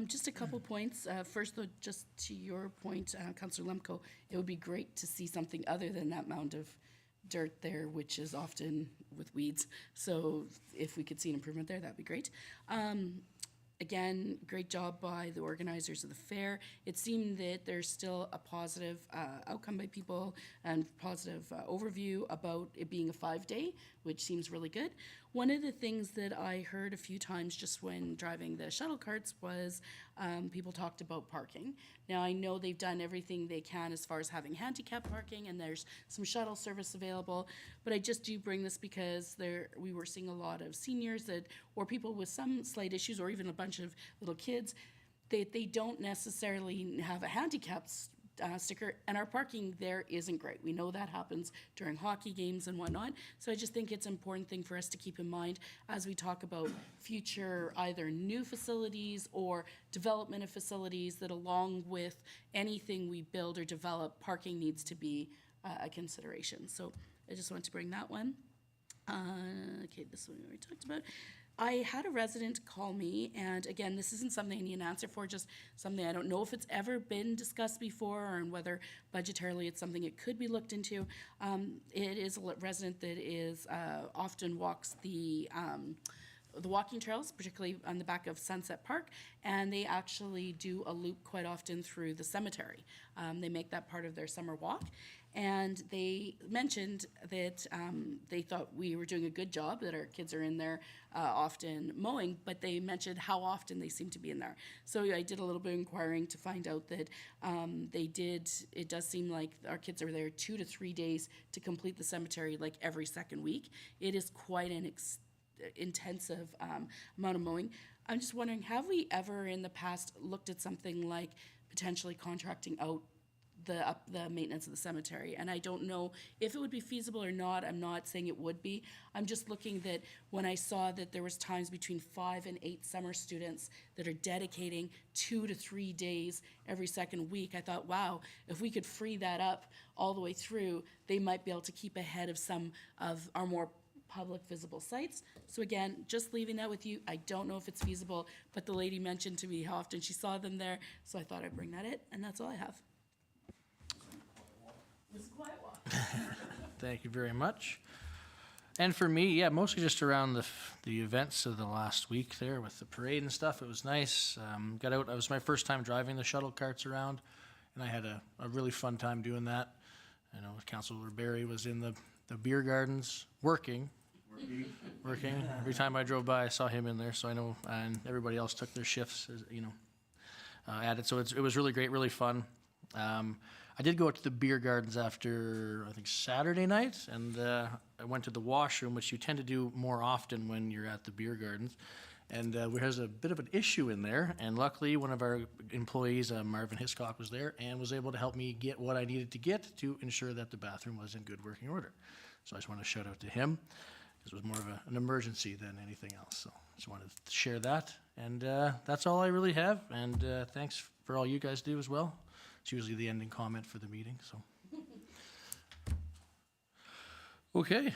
Just a couple points. First, though, just to your point, Councillor Lemko, it would be great to see something other than that mound of dirt there, which is often with weeds. So if we could see an improvement there, that'd be great. Again, great job by the organizers of the fair. It seemed that there's still a positive outcome by people and positive overview about it being a 5-day, which seems really good. One of the things that I heard a few times just when driving the shuttle carts was people talked about parking. Now, I know they've done everything they can as far as having handicap parking, and there's some shuttle service available, but I just do bring this because we were seeing a lot of seniors or people with some slight issues, or even a bunch of little kids, they don't necessarily have a handicap sticker, and our parking there isn't great. We know that happens during hockey games and whatnot, so I just think it's an important thing for us to keep in mind as we talk about future either new facilities or development of facilities, that along with anything we build or develop, parking needs to be a consideration. So I just wanted to bring that one. Okay, this one we already talked about. I had a resident call me, and again, this isn't something I need an answer for, just something I don't know if it's ever been discussed before, or whether budgetarily it's something it could be looked into. It is a resident that is often walks the walking trails, particularly on the back of Sunset Park, and they actually do a loop quite often through the cemetery. They make that part of their summer walk, and they mentioned that they thought we were doing a good job, that our kids are in there often mowing, but they mentioned how often they seem to be in there. So I did a little bit of inquiring to find out that it does seem like our kids are there 2 to 3 days to complete the cemetery, like every second week. It is quite an intensive amount of mowing. I'm just wondering, have we ever in the past looked at something like potentially contracting out the maintenance of the cemetery? And I don't know if it would be feasible or not. I'm not saying it would be. I'm just looking that when I saw that there was times between 5 and 8 summer students that are dedicating 2 to 3 days every second week, I thought, wow, if we could free that up all the way through, they might be able to keep ahead of some of our more public visible sites. So again, just leaving that with you. I don't know if it's feasible, but the lady mentioned to me how often she saw them there, so I thought I'd bring that in, and that's all I have. It was a quiet walk. Thank you very much. And for me, yeah, mostly just around the events of the last week there with the parade and stuff. It was nice. Got out. It was my first time driving the shuttle carts around, and I had a really fun time doing that. I know Councilor Barry was in the beer gardens working. Every time I drove by, I saw him in there, so I know, and everybody else took their shifts, added. So it was really great, really fun. I did go out to the beer gardens after, I think, Saturday night, and I went to the washroom, which you tend to do more often when you're at the beer gardens. And there's a bit of an issue in there, and luckily one of our employees, Marvin Hiscock, was there and was able to help me get what I needed to get to ensure that the bathroom was in good working order. So I just want to shout out to him. This was more of an emergency than anything else. So just wanted to share that. And that's all I really have. And thanks for all you guys do as well. It's usually the ending comment for the meeting. So, okay.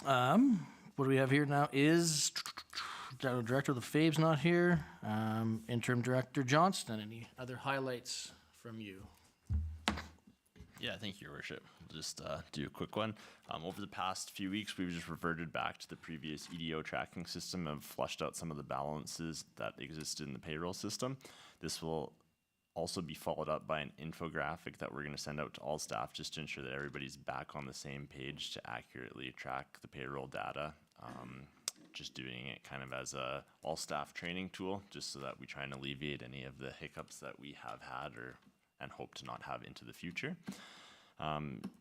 What do we have here now is Director of the Fave's not here. Interim Director Johnston, any other highlights from you? Yeah, thank you, Your Worship. We'll just do a quick one. Over the past few weeks, we've just reverted back to the previous EDO tracking system and flushed out some of the balances that existed in the payroll system. This will also be followed up by an infographic that we're going to send out to all staff just to ensure that everybody's back on the same page to accurately track the payroll data. Just doing it kind of as a all staff training tool, just so that we try and alleviate any of the hiccups that we have had and hope to not have into the future.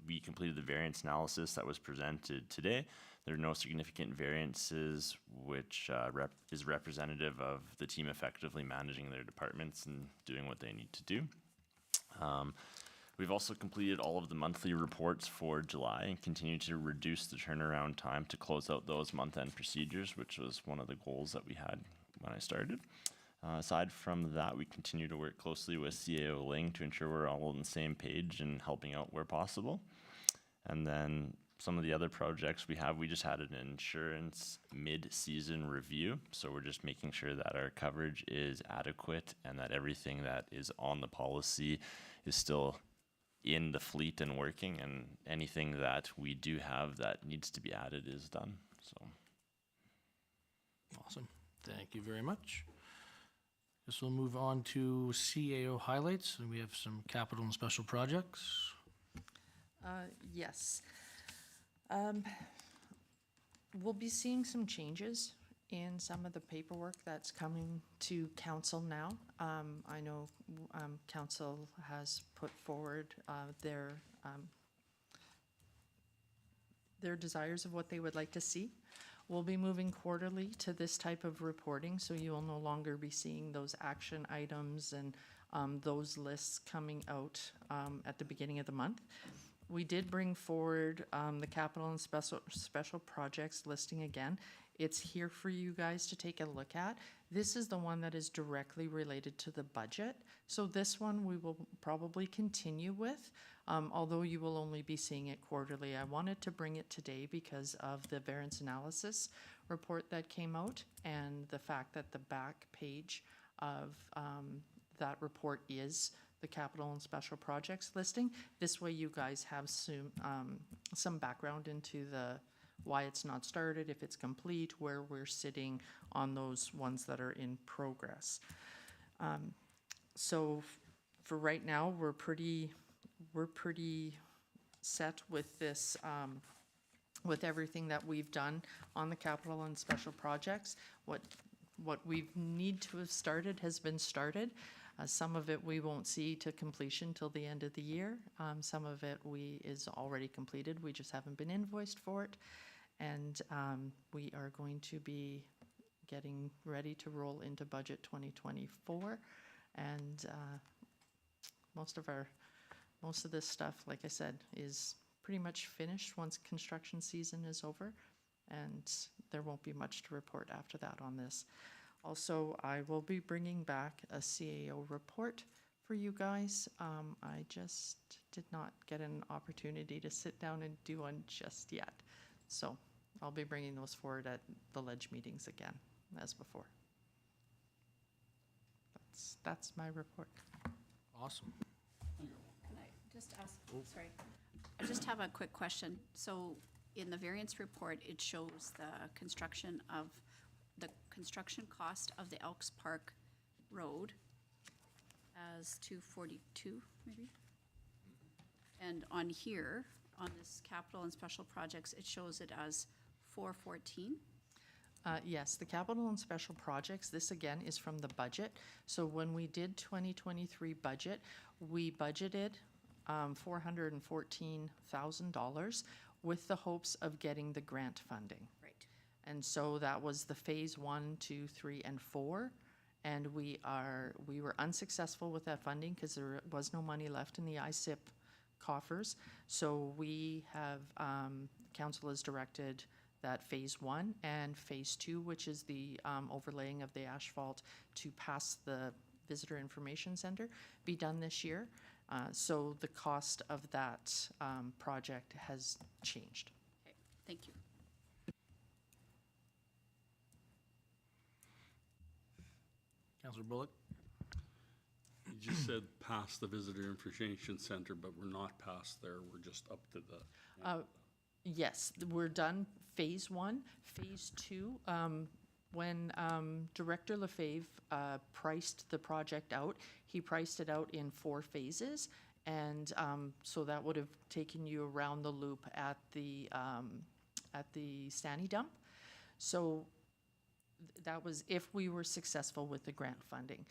We completed the variance analysis that was presented today. There are no significant variances, which is representative of the team effectively managing their departments and doing what they need to do. We've also completed all of the monthly reports for July and continue to reduce the turnaround time to close out those month-end procedures, which was one of the goals that we had when I started. Aside from that, we continue to work closely with CAO Ling to ensure we're all on the same page and helping out where possible. And then some of the other projects we just had an insurance mid-season review. So we're just making sure that our coverage is adequate and that everything that is on the policy is still in the fleet and working, and anything that we do have that needs to be added is done. So Awesome. Thank you very much. Guess we'll move on to CAO highlights, and we have some capital and special projects. Yes. We'll be seeing some changes in some of the paperwork that's coming to council now. I know council has put forward their desires of what they would like to see. We'll be moving quarterly to this type of reporting, so you will no longer be seeing those action items and those lists coming out at the beginning of the month. We did bring forward the capital and special projects listing again. It's here for you guys to take a look at. This is the one that is directly related to the budget. So this one we will probably continue with, although you will only be seeing it quarterly. I wanted to bring it today because of the variance analysis report that came out and the fact that the back page of that report is the capital and special projects listing. This way you guys have some background into why it's not started, if it's complete, where we're sitting on those ones that are in progress. So for right now, we're pretty set with this, with everything that we've done on the capital and special projects. What we need to have started has been started. Some of it we won't see to completion till the end of the year. Some of it is already completed. We just haven't been invoiced for it. And we are going to be getting ready to roll into budget 2024. And most of this stuff, like I said, is pretty much finished once construction season is over. And there won't be much to report after that on this. Also, I will be bringing back a CAO report for you guys. I just did not get an opportunity to sit down and do one just yet. So I'll be bringing those forward at the ledge meetings again, as before. That's my report. Awesome. Can I just ask, sorry, I just have a quick question. So in the variance report, it shows the construction cost of the Elks Park Road as 242, maybe? And on here, on this capital and special projects, it shows it as 414. Yes, the capital and special projects, this again is from the budget. So when we did 2023 budget, we budgeted $414,000 with the hopes of getting the grant funding. Right. And so that was the phase 1, 2, 3, and 4. And we were unsuccessful with that funding because there was no money left in the ISIP coffers. So we have, council has directed that phase 1 and phase 2, which is the overlaying of the asphalt to pass the visitor information center, be done this year. So the cost of that project has changed. Okay, thank you. Councillor Bullock? You just said past the visitor information center, but we're not past there. We're just up to the. Yes, we're done phase 1. Phase 2, when Director Lefebvre priced the project out, he priced it out in 4 phases. And so that would have taken you around the loop at the Stanny dump. So that was if we were successful with the grant funding.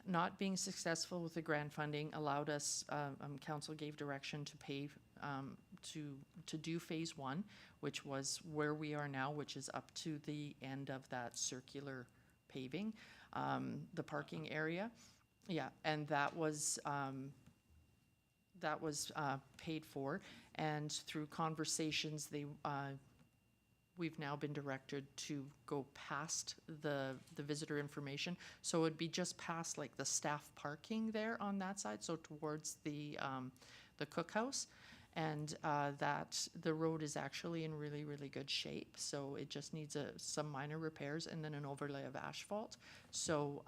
Not being successful with the grant funding allowed us, council gave direction to pay, to do phase 1, which was where we are now, which is up to the end of that circular paving, the parking area. Yeah, and that was paid for, and through conversations, we've now been directed to go past the visitor information. So it'd be just past like the staff parking there on that side, so towards the cookhouse. And that the road is actually in really, really good shape. So it just needs some minor repairs and then an overlay of asphalt. So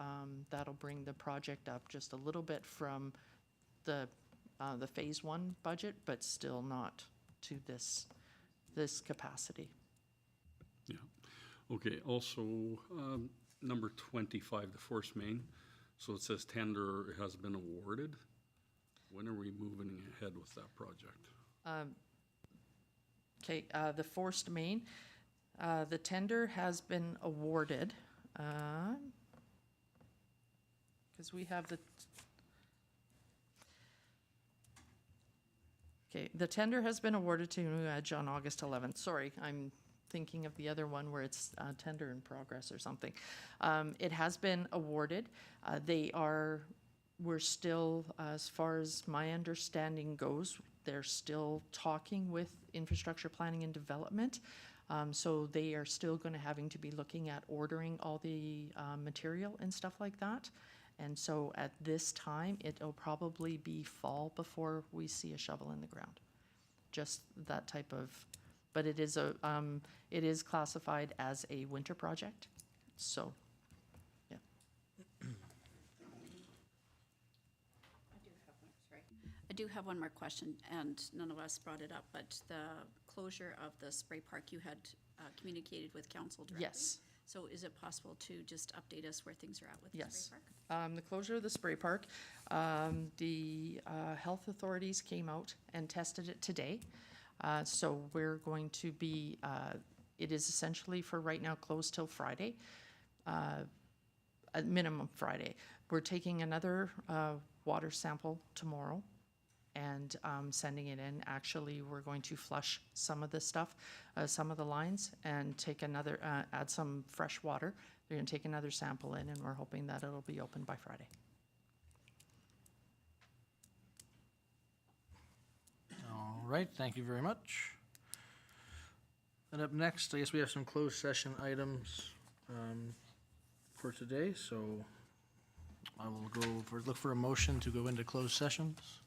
that'll bring the project up just a little bit from the phase 1 budget, but still not to this capacity. Yeah. Okay, also, number 25, the force main. So it says tender has been awarded. When are we moving ahead with that project? Okay, the forced main, the tender has been awarded, because we have the tender has been awarded to Edge on August 11th. Sorry, I'm thinking of the other one where it's tender in progress or something. It has been awarded. We're still, as far as my understanding goes, they're still talking with infrastructure planning and development. So they are still going to having to be looking at ordering all the material and stuff like that. And so at this time, it'll probably be fall before we see a shovel in the ground. Just that type of, but it is classified as a winter project. So, yeah. I do have one more question, and none of us brought it up, but the closure of the spray park, you had communicated with council directly? Yes. So is it possible to just update us where things are at with the Yes. spray park? The closure of the spray park, the health authorities came out and tested it today. So we're going to be, it is essentially for right now closed till Friday, at minimum Friday. We're taking another water sample tomorrow and sending it in. Actually, we're going to flush some of the stuff, some of the lines, and take another, add some fresh water. They're going to take another sample in, and we're hoping that it'll be open by Friday. All right, thank you very much. And up next, I guess we have some closed session items for today, so I will look for a motion to go into closed sessions.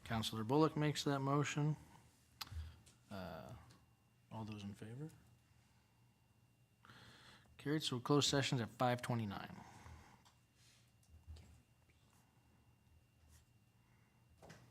Councillor Bullock makes that motion. All those in favor? Carried, so closed sessions at 5:29.